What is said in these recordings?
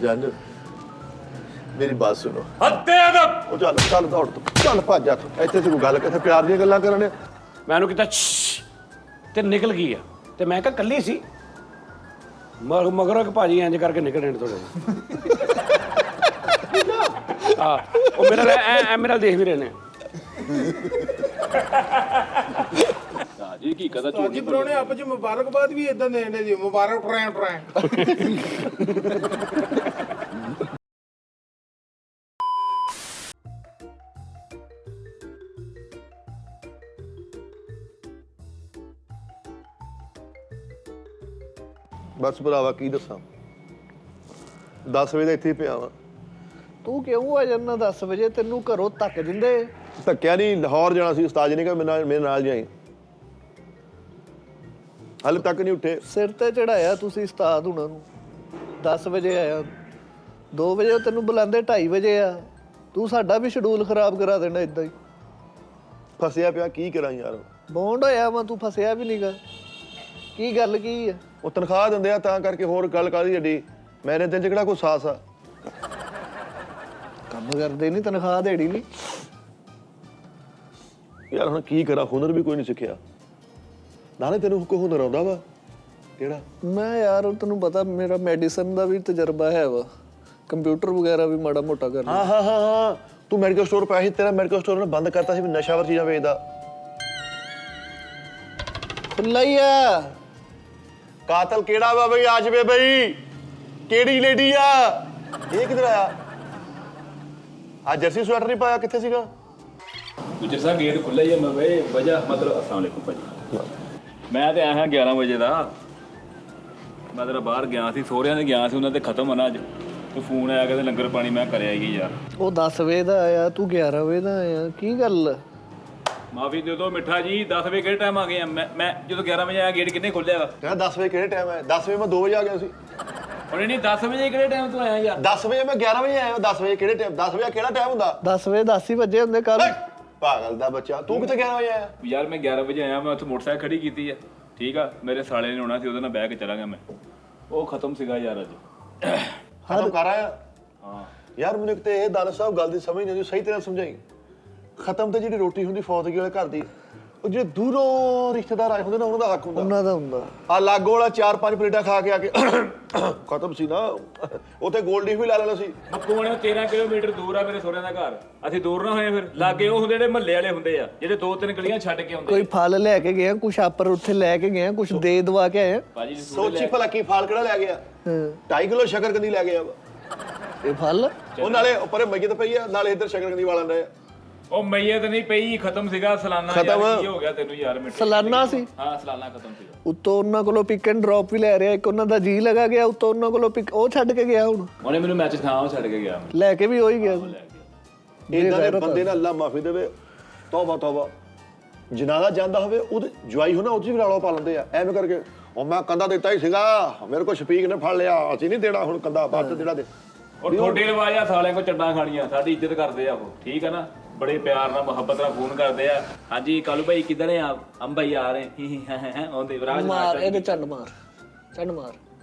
ਜੰਜ ਮੇਰੀ ਬਾਤ ਸੁਣੋ। ਹੱਦੇ ਅਦਬ। ਉਹ ਚੱਲ ਚੱਲ ਦੌੜ ਤੂੰ, ਚੱਲ ਭੱਜ ਜਾ ਤੂੰ। ਇੱਥੇ ਤੇ ਕੋਈ ਗੱਲ ਕਿੱਥੇ ਪਿਆਰ ਦੀਆਂ ਗੱਲਾਂ ਕਰਨ ਡਿਆ। ਮੈਂ ਉਹਨੂੰ ਕੀਤਾ ਤੇ ਨਿਕਲ ਗਈ ਆ ਤੇ ਮੈਂ ਕਿਹਾ ਕੱਲੀ ਸੀ ਮਗਰੋਂ ਇੱਕ ਭਾਜੀ ਇੰਜ ਕਰਕੇ ਨਿਕਲਣੇ ਥੋੜੇ ਆ ਉਹ ਮੇਰਾ ਐ ਮੇਰਾ ਦੇਖ ਵੀ ਰਹੇ ਨੇ ਜੀ ਕੀ ਕਹਦਾ ਝੂਠ ਜੀ ਪਰੋਣੇ ਆਪ ਚ ਮੁਬਾਰਕਬਾਦ ਵੀ ਇਦਾਂ ਦੇ ਨੇ ਜੀ ਮੁਬਾਰਕ ਟਰੈਂ ਟਰੈਂ ਬਸ ਭਰਾਵਾ ਕੀ ਦੱਸਾਂ 10 ਵਜੇ ਦਾ ਇੱਥੇ ਹੀ ਪਿਆ ਵਾਂ। ਤੂੰ ਕਿਉਂ ਆ ਜਾਂਦਾ 10 ਵਜੇ? ਤੈਨੂੰ ਘਰੋਂ ਧੱਕ ਦਿੰਦੇ। ਧੱਕਿਆ ਨਹੀਂ, ਲਾਹੌਰ ਜਾਣਾ ਸੀ। ਉਸਤਾਦ ਜੀ ਨੇ ਕਿਹਾ ਮੇਰੇ ਨਾਲ ਜਾਈ। ਹਾਲੇ ਤੱਕ ਨਹੀਂ ਉੱਠੇ। ਸਿਰ ਤੇ ਚੜਾਇਆ ਤੁਸੀਂ ਉਸਤਾਦ ਹੁਣਾਂ ਨੂੰ। 10 ਵਜੇ ਆਇਆ, 2 ਵਜੇ ਤੈਨੂੰ ਬੁਲਾਉਂਦੇ, 2:30 ਵਜੇ ਆ। ਤੂੰ ਸਾਡਾ ਵੀ ਸ਼ਡਿਊਲ ਖਰਾਬ ਕਰਾ ਦੇਣਾ ਇਦਾਂ ਹੀ। ਫਸਿਆ ਪਿਆ ਕੀ ਕਰਾਂ ਯਾਰ। ਬੌਂਡ ਹੋਇਆ ਵਾ, ਤੂੰ ਫਸਿਆ ਵੀ ਨਹੀਂਗਾ। ਕੀ ਗੱਲ ਕੀ ਆ? ਉਹ ਤਨਖਾਹ ਦਿੰਦੇ ਆ ਤਾਂ ਕਰਕੇ, ਹੋਰ ਗੱਲ ਕਾਹਦੀ ਏਡੀ। ਮੇਰੇ ਦਿਲ 'ਚ ਕਿਹੜਾ ਕੋਈ ਸਾਸ ਆ। ਕੰਮ ਕਰਦੇ ਨਹੀਂ, ਤਨਖਾਹ ਦੇੜੀ ਨਹੀਂ। ਯਾਰ ਹੁਣ ਕੀ ਕਰਾਂ, ਹੁਨਰ ਵੀ ਕੋਈ ਨਹੀਂ ਸਿੱਖਿਆ। ਨਾਲੇ ਤੈਨੂੰ ਕੋਈ ਹੁਨਰ ਆਉਂਦਾ ਵਾ ਕਿਹੜਾ? ਮੈਂ ਯਾਰ ਤੈਨੂੰ ਪਤਾ ਮੇਰਾ ਮੈਡੀਸਨ ਦਾ ਵੀ ਤਜਰਬਾ ਹੈ ਵਾ, ਕੰਪਿਊਟਰ ਵਗੈਰਾ ਵੀ ਮਾੜਾ ਮੋਟਾ ਕਰਨਾ। ਹਾਂ ਤੂੰ ਮੈਡੀਕਲ ਸਟੋਰ ਪਾਇਆ ਸੀ, ਤੇਰਾ ਮੈਡੀਕਲ ਸਟੋਰ ਨੇ ਬੰਦ ਕਰਤਾ ਸੀ, ਨਸ਼ਾਵਰ ਚੀਜ਼ਾਂ ਵੇਚਦਾ। ਖੁੱਲਾ ਹੀ ਆ। ਕਾਤਲ ਕਿਹੜਾ ਵਾ ਬਈ? ਆ ਜਵੇ ਬਈ। ਕਿਹੜੀ ਲੇਡੀ ਆ ਇਹ? ਕਿੱਧਰ ਆਇਆ? ਆ ਜਰਸੀ ਸਵੈਟਰ ਨਹੀਂ ਪਾਇਆ, ਕਿੱਥੇ ਸੀਗਾ? ਗੁੱਜਰ ਸਾਹਿਬ ਗੇਟ ਖੁੱਲ੍ਹਾ ਹੀ ਹੈ। ਮੈਂ ਵੇ ਵਜ੍ਹਾ ਮਤਲਬ ਅਸਲਾਮ ਅਲੈਕੁਮ ਭਾਜੀ। ਮੈਂ ਤੇ ਆਇਆ 11 ਵਜੇ ਦਾ। ਮੈਂ ਤੇਰਾ ਬਾਹਰ ਗਿਆ ਸੀ, ਸਹੁਰਿਆਂ ਦੇ ਗਿਆ ਸੀ, ਉਹਨਾਂ ਤੇ ਖਤਮ ਹੋਣਾ ਅੱਜ। ਤੂੰ ਫੋਨ ਆਇਆ ਕਹਿੰਦੇ ਲੰਗਰ ਪਾਣੀ, ਮੈਂ ਕਰਿਆ ਹੀ ਯਾਰ। ਉਹ 10 ਵਜੇ ਦਾ ਆਇਆ, ਤੂੰ 11 ਵਜੇ ਦਾ ਆਇਆ, ਕੀ ਗੱਲ? ਮਾਫੀ ਦੇ ਦਿਓ ਮਿੱਠਾ ਜੀ। 10 ਵਜੇ ਕਿਹੜੇ ਟਾਈਮ ਆ ਗਏ ਆ? ਮੈਂ ਜਦੋਂ 11 ਵਜੇ ਆਇਆ ਗੇਟ ਕਿੰਨੇ ਖੋਲ੍ਹਿਆ ਵਾ? ਕਹਿੰਦਾ 10 ਵਜੇ ਕਿਹੜੇ ਟਾਈਮ ਹੈ? 10 ਵਜੇ ਮੈਂ 2 ਵਜੇ ਆ ਗਿਆ ਸੀ। ਹੁਣ ਨਹੀਂ 10 ਵਜੇ ਕਿਹੜੇ ਟਾਈਮ ਤੋਂ ਆਇਆ ਯਾਰ? 10 ਵਜੇ ਮੈਂ 11 ਵਜੇ ਆਇਆ। 10 ਵਜੇ ਕਿਹੜੇ ਟਾਈਮ? 10 ਵਜੇ ਕਿਹੜਾ ਟਾਈਮ ਹੁੰਦਾ? 10 ਵਜੇ 10 ਹੀ ਵਜੇ ਹੁੰਦੇ ਕੱਲ। ਪਾਗਲ ਦਾ ਬੱਚਾ, ਤੂੰ ਕਿੱਥੇ 11 ਵਜੇ ਆਇਆ? ਯਾਰ ਮੈਂ 11 ਵਜੇ ਆਇਆ। ਮੈਂ ਉੱਥੇ ਮੋਟਰਸਾਈਕਲ ਖੜੀ ਕੀਤੀ ਆ, ਠੀਕ ਆ। ਮੇਰੇ ਸਾਲੇ ਨੇ ਆਉਣਾ ਸੀ, ਉਹਦੇ ਨਾਲ ਬਹਿ ਕੇ ਚਲਾ ਗਿਆ ਮੈਂ। ਉਹ ਖਤਮ ਸੀਗਾ ਯਾਰ ਅੱਜ। ਖਤਮ ਕਰ ਆਇਆ? ਹਾਂ ਯਾਰ ਮੈਨੂੰ ਇੱਕ ਤੇ ਇਹ ਦਾਨਿਸ਼ ਸਾਹਿਬ ਗੱਲ ਦੀ ਸਮਝ ਨਹੀਂ ਆਉਂਦੀ, ਸਹੀ ਤਰ੍ਹਾਂ ਸਮਝਾਈ। ਖਤਮ ਤੇ ਜਿਹੜੀ ਰੋਟੀ ਹੁੰਦੀ ਫੌਤਗੀ ਵਾਲੇ ਘਰ ਦੀ, ਉਹ ਜਿਹੜੇ ਦੂਰੋਂ ਰਿਸ਼ਤੇਦਾਰ ਆਏ ਹੁੰਦੇ ਨਾ, ਉਹਨਾਂ ਦਾ ਹੱਕ ਹੁੰਦਾ। ਉਹਨਾਂ ਦਾ ਹੁੰਦਾ। ਆ ਲਾਗੋ ਵਾਲਾ 4-5 ਪਲੇਟਾਂ ਖਾ ਕੇ ਆ ਕੇ ਖਤਮ ਸੀ ਨਾ। ਉੱਥੇ ਗੋਲਡੀ ਵੀ ਲਾ ਲੈਣਾ ਸੀ। ਕੋਣੇ 13 ਕਿਲੋਮੀਟਰ ਦੂਰ ਆ ਮੇਰੇ ਸਹੁਰਿਆਂ ਦਾ ਘਰ। ਅਸੀਂ ਦੂਰ ਨਾ ਹੋਏ ਫਿਰ ਲਾਗੇ ਉਹ ਹੁੰਦੇ ਜਿਹੜੇ ਮਹੱਲੇ ਵਾਲੇ ਹੁੰਦੇ ਆ, ਜਿਹੜੇ 2-3 ਗਲੀਆਂ ਛੱਡ ਕੇ ਆਉਂਦੇ। ਕੋਈ ਫਲ ਲੈ ਕੇ ਗਏ, ਕੁਛ ਆਪਰ ਉੱਥੇ ਲੈ ਕੇ ਗਏ, ਕੁਛ ਦੇ ਦਵਾ ਕੇ ਆਏ। ਭਾਜੀ ਸੋਚੀ ਭਲਾ ਕੀ ਫਲ ਕਿਹੜਾ ਲੈ ਗਿਆ? 2.5 ਕਿਲੋ ਸ਼ਕਰਕੰਦੀ ਲੈ ਗਿਆ ਵਾ। ਇਹ ਫਲ ਉਹ ਨਾਲੇ ਉੱਪਰੇ ਮਈਤ ਪਈ ਆ, ਨਾਲੇ ਇੱਧਰ ਸ਼ਕਰਕੰਦੀ ਵਾਲਾਂ ਰਹੇ ਆ। ਉਹ ਮਈਤ ਨਹੀਂ ਪਈ, ਖਤਮ ਸੀਗਾ ਸਾਲਾਨਾ। ਖਤਮ? ਯਾਰ ਕੀ ਹੋ ਗਿਆ ਤੈਨੂੰ ਯਾਰ? ਮਿੱਠੇ ਸਾਲਾਨਾ ਸੀ। ਹਾਂ ਸਾਲਾਨਾ ਖਤਮ ਸੀਗਾ। ਉੱਤੋਂ ਉਹਨਾਂ ਕੋਲੋਂ ਪਿਕ ਐਂਡ ਡ੍ਰੌਪ ਵੀ ਲੈ ਰਿਹਾ, ਇੱਕ ਉਹਨਾਂ ਦਾ ਜੀ ਲਗਾ ਗਿਆ। ਉੱਤੋਂ ਉਹਨਾਂ ਕੋਲੋਂ ਪਿਕ ਉਹ ਛੱਡ ਕੇ ਗਿਆ, ਹੁਣ ਉਹਨੇ ਮੈਨੂੰ ਮੈਚ ਥਾਂ ਛੱਡ ਕੇ ਗਿਆ। ਲੈ ਕੇ ਵੀ ਹੋ ਹੀ ਗਿਆ। ਇਦਾਂ ਦੇ ਬੰਦੇ ਨਾਲ ਅੱਲਾ ਮਾਫੀ ਦੇਵੇ। ਤੌਬਾ ਤੌਬਾ। ਜਨਾਜ਼ਾ ਜਾਂਦਾ ਹੋਵੇ, ਉਹਦੇ ਜਵਾਈ ਹੋਣਾ, ਉਹ 'ਚ ਵੀ ਰੌਲਾ ਪਾ ਲੈਂਦੇ ਆ ਐਵੇਂ ਕਰਕੇ। ਉਹ ਮੈਂ ਕੰਦਾ ਦਿੱਤਾ ਹੀ ਸੀਗਾ, ਮੇਰੇ ਕੋਲ ਸ਼ਫੀਕ ਨੇ ਫੜ ਲਿਆ, ਅਸੀਂ ਨਹੀਂ ਦੇਣਾ ਹੁਣ ਕੰਦਾ, ਬਾਅਦ ਜਿਹੜਾ ਦੇ। ਉਹ ਠੋਡੇ ਲਵਾਇਆ ਸਾਲਿਆਂ ਕੋ ਚੰਡਾ ਖਾਣੀਆਂ। ਸਾਡੀ ਇੱਜ਼ਤ ਕਰਦੇ ਆ ਉਹ, ਠੀਕ ਆ ਨਾ। ਬੜੇ ਪਿਆਰ ਨਾਲ ਮੁਹੱਬਤ ਨਾਲ ਫੋਨ ਕਰਦੇ ਆ। ਹਾਂਜੀ ਕਾਲੂ ਭਾਈ ਕਿੱਧਰ ਆ? ਅੰਬ ਭਾਈ ਆ ਰਹੇ ਆਉਂਦੇ ਵਿਰਾਜ ਮਾਰ ਇਹਦੇ ਚੰਡ ਮਾਰ, ਚੰਡ ਮਾਰ,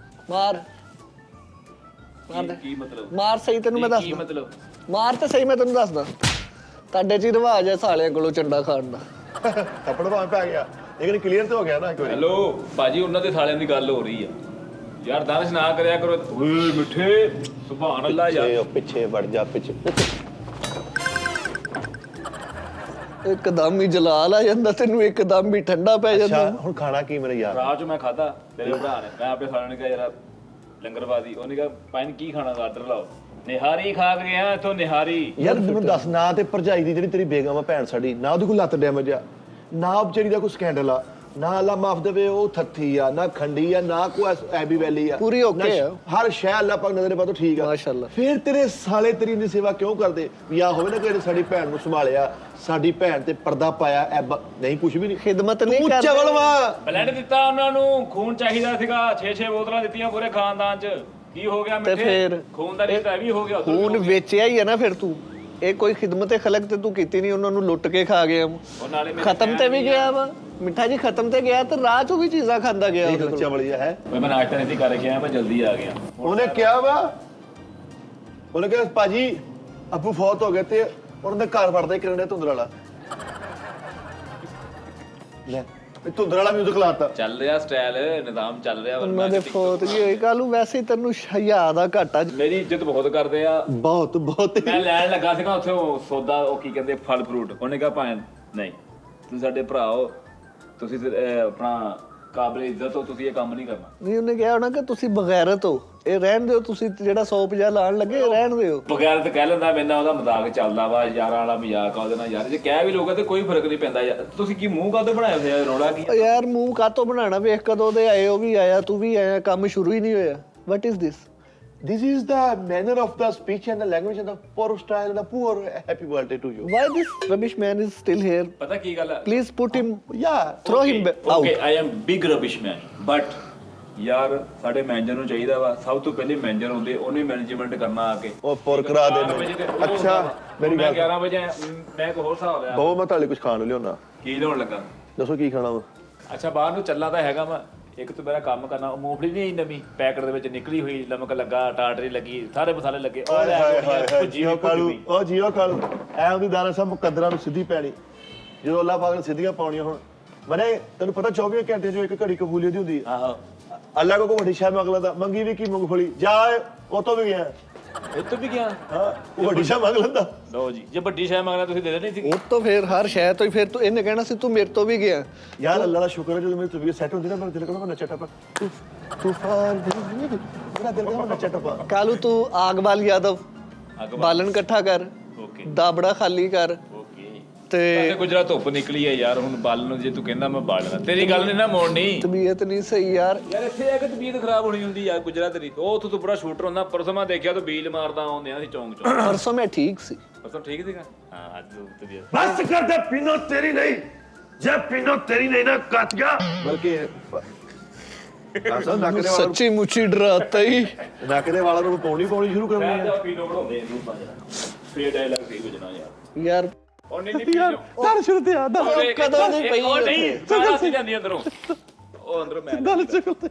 ਮਾਰ ਮਾਰ ਕੀ ਮਤਲਬ? ਮਾਰ ਸਹੀ, ਤੈਨੂੰ ਮੈਂ ਕੀ ਦੱਸਦਾ। ਮਤਲਬ? ਮਾਰ ਤੇ ਸਹੀ, ਮੈਂ ਤੈਨੂੰ ਦੱਸਦਾ। ਤੁਹਾਡੇ 'ਚ ਹੀ ਰਿਵਾਜ ਹੈ ਸਾਲਿਆਂ ਕੋਲੋਂ ਚੰਡਾ ਖਾਣ ਦਾ। ਥੱਪੜ ਭਾਵੇਂ ਪੈ ਗਿਆ, ਲੇਕਿਨ ਕਲੀਅਰ ਤੇ ਹੋ ਗਿਆ ਨਾ ਇੱਕ ਵਾਰੀ। ਹੈਲੋ ਭਾਜੀ, ਉਹਨਾਂ ਦੇ ਸਾਲਿਆਂ ਦੀ ਗੱਲ ਹੋ ਰਹੀ ਆ ਯਾਰ। ਦਾਨਿਸ਼ ਨਾ ਕਰਿਆ ਕਰੋ। ਓਏ ਮਿੱਠੇ ਸੁਭਾਨ ਅੱਲਾ ਯਾਰ। ਪਿੱਛੇ ਵੜ ਜਾ, ਪਿੱਛੇ। ਇੱਕਦਮ ਹੀ ਜਲਾਲ ਆ ਜਾਂਦਾ ਤੈਨੂੰ, ਇੱਕਦਮ ਹੀ ਠੰਡਾ ਪੈ ਜਾਂਦਾ। ਅੱਛਾ ਹੁਣ ਖਾਣਾ ਕੀ ਮੇਰੇ ਯਾਰ? ਰਾਹ 'ਚ ਮੈਂ ਖਾਦਾ ਤੇਰੇ ਭਰਾ ਨੇ। ਮੈਂ ਆਪਣੇ ਸਾਲਿਆਂ ਨੇ ਕਿਹਾ ਯਾਰ ਲੰਗਰਬਾਦੀ। ਉਹਨੇ ਕਿਹਾ ਪਾਣੀ ਕੀ ਖਾਣਾ, ਆਰਡਰ ਲਾਓ। ਨਿਹਾਰੀ ਖਾ ਕੇ ਗਿਆ ਇੱਥੋਂ, ਨਿਹਾਰੀ। ਯਾਰ ਮੈਨੂੰ ਦੱਸ, ਨਾ ਤੇ ਭਰਜਾਈ ਦੀ ਜਿਹੜੀ ਤੇਰੀ ਬੇਗਮ ਆ ਭੈਣ ਸਾਡੀ, ਨਾ ਉਹਦੀ ਕੋਈ ਲੱਤ ਡੈਮੇਜ ਆ, ਨਾ ਵਿਚਾਰੀ ਦਾ ਕੋਈ ਸਕੈਂਡਲ ਆ, ਨਾ ਅੱਲਾ ਮਾਫ ਦੇਵੇ ਉਹ ਥੱਥੀ ਆ, ਨਾ ਖੰਡੀ ਆ, ਨਾ ਕੋਈ ਐਬੀ ਵੈਲੀ ਆ, ਪੂਰੀ ਓਕੇ ਆ। ਹਰ ਸ਼ੈ ਅੱਲਾ ਪਾਕ ਨਜ਼ਰੇ ਪਾਤੋਂ ਠੀਕ ਆ ਮਾਸ਼ਾਅੱਲਾ। ਫਿਰ ਤੇਰੇ ਸਾਲੇ ਤੇਰੀ ਦੀ ਸੇਵਾ ਕਿਉਂ ਕਰਦੇ? ਵੀ ਆ ਹੋਵੇ ਨਾ ਕਿ ਸਾਡੀ ਭੈਣ ਨੂੰ ਸੰਭਾਲਿਆ, ਸਾਡੀ ਭੈਣ ਤੇ ਪਰਦਾ ਪਾਇਆ, ਨਹੀਂ ਕੁਛ ਵੀ ਨਹੀਂ, ਖਿਦਮਤ ਨਹੀਂ ਤੂੰ ਕਰਦੇ। ਚਵਲ ਵਾ। ਬਲੈਂਡ ਦਿੱਤਾ ਉਹਨਾਂ ਨੂੰ, ਖੂਨ ਚਾਹੀਦਾ ਸੀਗਾ। 6-6 ਬੋਤਲਾਂ ਦਿੱਤੀਆਂ ਪੂਰੇ ਖਾਨਦਾਨ 'ਚ। ਕੀ ਹੋ ਗਿਆ ਮਿੱਠੇ? ਫਿਰ ਖੂਨ ਦਾ ਰਿਸ਼ਤਾ ਵੀ ਹੋ ਗਿਆ। ਖੂਨ ਵੇਚਿਆ ਹੀ ਹੈ ਨਾ ਫਿਰ ਤੂੰ। ਇਹ ਕੋਈ ਖਿਦਮਤ ਖਲਕ ਤੇ ਤੂੰ ਕੀਤੀ ਨਹੀਂ, ਉਹਨਾਂ ਨੂੰ ਲੁੱਟ ਕੇ ਖਾ ਗਿਆ। ਖਤਮ ਤੇ ਵੀ ਗਿਆ ਵਾ ਮਿੱਠਾ ਜੀ, ਖਤਮ ਤੇ ਗਿਆ ਤੇ ਰਾਹ 'ਚੋਂ ਵੀ ਚੀਜ਼ਾਂ ਖਾਂਦਾ ਗਿਆ। ਚਵਲ ਜਿਹਾ ਹੈ। ਮੈਂ ਨਾਸ਼ਤਾ ਨਹੀਂ ਕਰ ਕੇ ਆਇਆ, ਮੈਂ ਜਲਦੀ ਆ ਗਿਆ। ਉਹਨੇ ਕਿਹਾ ਵਾ ਉਹਨੇ ਕਿਹਾ ਭਾਜੀ ਅੱਬੂ ਫੌਤ ਹੋ ਗਏ ਤੇ ਉਹਨਾਂ ਦੇ ਘਰ ਵੜਦਾ ਹੀ ਕਰਨ ਡਿਆ ਧੁੰਦਲ ਵਾਲਾ ਲੈ ਇਹ ਧੁੰਦਲ ਵਾਲਾ ਮਿਊਜ਼ਿਕ ਲਾਤਾ ਚੱਲ ਰਿਹਾ ਸਟਾਈਲ ਨਿਜ਼ਾਮ ਚੱਲ ਰਿਹਾ ਉਹਨਾਂ ਦੇ ਫੌਤ ਗਈ ਹੋਈ ਕਾਲੂ ਵੈਸੇ ਹੀ ਤੈਨੂੰ ਹਯਾ ਦਾ ਘਾਟਾ ਮੇਰੀ ਇੱਜ਼ਤ ਬਹੁਤ ਕਰਦੇ ਆ ਬਹੁਤ ਬਹੁਤ ਮੈਂ ਲੈਣ ਲੱਗਾ ਸੀਗਾ ਉੱਥੇ ਉਹ ਸੌਦਾ ਉਹ ਕੀ ਕਹਿੰਦੇ ਫਲ ਫਰੂਟ ਉਹਨੇ ਕਿਹਾ ਭਾਵੇਂ ਨਹੀਂ ਤੁਸੀਂ ਸਾਡੇ ਭਰਾ ਹੋ ਤੁਸੀਂ ਆਪਣਾ ਕਾਬਲੇ ਇੱਜ਼ਤ ਹੋ ਤੁਸੀਂ ਇਹ ਕੰਮ ਨਹੀਂ ਕਰਨਾ ਨਹੀਂ ਉਹਨੇ ਕਿਹਾ ਹੋਣਾ ਕਿ ਤੁਸੀਂ ਬਗੈਰਤ ਹੋ ਇਹ ਰਹਿਣ ਦਿਓ ਤੁਸੀਂ ਜਿਹੜਾ 150 ਲਾਣ ਲੱਗੇ ਇਹ ਰਹਿਣ ਦਿਓ ਬਗੈਰ ਤੇ ਕਹਿ ਲੈਂਦਾ ਮੈਨਾਂ ਉਹਦਾ ਮਜ਼ਾਕ ਚੱਲਦਾ ਵਾ ਯਾਰਾਂ ਵਾਲਾ ਮਜ਼ਾਕ ਆ ਉਹਦੇ ਨਾਲ ਯਾਰ ਜੇ ਕਹਿ ਵੀ ਲੋਗਾ ਤੇ ਕੋਈ ਫਰਕ ਨਹੀਂ ਪੈਂਦਾ ਯਾਰ ਤੁਸੀਂ ਕੀ ਮੂੰਹ ਕਾਹਤੋਂ ਬਣਾਇਆ ਹੋਇਆ ਰੌਲਾ ਕੀ ਓ ਯਾਰ ਮੂੰਹ ਕਾਤੋਂ ਬਣਾਉਣਾ ਵੇਖ ਕਦੋਂ ਦੇ ਆਏ ਉਹ ਵੀ ਆਇਆ ਤੂੰ ਵੀ ਆਇਆ ਕੰਮ ਸ਼ੁਰੂ ਹੀ ਨਹੀਂ ਹੋਇਆ what is this This is the manner of the speech and the language and the poor style and the poor happy birthday to you. why this rubbish man is still here ਪਤਾ ਕੀ ਗੱਲ ਹੈ please put him Yeah. throw him out okay I am big rubbish man but ਯਾਰ ਸਾਡੇ manager ਨੂੰ ਚਾਹੀਦਾ ਵਾ ਸਭ ਤੋਂ ਪਹਿਲੇ ਮੈਨੇਜਰ ਹੁੰਦੇ ਉਹਨੇ ਮੈਨੇਜਮੈਂਟ ਕਰਨਾ ਆ ਕੇ ਉਹ ਪੁਰ ਕਰਾ ਦੇ ਅੱਛਾ ਮੇਰੀ ਮੈਂ ਗੱਲ 11 ਵਜੇ ਮੈਂ ਕੋ ਹੋਰ ਹਿਸਾਬ ਆ ਬਹੁਤ ਮੈਂ ਤੁਹਾਡੇ ਕੁਝ ਖਾਣ ਨੂੰ ਲਿਆਉਣਾ ਕੀ ਲਿਆਉਣ ਲੱਗਾ ਦੱਸੋ ਕੀ ਖਾਣਾ ਵਾ ਅੱਛਾ ਬਾਹਰ ਨੂੰ ਚੱਲਣਾ ਤਾਂ ਹੈਗਾ ਵਾ ਇੱਕ ਤਾਂ ਮੇਰਾ ਕੰਮ ਕਰਨਾ ਉਹ ਮੂੰਗਫਲੀ ਨਹੀਂ ਨਵੀਂ ਪੈਕਟ ਦੇ ਵਿੱਚ ਨਿਕਲੀ ਹੋਈ ਲਮਕ ਲੱਗਾ ਟਾਟਰੀ ਲੱਗੀ ਸਾਰੇ ਮਸਾਲੇ ਲੱਗੇ ਉਹ ਲੈ ਭੁੱਜੀ ਜੀਓ ਕਾਲੂ ਉਹ ਜੀਓ ਕਾਲੂ ਐ ਉਹਦੀ ਦਾਣਾ ਸਭ ਮੁਕੱਦਰਾਂ ਨੂੰ ਸਿੱਧੀ ਪੈਣੀ ਜਦੋਂ ਅੱਲਾਹ ਪਾਕ ਨੇ ਸਿੱਧੀਆਂ ਪਾਉਣੀਆਂ ਹੁਣ ਮਨੇ ਤੈਨੂੰ ਪਤਾ 24 ਘੰਟੇ ਚੋਂ ਇੱਕ ਘੜੀ ਕਬੂਲੀਅਤ ਦੀ ਹੁੰਦੀ ਹੈ ਆਹੋ ਅੱਲਾਹ ਕੋ ਵੱਡੀ ਸ਼ਾਹ ਮੰਗ ਲੈਂਦਾ ਮੰਗੀ ਵੀ ਕੀ ਮੂੰਗਫਲੀ ਜਾ ਉਹ ਤੋਂ ਵੀ ਗਿਆ ਇਹ ਤੋਂ ਵੀ ਗਿਆ ਹਾਂ ਉਹ ਵੱਡੀ ਸ਼ਾਹ ਮੰਗ ਲੈਂਦਾ ਲਓ ਜੀ ਜੇ ਵੱਡੀ ਸ਼ਾਇ ਮੰਗਣਾ ਤੁਸੀਂ ਦੇ ਦੇਣੀ ਸੀ ਉਹ ਤੋਂ ਫਿਰ ਹਰ ਸ਼ੈ ਤੋਂ ਹੀ ਫਿਰ ਤੂੰ ਇਹਨੇ ਕਹਿਣਾ ਸੀ ਤੂੰ ਮੇਰੇ ਤੋਂ ਵੀ ਗਿਆ ਯਾਰ ਅੱਲਾਹ ਦਾ ਸ਼ੁਕਰ ਹੈ ਜਦੋਂ ਮੇਰੀ ਤਬੀਅਤ ਸੈੱਟ ਹੁੰਦੀ ਨਾ ਮੈਂ ਦਿਲ ਕਰਦਾ ਮੈਂ ਨੱਚਾ ਟੱਪਾ ਤੂਫਾਨ ਮੇਰਾ ਦਿਲ ਕਰਦਾ ਮੈਂ ਨੱਚਾ ਟੱਪਾ ਕਾਲੂ ਤੂੰ ਆਗ ਵਾਲ ਯਾਦਵ ਬਾਲਣ ਇਕੱਠਾ ਕਰ ਓਕੇ ਦਾਬੜਾ ਖਾਲੀ ਕਰ ਓਕੇ ਤੇ ਗੁਜਰਾ ਧੁੱਪ ਨਿਕਲੀ ਹੈ ਯਾਰ ਹੁਣ ਬਾਲ ਨੂੰ ਜੇ ਤੂੰ ਕਹਿੰਦਾ ਮੈਂ ਬਾਲਣਾ ਤੇਰੀ ਗੱਲ ਨਹੀਂ ਨਾ ਮੋੜਨੀ ਤਬੀਅਤ ਨਹੀਂ ਸਹੀ ਯਾਰ ਯਾਰ ਇੱਥੇ ਆ ਕੇ ਤਬੀਅਤ ਖਰਾਬ ਹੋਣੀ ਹੁੰਦੀ ਯਾਰ ਗੁਜਰਾ ਤੇਰੀ ਉਹ ਉੱਥੋਂ ਤੋਂ ਪੂਰਾ ਸ਼ੂਟਰ ਹੁੰਦਾ ਪਰਸੋਂ ਮੈਂ ਦੇਖਿਆ ਤੂੰ ਬੀਲ ਮਾਰਦਾ ਆਉਂਦੇ ਆ ਸੀ ਚੌਂਕ ਚੋਂ ਪਰਸੋਂ ਮੈਂ ਠੀਕ ਸੀ ਪਰਸੋਂ ਠੀਕ ਸੀਗਾ ਹਾਂ ਅੱਜ ਤਬੀਅਤ बस कर दे पीनो तेरी नहीं जब पीनो तेरी नहीं ना कट गया बल्कि ਸੱਚੀ ਮੁੱਚੀ ਡਰਾਤਾ ਹੀ ਨਾਕਦੇ ਵਾਲਾਂ ਨੂੰ ਪਾਉਣੀ ਸ਼ੁਰੂ ਕਰਨੀ ਮੈਂ ਹੈ ਤਾਂ ਪੀਨੋ ਬਣਾਉਂਦੇ ਨੂੰ ਬਾਜਣਾ ਫੇਰ ਡਾਇਲੌਗ ਸਹੀ ਗੁਜਣਾ ਯਾਰ ਯਾਰ ਉਹ ਨਹੀਂ ਪੀਨੋ ਤਾਂ ਸ਼ੁਰੂ ਤੇ ਆਦਾ ਕਦੋਂ ਦੀ ਪਈ ਉਹ ਨਹੀਂ ਸਾਰਾ ਸੀ ਜਾਂਦੀ ਅੰਦਰੋਂ ਉਹ ਅੰਦਰੋਂ ਮੈਂ ਦਲ ਚੁਕਲ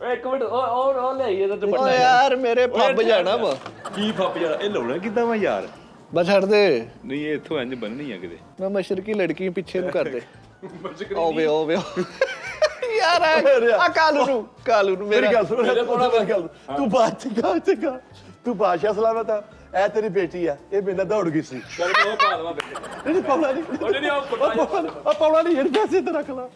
ਓਏ ਇੱਕ ਮਿੰਟ ਉਹ ਲੈ ਇਹ ਤਾਂ ਓ ਯਾਰ ਮੇਰੇ ਪੱਬ ਜਾਣਾ ਵਾ ਕੀ ਫੱਪ ਯਾਰ ਇਹ ਲਾਉਣਾ ਕਿੱਦਾਂ ਵਾ ਯਾਰ ਬਸ ਛੱਡ ਦੇ ਨਹੀਂ ਇਹ ਇੱਥੋਂ ਇੰਜ ਬੰਨਣੀ ਆ ਕਿਤੇ ਮੈਂ ਮਸ਼ਰਕੀ ਲੜਕੀ ਪਿੱਛੇ ਨੂੰ ਕਰ ਦੇ ਮਸ਼ਕਰੀ ਓਵੇ ਓਵੇ ਯਾਰ ਆ ਕਾਲੂ ਨੂੰ ਮੇਰੀ ਗੱਲ ਸੁਣ ਮੇਰੇ ਕੋਲ ਮੇਰੀ ਗੱਲ ਤੂੰ ਬਾਤ ਚੰਗਾ ਤੂੰ ਬਾਦਸ਼ਾਹ ਸਲਾਮਤ ਆ ਇਹ ਤੇਰੀ ਬੇਟੀ ਆ ਇਹ ਬਿੰਦਾ ਦੌੜ ਗਈ ਸੀ ਚੱਲ ਉਹ ਪਾ ਲਵਾਂ ਵਿੱਚ ਨਹੀਂ ਪਾਉਣਾ ਨਹੀਂ ਉਹ ਨਹੀਂ ਉਹ ਕੁੱਟਾ ਆ ਪਾਉਣਾ ਨਹੀਂ ਇਹ ਪੈਸੇ ਤੇ ਰੱਖ ਲਾ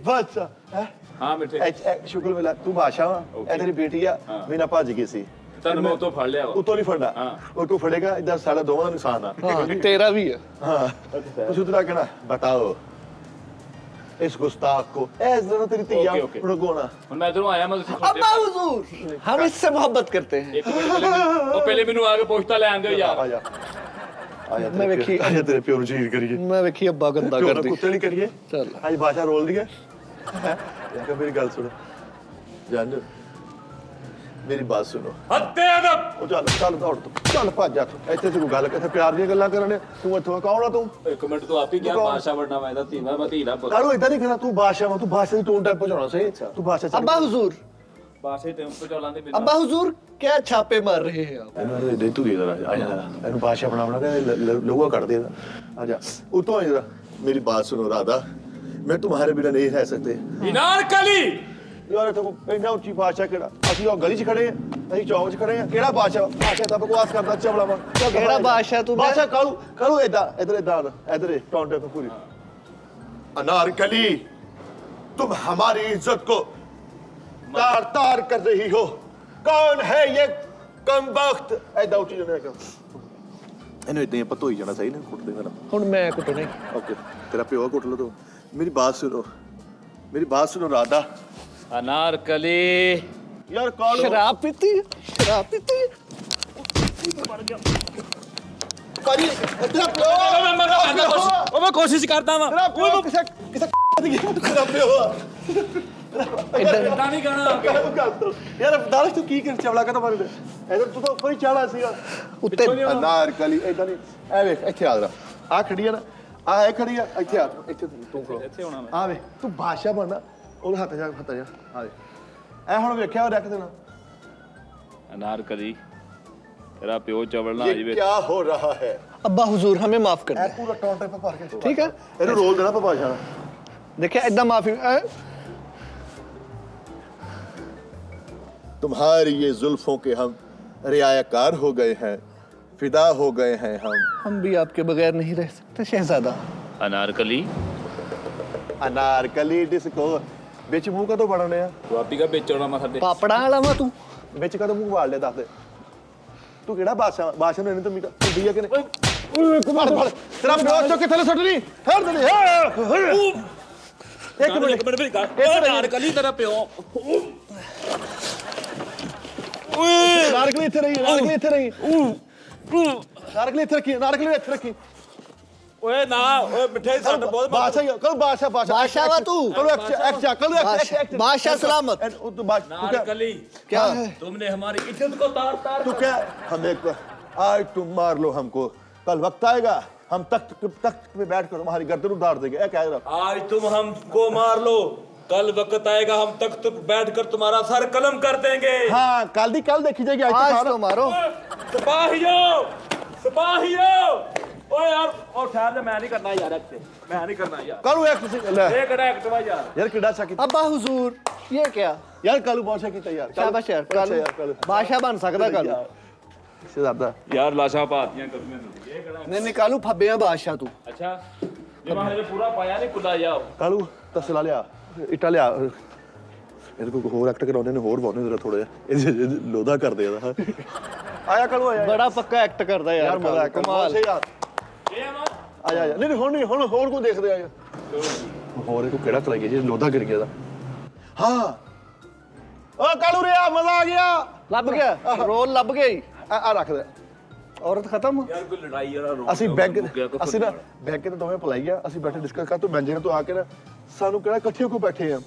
ਬਾਦਸ਼ਾਹ ਹੈ ਹਾਂ ਮਿੱਠੇ ਸ਼ੁਕਰ ਵੇਲਾ ਤੂੰ ਬਾਦਸ਼ਾਹ ਵਾ ਇਹ ਤੇਰੀ ਬੇਟੀ ਆ ਬਿਨਾ ਭੱਜ ਗਈ ਸੀ ਤੈਨੂੰ ਮੈਂ ਉਤੋਂ ਫੜ ਲਿਆ ਵਾ ਉਤੋਂ ਨਹੀਂ ਫੜਨਾ ਉਹ ਤੂੰ ਫੜੇਗਾ ਇਦਾਂ ਸਾਡਾ ਦੋਵਾਂ ਦਾ ਨੁਕਸਾਨ ਆ ਹਾਂ ਤੇਰਾ ਵੀ ਆ हाँ कुछ उतरा के ना बताओ इस गुस्ताख को ऐसा तेरी तिया रुकोना ਹੁਣ ਮੈਂ ਇਧਰੋਂ ਆਇਆ ਮੈਂ ਤੁਸੀਂ अब्बा हुजूर हम इससे मोहब्बत करते हैं ਇੱਕ ਮਿੰਟ ਉਹ ਪਹਿਲੇ ਮੈਨੂੰ ਆ ਕੇ ਪੁੱਛਤਾ ਲੈ ਆਂਦੇ ਯਾਰ आजा आजा मैं वेखी आजा तेरे प्यो ਨੂੰ ਚੀਰ ਕਰੀਏ मैं वेखी अब्बा गंदा ਪਿਓ कर ਨੂੰ दी ਕੁੱਤੇ ਨਹੀਂ ਕਰੀਏ ਚੱਲ ਅੱਜ ਭਾਸ਼ਾ ਰੋਲ ਦੀਏ ਯਾ ਮੇਰੀ ਗੱਲ ਸੁਣ ਜਾਨ ਮੇਰੀ ਬਾਤ ਸੁਣੋ ਹੱਤੇ ਅਦਬ ਉਹ ਚੱਲ ਦੌੜ ਤੂੰ ਚੱਲ ਭੱਜ ਜਾ ਤੂੰ ਇੱਥੇ ਤੂੰ ਗੱਲ ਕਿੱਥੇ ਪਿਆਰ ਦੀਆਂ ਗੱਲਾਂ ਕਰਨੇ ਤੂੰ ਇੱਥੋਂ ਕੌਣ ਆ ਤੂੰ ਇੱਕ ਮਿੰਟ ਤੂੰ ਆਪ ਹੀ ਕਿਹਾ ਬਾਦਸ਼ਾਹ ਬਣਨਾ ਮੈਂ ਤਾਂ ਧੀਵਾ ਮੈਂ ਧੀਰਾ ਪੁੱਤ ਕਾਲੂ ਇਦਾਂ ਨਹੀਂ ਕਰਨਾ ਤੂੰ ਬਾਦਸ਼ਾਹ ਵਾ ਤੂੰ ਬਾਦਸ਼ਾਹ ਦੀ ਟੋਨ ਟੈਪ ਪਹੁੰਚਾਉਣਾ ਸਹੀ ਤੂੰ ਬਾਦਸ਼ਾਹ ਚੱਲ अब्बा हुजूर ਬਾਦਸ਼ਾਹ ਟੈਂਪੋ ਚਲਾਉਂਦੇ ਮੈਨੂੰ अब्बा हुजूर क्या छापे मार रहे हैं आप ਇਹਨੂੰ ਦੇ ਤੂੰ ਇਧਰ ਆ ਜਾ ਇਹਨੂੰ ਬਾਦਸ਼ਾਹ ਬਣਾਉਣਾ ਕਹਿੰਦੇ ਲੋਹਾ ਕੱਢ ਦੇ ਆ ਜਾ ਉਤੋਂ ਇਧਰ ਮੇਰੀ ਬਾਤ ਸੁਣੋ ਰਾਧਾ ਮੈਂ तुम्हारे बिना नहीं रह सकते ਇਨਾਰ ਕਲੀ ਯਾਰ ਤੂੰ ਇੰਨਾ ਉੱਚੀ ਬਾਦਸ਼ਾਹ ਕਿਹੜਾ ਅਸੀਂ ਉਹ ਗਲੀ 'ਚ ਖੜੇ ਆ ਅਸੀਂ ਚੌਂਕ 'ਚ ਖੜੇ ਆ ਕਿਹੜਾ ਬਾਦਸ਼ਾਹ ਤਾਂ ਬਕਵਾਸ ਕਰਦਾ ਚਵਲਾ ਵਾ ਕਿਹੜਾ ਬਾਦਸ਼ਾਹ ਤੂੰ? ਬਾਦਸ਼ਾਹ ਕਾਲੂ ਇਧਰ ਟੌਨ ਟੈਪ ਪੂਰੀ अनारकली तुम हमारी इज्जत को तार तार कर रही हो कौन है ये कमबख्त ऐदा उठी जाने का ਇਹਨੂੰ ਇਦਾਂ ਹੀ ਆਪਾਂ ਧੋਈ ਜਾਣਾ ਸਹੀ ਨਾ ਕੁੱਟ ਦੇ ਮੇਰਾ ਹੁਣ ਮੈਂ ਕੁੱਟਣੇ ਓਕੇ ਤੇਰਾ ਪਿਓ ਕੁੱਟ ਲੋ ਤੂੰ ਮੇਰੀ ਬਾਤ ਸੁਣੋ ਰਾਧਾ ਅਨਾਰ ਕਲੀ ਯਾਰ ਕਾਲੂ शराब पीती ਭਾਜੀ ਤੇਰਾ ਪਿਓ ਮੈਂ ਕੋਸ਼ਿਸ਼ ਕਰਦਾ ਵਾਂ ਤੇਰਾ ਪਿਓ ਕਿਸੇ ਤੇਰਾ ਪਿਓ ਆ ਇਦਾਂ ਨਹੀਂ ਕਹਿਣਾ ਯਾਰ ਦਾਰਸ਼ ਤੂੰ ਕੀ ਕਰ ਚਵਲਾ ਕਾ ਮਾਰੇ ਇਧਰ ਤੂੰ ਤਾਂ ਉੱਪਰ ਹੀ ਚਾਲਾ ਸੀਗਾ ਉੱਤੇ ਅਨਾਰਕਲੀ ਇਦਾਂ ਨਹੀਂ ਐ ਵੇਖ ਇੱਥੇ ਆ ਜਰਾ ਆ ਖੜੀ ਆ ਨਾ ਆ ਇਹ ਖੜੀ ਆ ਇੱਥੇ ਆ ਇੱਥੇ ਤੂੰ ਖਲੋ ਇੱਥੇ ਹੋਣਾ ਮੈਂ ਆ ਵੇ ਤੂੰ ਬਾਦਸ਼ਾਹ ਬਣਨਾ ਉਹਦੇ ਹੱਥ ਜਾ ਆ ਵੇ ਐ ਹੁਣ ਵੇਖਿਆ ਉਹ ਰੱਖ ਦੇਣਾ ਅਨਾਰਕਲੀ ਤੇਰਾ ਪਿਓ ਚਵਲ ਨਾ ਆ ये ਜਾਵੇ क्या हो रहा है अब्बा हुजूर हमें माफ कर ਇਹ दे ਪੂਰਾ ਕਾਊਂਟਰ पे ਭਰ ਕੇ ठीक है ਇਹਨੂੰ ਰੋਲ ਦੇਣਾ ਭਾਸ਼ਾ देखिए एकदम माफी तुम्हारी ये जुल्फों के हम रियायाकार हो गए हैं, फिदा हो गए हैं हम भी आपके बगैर नहीं रह सकते शहजादा ਅਨਾਰਕਲੀ ਅਨਾਰਕਲੀ ਡਿਸਕੋ ਵਿੱਚ ਮੂੰਹ ਕਦੋਂ ਵੜਨੇ ਆ ਦੁਆਬੀ ਦਾ ਵੇਚਣਾ ਮੈਂ ਸਾਡੇ पापड़ा वाला वा तू ਵਿੱਚ ਕਦੋਂ ਮੂੰਹ ਵਾੜ ਲਿਆ ਦੱਸ ਦੇ ਤੂੰ ਕਿਹੜਾ ਬਾਦਸ਼ਾਹ ਨੂੰ ਇਹਨੇ ਤਾਂ ਮੀਟਾ ਹੁੰਦੀ ਆ ਕਿ ਨਹੀਂ ਫੜ ਫੜ ਤੇਰਾ ਪਿਓ ਚੁੱਕ ਕੇ ਥੱਲੇ ਸੁੱਟ ਲਈ ਫੜ ਦੇ ਇੱਕ ਮਿੰਟ ਮੇਰੀ ਗੱਲ ਅਨਾਰਕਲੀ ਤੇਰਾ ਪਿਓ ਨਾਰਕਲੀ ਇੱਥੇ ਰਹੀ ਨਾਰਕਲੀ ਇੱਥੇ ਰਹੀ ਨਾਰਕਲੀ ਇੱਥੇ ਰੱਖੀ ਨਾਰਕਲੀ ਇੱਥੇ ਰੱਖੀ ਓਏ ਨਾ ਓਏ ਮਿੱਠੇ ਛੱਡ ਬਹੁਤ ਬਾਦਸ਼ਾਹ ਕਲ ਬਾਦਸ਼ਾਹ बादशाह वा तू कल एक्ट कल एक्ट बादशाह सलामत तू बात नारकली क्या है तुमने हमारी इज्जत को तार तार तू क्या हम एक आज तुम मार लो हमको कल वक्त आएगा हम तख्त पे बैठ कर तुम्हारी गर्दन उतार देंगे क्या कह रहा आज तुम हमको मार लो कल वक्त आएगा हम तख्त पर बैठकर तुम्हारा सर कलम कर देंगे हाँ कल दी कल देखी जाएगी आज आज तो मारो सिपाहियों सिपाहियों ओए यार और ठहर जा मैं नहीं करना यार एक्ट मैं नहीं करना यार कल एक्ट ले एक एक्ट वा यार यार किड़ा सा की अब्बा हुजूर ये क्या यार कल बादशाह की तैयार शाबाश यार कल बादशाह बन सकदा कल शहजादा यार लाशा पातियां कदमें तुझे ये कड़ा नहीं निकालू फब्बे बादशाह तू अच्छा ये मैं हजे पूरा पाया नहीं कुला जाओ ਕਾਲੂ ਤਸਲਾ ਲਿਆ ਇਟਾ ਲਿਆ ਇਹਦੇ ਕੋਲ ਹੋਰ ਐਕਟ ਕਰਾਉਣੇ ਨੇ ਹੋਰ ਵਾਉਣੇ ਜ਼ਰਾ ਥੋੜਾ ਜਿਹਾ ਇਹ ਲੋਦਾ ਕਰਦੇ ਇਹਦਾ ਆਇਆ ਕਾਲੂ ਆਇਆ बड़ा पक्का एक्ट करदा ਯਾਰ यार ਮਜ਼ਾ कमाल ਯਾਰ ये मत ਆਇਆ ਆਇਆ ਨਹੀਂ ਹੁਣ ਨਹੀਂ ਹੁਣ ਹੋਰ ਕੋ ਦੇਖਦੇ ਆ ਹੋਰ ਇਹ ਕੋ ਕਿਹੜਾ ਚਲਾਈਏ ਜੇ ਲੋਦਾ ਗਿਰ ਗਿਆ ਦਾ ਹਾਂ ਓ ਕਾਲੂ ਰਿਆ ਮਜ਼ਾ ਆ ਗਿਆ लब गया रोल लब गई ਆ ਰੱਖ ਦੇ औरत खत्म यार कोई लड़ाई वाला ਅਸੀਂ ਬੈਂਕ ਅਸੀਂ ਨਾ ਬੈਂਕ ਤੇ ਦੋਵੇਂ ਪਲਾਈ ਆ ਅਸੀਂ ਬੈਠੇ ਡਿਸਕਸ ਕਰ ਤੂੰ ਮੈਨੇਜਰ ਤੋਂ ਆ ਕੇ ਨਾ ਸਾਨੂੰ ਕਿਹੜਾ ਇਕੱਠੇ ਕਿਉਂ ਬੈਠੇ ਆ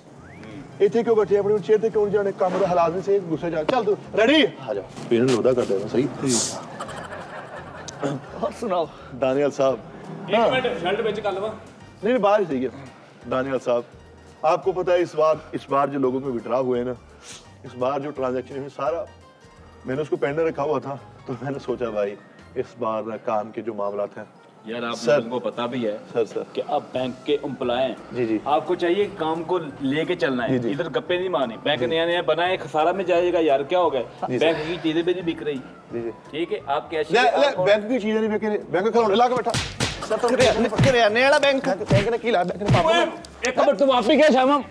ਇੱਥੇ ਕਿਉਂ ਬੈਠੇ ਆਪਣੀ ਚੇਅਰ ਤੇ ਕਿਉਂ ਜਾਣੇ ਕੰਮ ਦਾ ਹਾਲਾਤ ਨਹੀਂ ਸਹੀ ਗੁੱਸੇ ਜਾ ਚੱਲ ਤੂੰ ਰੈਡੀ ਆ ਜਾ ਫਿਰ ਇਹਨੂੰ ਲੋਦਾ ਕਰ ਦੇਣਾ ਸਹੀ और सुनाओ दानियल साहब एक मिनट शर्ट बेच कर लवा नहीं नहीं, बाहर ही सही है दानियल साहब आपको पता है इस बार जो लोगों में विड्रॉ हुए ना इस बार जो ट्रांजैक्शन है सारा मैंने उसको पेंडर रखा हुआ था तो मैंने सोचा भाई इस बार काम के जो मामला हैं यार आप सर। लोगों को पता भी है सर कि आप बैंक के एम्प्लॉय हैं जी जी आपको चाहिए काम को लेके चलना है जी, जी। इधर गप्पे नहीं मारने बैंक नया नया बना है खसारा में जाएगा यार क्या हो गया जी, बैंक की चीजें भी नहीं बिक रही जी जी ठीक है आप कैश ले ले बैंक की चीजें नहीं बेके बैंक खिलौने ला के बैठा सर तो करियाने वाला बैंक बैंक ने की ला बैंक ने पापा एक मिनट तुम आप ही क्या शाम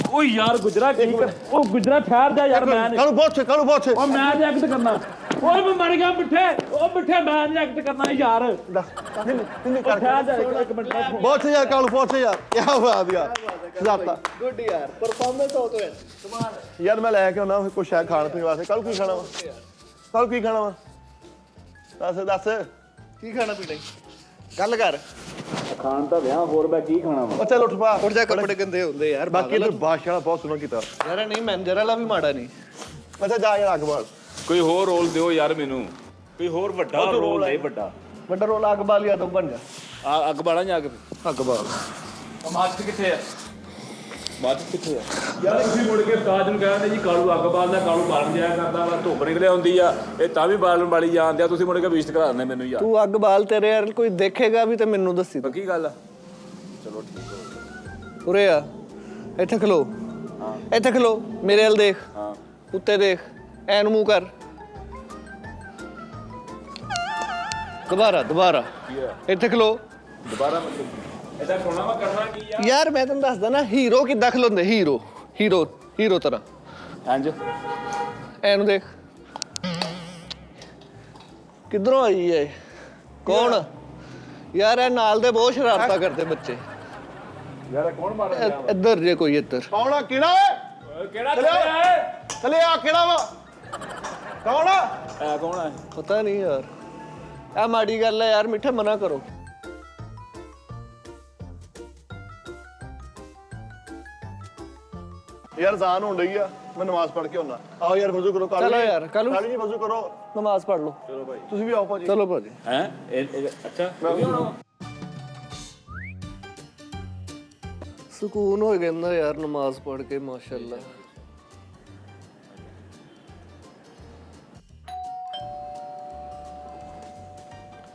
ओ यार गुजरात ठीक है ओ गुजरात ठहर जा यार मैं नहीं कालू बहुत से ओ मैं नहीं एक्ट करना ओए मैं मर गया मिठे ओ मिठे मैं नहीं एक्ट करना यार नहीं ओ ठहर जा एक मिनट बहुत से यार कालू बहुत से यार क्या बात यार जाता गुड यार परफॉर्मेंस हो तो है कमाल यार मैं लेके आना कुछ शायद खाने पीने वास्ते कल की खाना वा कल की खाना वा दस दस की खाना पीना गल कर खान ਤਾਂ ਵਿਆਹ ਹੋਰ ਮੈਂ ਕੀ ਖਾਣਾ ਵਾ ओ चल उठ पा उठ जा कपड़े गंदे होंदे यार बाकी इधर बादशाह बहुत सुना कीता यार नहीं मैनेजर वाला भी माड़ा नहीं अच्छा जा यार आगे बढ़ ਕੋਈ ਹੋਰ ਰੋਲ ਦਿਓ ਯਾਰ ਮੈਨੂੰ ਕੋਈ ਹੋਰ ਵੱਡਾ ਰੋਲ ਦੇ ਵੱਡਾ बड़ा रोल आग बाल या तो बन जा ਆ ਅੱਗ ਬਾਲਾਂ ਜਾ ਕੇ अकबर ਮਾਚ ਕਿੱਥੇ ਆ ਮਾਚ ਕਿੱਥੇ ਆ ਯਾਰ ਤੁਸੀਂ ਮੁੜ ਕੇ ਉਸਤਾਦ ਨੂੰ ਕਹਿੰਦੇ ਜੀ ਕਾਲੂ ਅੱਗ ਬਾਲਦਾ ਕਾਲੂ ਬਾਲਣ ਜਾਇਆ ਕਰਦਾ ਵਾ ਧੁੱਪ ਨਿਕਲਿਆ ਹੁੰਦੀ ਆ ਇਹ ਤਾਂ ਵੀ ਬਾਲਣ ਵਾਲੀ ਜਾਂਦੇ ਆ ਤੁਸੀਂ ਮੁੜ ਕੇ ਵਿਸ਼ਟ ਕਰਾ ਦਿੰਦੇ ਮੈਨੂੰ ਯਾਰ तू अग बाल तेरे यार कोई देखेगा भी तो मेनू दसी तू ਪੱਕੀ ਗੱਲ ਆ उरे आ ਇੱਥੇ ਖਲੋ ਇੱਥੇ ਖਲੋ ਮੇਰੇ ਵੱਲ ਦੇਖ ਹਾਂ ਉੱਤੇ ਦੇਖ ਐਨ ਮੂੰਹ ਕਰ ਦੁਬਾਰਾ ਇੱਥੇ ਖਲੋ ਦੁਬਾਰਾ ਮਤਲਬ ਇਹਦਾ ਕੋਣਾ ਵਾ ਕਰਨਾ ਕੀ ਆ ਯਾਰ ਮੈਂ ਤੈਨੂੰ ਦੱਸਦਾ ਨਾ ਹੀਰੋ ਕਿੱਦਾਂ ਖਲੋਂਦੇ ਹੀਰੋ ਤਰ੍ਹਾਂ ਹਾਂਜੀ ਐਨੂੰ ਦੇਖ ਕਿੱਧਰੋਂ ਆਈ ਹੈ ਕੌਣ ਯਾਰ ਇਹ ਨਾਲ ਦੇ ਬਹੁਤ ਸ਼ਰਾਰਤਾਂ ਕਰਦੇ ਬੱਚੇ ਯਾਰ ਕੌਣ ਮਾਰ ਰਿਹਾ ਇੱਧਰ ਜੇ ਕੋਈ ਇੱਧਰ कौन आ किड़ा है ਕਿਹੜਾ ਚੱਲਿਆ ਹੈ चले आ किड़ा वा कौन आ ਇਹ ਕੌਣ ਹੈ ਪਤਾ ਨਹੀਂ ਯਾਰ ਇਹ ਮਾੜੀ ਗੱਲ ਹੈ ਯਾਰ ਮਿੱਠੇ ਮਨਾ ਕਰੋ यार जान हो रही है मैं नमाज पढ़ के होना आओ यार वजू करो चलो यार, कालू। कालू जी वजू करो ਨਮਾਜ਼ ਪੜ੍ਹ ਲਓ ਚਲੋ ਭਾਈ ਤੁਸੀਂ ਵੀ ਆਓ ਭਾਜੀ ਚਲੋ ਭਾਜੀ ਹੈ ਅੱਛਾ ਸਕੂਨ ਹੋ ਜਾਂਦਾ ਯਾਰ ਨਮਾਜ਼ ਪੜ੍ਹ ਕੇ ਮਾਸ਼ਾਅੱਲਾ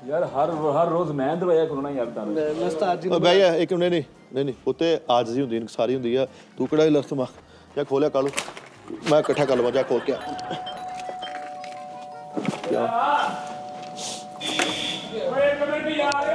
ਯਾਰ ਹਰ ਰੋਜ਼ ਮੈਂ ਦਵਾਇਆ ਕਰਨਾ ਯਾਰ ਤਾਂ ਮੈਂ ਉਸਤਾਦ ਜੀ ਉਹ ਬਹਿ ਜਾ ਇੱਕ ਨਹੀਂ ਨਹੀਂ ਉੱਤੇ ਆਜਜ਼ੀ ਹੁੰਦੀ ਸਾਰੀ ਹੁੰਦੀ ਆ ਤੂੰ ਕਿਹੜਾ ਲਫ਼ਜ਼ ਮਾ ਜਾਂ ਖੋਲਿਆ ਕਾਲੂ ਮੈਂ ਇਕੱਠਾ ਕਰ ਲਵਾਂ ਜਾ ਖੋਲ ਕੇ ਓਏ ਇੱਕ ਮਿੰਟ ਯਾਰ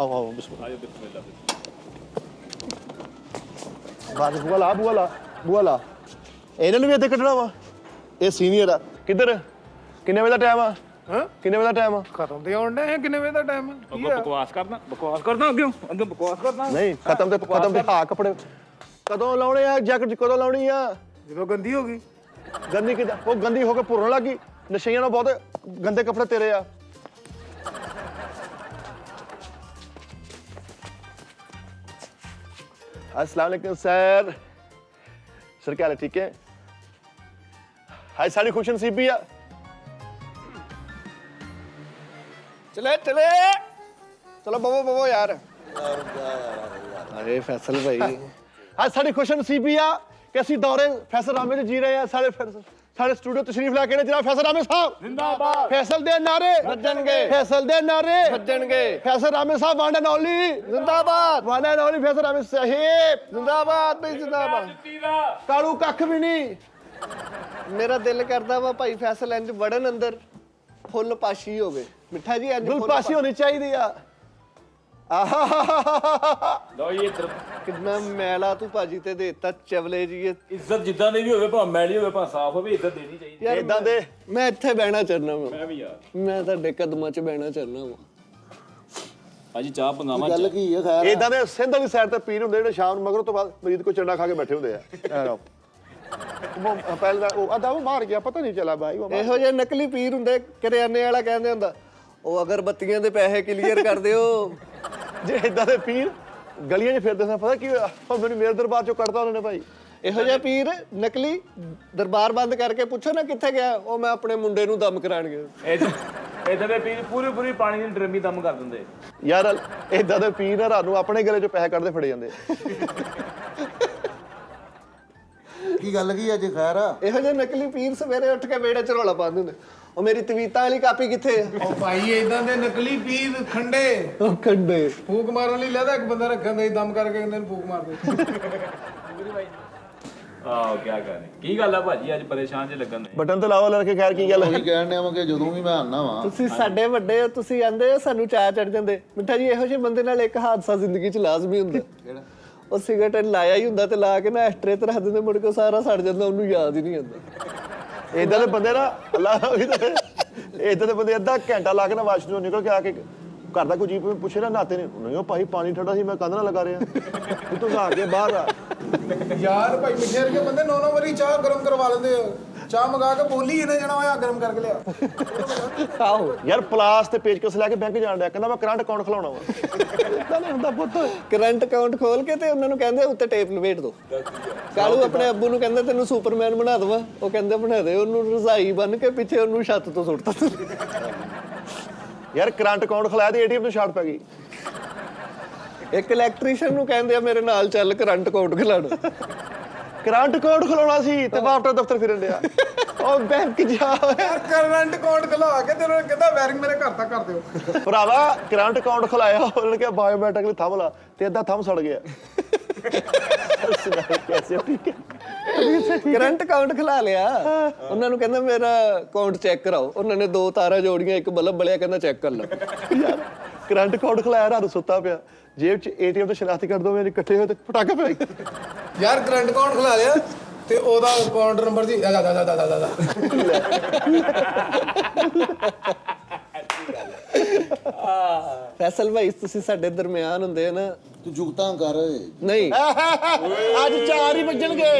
ਆਓ ਬਿਸਮਿਲ੍ਲਾ ਆਜੋ ਬਿਸਮਿਲ੍ਲਾ ਬਾਅਦ ਬੂਆ ਲਾ ਇਹਨਾਂ ਨੂੰ ਵੀ ਇੱਥੇ ਕੱਢਣਾ ਵਾ ਇਹ ਸੀਨੀਅਰ ਆ ਕਿੱਧਰ ਕਿੰਨੇ ਵਜੇ ਦਾ ਟਾਈਮ ਆ ਹਾਂ ਕਿੰਨੇ ਵਜੇ ਦਾ ਟਾਈਮ ਆ ਖਤਮ ਤੇ ਆਉਣ ਡਿਆ ਕਿੰਨੇ ਵਜੇ ਦਾ ਟਾਈਮ ਅੱਗੋਂ ਬਕਵਾਸ ਕਰਦਾ ਅੱਗੇ ਬਕਵਾਸ ਕਰਦਾ ਨਹੀਂ ਖਤਮ ਤੇ ਹਾਂ ਕੱਪੜੇ ਕਦੋਂ ਲਾਉਣੇ ਆ ਜੈਕਟ ਕਦੋਂ ਲਾਉਣੀ ਆ ਜਦੋਂ ਗੰਦੀ ਹੋ ਗਈ ਗੰਦੀ ਕਿਦਾਂ ਉਹ ਗੰਦੀ ਹੋ ਕੇ ਭੁਰਨ ਲੱਗੀ ਨਸ਼ਈਆਂ ਨਾਲ ਬਹੁਤ ਗੰਦੇ ਕੱਪੜੇ ਤੇਰੇ ਆ अस्सलाम वालेकुम सर सर क्या हाल है ठीक है हाय सारी खुश नसीबी आ ਚਲੇ ਚਲੋ ਬਵੋ ਯਾਰ ਅਰੇ ਫੈਸਲ ਭਾਈ आज सारी खुश नसीबी आ कि ਅਸੀਂ ਦੌਰੇ ਫੈਸਲ ਰਾਮੇ ਚ ਜੀ ਰਹੇ ਆ ਸਾਡੇ ਸਟੂਡੀਓ ਤਸ਼ਰੀਫ ਲੈ ਕੇ ਨੇ ਜਨਾਬ ਫੈਸਲ ਰਾਮੇ ਸਾਹਿਬ ਜ਼ਿੰਦਾਬਾਦ ਫੈਸਲ ਦੇ ਨਾਰੇ ਵੱਜਣਗੇ ਫੈਸਲ ਦੇ ਨਾਰੇ ਵੱਜਣਗੇ ਫੈਸਲ ਰਾਮੇ ਸਾਹਿਬ ਵਾਂਡਾ ਨੌਲੀ ਜ਼ਿੰਦਾਬਾਦ ਵਾਂਡਾ ਨੌਲੀ ਫੈਸਲ ਰਾਮੇ ਸਾਹਿਬ ਜ਼ਿੰਦਾਬਾਦ ਬਈ ਜ਼ਿੰਦਾਬਾਦ ਕਾਲੂ ਕੱਖ ਵੀ ਨਹੀਂ ਮੇਰਾ ਦਿਲ ਕਰਦਾ ਵਾ ਭਾਈ ਫੈਸਲ ਇੰਜ ਵੜਨ ਅੰਦਰ ਫੁੱਲ ਪਾਸ਼ੀ ਹੋਵੇ ਮਿੱਠਾ ਜੀ ਇੰਜ ਗੁਲਪਾਸ਼ੀ ਹੋਣੀ ਚਾਹੀਦੀ ਆ ਲਓ ਜੀ ਇੱਧਰ ਕਿੰਨਾ ਮੈਲਾ ਤੂੰ ਭਾਜੀ ਤੇ ਦੇਤਾ ਚਵਲੇ ਜੀ ਇਹ। ਇੱਜ਼ਤ ਜਿੱਦਾਂ ਦੀ ਵੀ ਹੋਵੇ ਭਾਵੇਂ ਮੈਲੀ ਹੋਵੇ ਭਾਵੇਂ ਸਾਫ਼ ਹੋਵੇ ਇੱਜ਼ਤ ਦੇਣੀ ਚਾਹੀਦੀ ਯਾਰ ਇਦਾਂ ਦੇ ਮੈਂ ਇੱਥੇ ਬਹਿਣਾ ਚਾਹਨਾ ਵਾ ਮੈਂ ਵੀ ਯਾਰ ਮੈਂ ਤੁਹਾਡੇ ਕਦਮਾਂ 'ਚ ਬਹਿਣਾ ਚਾਹਨਾ ਵਾ ਭਾਜੀ ਚਾਹ ਪੰਗਾਵਾ ਕੀ ਹੈ ਖੈਰ ਇਦਾਂ ਦੇ ਸਿੰਧ ਵਾਲੀ ਸਾਈਡ ਤੇ ਪੀਰ ਹੁੰਦੇ ਜਿਹੜੇ ਸ਼ਾਮ ਨੂੰ ਮਗਰੋਂ ਤੋਂ ਬਾਅਦ ਮਰੀਦ ਕੋ ਚੰਡਾ ਖਾ ਕੇ ਬੈਠੇ ਹੁੰਦੇ ਆ ਉਹ ਪਹਿਲਾਂ ਉਹ ਆਦਾ ਉਹ ਮਾਰ ਗਿਆ ਪਤਾ ਨਹੀਂ ਚੱਲਾ ਬਾਈ ਉਹ ਇਹੋ ਜਿਹੇ ਨਕਲੀ ਪੀਰ ਹੁੰਦੇ ਕਰਿਆਨੇ ਵਾਲਾ ਕਹਿੰਦੇ ਹੁੰਦਾ ਉਹ ਅਗਰਬੱਤੀਆਂ ਦੇ ਪੈਸੇ ਕਲੀਅਰ ਕਰ ਦਿਓ ਜੇ ਇਦਾਂ ਦੇ ਪੀਰ ਗਲੀਆਂ 'ਚ ਫਿਰਦੇ ਸਨ ਪਤਾ ਕੀ ਹੋਇਆ ਉਹ ਮੈਨੂੰ ਮੇਰੇ ਦਰਬਾਰ ਚੋਂ ਕੱਢਤਾ ਉਹਨਾਂ ਨੇ ਭਾਈ ਇਹੋ ਜਿਹਾ ਪੀਰ ਨਕਲੀ ਦਰਬਾਰ ਬੰਦ ਕਰਕੇ ਪੁੱਛੋ ਨਾ ਕਿੱਥੇ ਗਿਆ ਉਹ ਮੈਂ ਆਪਣੇ ਮੁੰਡੇ ਨੂੰ ਦਮ ਕਰਾਣ ਗਿਆ ਇਦਾਂ ਦੇ ਪੀਰ ਪੂਰੀ ਪਾਣੀ ਦੀ ਡਰਮੀ ਦਮ ਕਰ ਦਿੰਦੇ ਯਾਰ ਇਦਾਂ ਦੇ ਪੀਰ ਨਾ ਰਾਤ ਨੂੰ ਆਪਣੇ ਗਲੇ 'ਚੋਂ ਪੈਸੇ ਕੱਢਦੇ ਫੜੇ ਜਾਂਦੇ ਕੀ ਗੱਲ ਕੀ ਅੱਜ ਖੈਰ ਆ ਇਹੋ ਜਿਹੇ ਨਕਲੀ ਪੀਰ ਸਵੇਰੇ ਉੱਠ ਕੇ ਵਿਹੜੇ 'ਚ ਰੌਲਾ ਪਾਉਂਦੇ ਹੁੰਦੇ ਉਹ ਮੇਰੀ ਤਵੀਤਾਂ ਵਾਲੀ ਕਾਪੀ ਕਿੱਥੇ ਆ ਉਹ ਭਾਈ ਇਦਾਂ ਦੇ ਨਕਲੀ ਪੀਰ ਖੰਡੇ ਉਹ ਕੰਡੇ ਫੂਕ ਮਾਰਨ ਲਈ ਲੈਦਾ ਇੱਕ ਬੰਦਾ ਰੱਖਣ ਦੇ ਦਮ ਕਰਕੇ ਕਹਿੰਦੇ ਨੇ ਫੂਕ ਮਾਰਦੇ ਆਹ ਕੀ ਕਰੇ ਕੀ ਗੱਲ ਆ ਭਾਜੀ ਅੱਜ ਪਰੇਸ਼ਾਨ ਜੇ ਲੱਗਣ ਦੇ ਬਟਨ ਤੇ ਲਾਵਾ ਲੜਕੇ ਖੈਰ ਕੀ ਗੱਲ ਹੈ ਉਹੀ ਕਹਿਣ ਡਿਆ ਵਾਂ ਕਿ ਜਦੋਂ ਵੀ ਮੈਂ ਆਉਣਾ ਵਾਂ ਤੁਸੀਂ ਸਾਡੇ ਵੱਡੇ ਹੋ ਤੁਸੀਂ ਆਂਦੇ ਹੋ ਸਾਨੂੰ ਚਾਹ ਚੜ ਜਾਂਦੇ ਮਿੱਠਾ ਜੀ ਇਹੋ ਜਿਹੇ ਬੰਦੇ ਨਾਲ ਇੱਕ ਹਾਦਸਾ ਜ਼ਿੰਦਗੀ 'ਚ ਲਾਜ਼ਮੀ ਹੁੰਦਾ ਕਿਹੜਾ ਉਹ ਸਿਗਰਟ ਲਾਇਆ ਹੀ ਹੁੰਦਾ ਤੇ ਲਾ ਕੇ ਨਾ ਐਸਟਰੇ ਤੇ ਰੱਖ ਦਿੰਦੇ ਮੁੜ ਕੇ ਸਾਰਾ ਸੜ ਜਾਂਦਾ ਉਹਨੂੰ ਯਾਦ ਹੀ ਨਹੀਂ ਆਉਂਦਾ ਇਦਾਂ ਦੇ ਬੰਦੇ ਨਾ ਅੱਲਾ ਇਦਾਂ ਦੇ ਬੰਦੇ ਅੱਧਾ ਘੰਟਾ ਲਾ ਕੇ ਨਾ ਵਾਸ਼ਰੂਮ ਨਿਕਲ ਕੇ ਆ ਕੇ ਘਰ ਦਾ ਕੋਈ ਜੀ ਪੁੱਛੇ ਨਾ ਨਾਤੇ ਨੇ ਨਹੀਂ ਉਹ ਭਾਈ ਪਾਣੀ ਠੰਡਾ ਸੀ ਮੈਂ ਕੰਧ ਨਾਲ ਲਗਾ ਰਿਹਾ ਤੂੰ ਨਹਾ ਕੇ ਬਾਹਰ ਆ ਯਾਰ ਭਾਈ ਮਿੱਠੇ ਵਰਗੇ ਬੰਦੇ 9 ਵਾਰੀ ਚਾਹ ਗਰਮ ਕਰਵਾ ਲੈਂਦੇ ਆ ਚਾਹ ਮੰਗਾ ਕੇ ਬੋਲੀ ਇਹਨੇ ਜਣਾ ਹੋਇਆ ਗਰਮ ਕਰਕੇ ਲਿਆ ਆਹੋ ਯਾਰ ਪਲਾਸ ਤੇ ਪੇਚਕਸ ਲੈ ਕੇ ਬੈਂਕ ਜਾਣ ਡਿਆ ਕਹਿੰਦਾ ਮੈਂ ਕਰੰਟ ਅਕਾਊਂਟ ਖਲਾਉਣਾ ਵਾ ਇਦਾਂ ਨਹੀਂ ਹੁੰਦਾ ਪੁੱਤ ਕਰੰਟ ਅਕਾਊਂਟ ਖੋਲ ਕੇ ਤੇ ਉਹਨਾਂ ਨੂੰ ਕਹਿੰਦੇ ਉੱਤੇ ਟੇਪ ਲਪੇਟ ਦੋ ਕਾਲੂ ਆਪਣੇ ਅੱਬੂ ਨੂੰ ਕਹਿੰਦਾ ਤੈਨੂੰ ਸੁਪਰਮੈਨ ਬਣਾ ਦਵਾ ਉਹ ਕਹਿੰਦੇ ਬਣਾ ਦੇ ਉਹਨੂੰ ਰਜ਼ਾਈ ਬੰਨ ਕੇ ਪਿੱਛੇ ਉਹਨੂੰ ਛੱਤ ਤੋਂ ਸੁੱਟਤਾ ਯਾਰ ਕਰੰਟ ਅਕਾਊਂਟ ਖਲਾਇਆ ਤੇ ਏਟੀਐਮ ਤੋਂ ਸ਼ਾਰਟ ਪੈ ਗਈ ਇੱਕ ਇਲੈਕਟ੍ਰੀਸ਼ੀਅਨ ਨੂੰ ਕਹਿੰਦੇ ਆ ਮੇਰੇ ਨਾਲ ਚੱਲ ਕਰੰਟ ਅਕਾਊਂਟ ਖਿਲਾੜ ਕਰੰਟ ਅਕਾਊਂਟ ਖਲਾਉਣਾ ਸੀ ਤੇ ਵਾਪਟਾ ਦਫ਼ਤਰ ਫਿਰਨ ਡਿਆ ਉਹ ਬੈਂਕ ਜਾ ਯਾਰ ਕਰੰਟ ਅਕਾਊਂਟ ਖਲਾ ਕੇ ਤੇ ਉਹਨਾਂ ਨੇ ਕਹਿੰਦਾ ਵਾਇਰਿੰਗ ਮੇਰੇ ਘਰ ਤੱਕ ਕਰ ਦਿਓ ਭਰਾਵਾ ਕਰੰਟ ਅਕਾਊਂਟ ਖਲਾਇਆ ਉਹਨਾਂ ਨੇ ਕਿਹਾ ਬਾਇਓਮੈਟ੍ਰਿਕ ਲਈ ਥੰਮ ਲਾ ਤੇ ਅੱਧਾ ਥੰਮ ਸੜ ਗਿਆ ਕੈਸੇ ਠੀਕ ਹੈ ਕਰੰਟ ਅਕਾਊਂਟ ਖਿਲਾ ਲਿਆ ਉਹਨਾਂ ਨੂੰ ਕਹਿੰਦਾ ਮੇਰਾ ਅਕਾਊਂਟ ਚੈੱਕ ਕਰਾਓ ਉਹਨਾਂ ਨੇ 2 ਤਾਰਾਂ ਜੋੜੀਆਂ ਇੱਕ ਬਲਬ ਬਲਿਆ ਕਹਿੰਦਾ ਚੈੱਕ ਕਰ ਲਓ ਯਾਰ ਕਰੰਟ ਅਕਾਊਂਟ ਖਲਾਇਆ ਰਾਤ ਸੁੱਤਾ ਪਿਆ ਜੇਬ 'ਚ ਏਟੀਐਮ ਤੋਂ ਸ਼ਨਾਖਤੀ ਕਰ ਦੋ ਮੇਰੇ ਇਕੱਠੇ ਹੋਏ ਤੇ ਪਟਾਕਾ ਪਿਆ ਯਾਰ ਕਰੰਟ ਅਕਾਊਂਟ ਖਲਾ ਲਿਆ ਤੇ ਉਹਦਾ ਅਕਾਊਂਟ ਨੰਬਰ ਜੀ ਦਾ ਫੈਸਲ ਭਾਈ ਤੁਸੀਂ ਸਾਡੇ ਦਰਮਿਆਨ ਹੁੰਦੇ ਆ ਨਾ ਤੂੰ ਜੁਗਤਾਂ ਕਰ ਨਹੀਂ ਅੱਜ 4 ਹੀ ਵੱਜਣਗੇ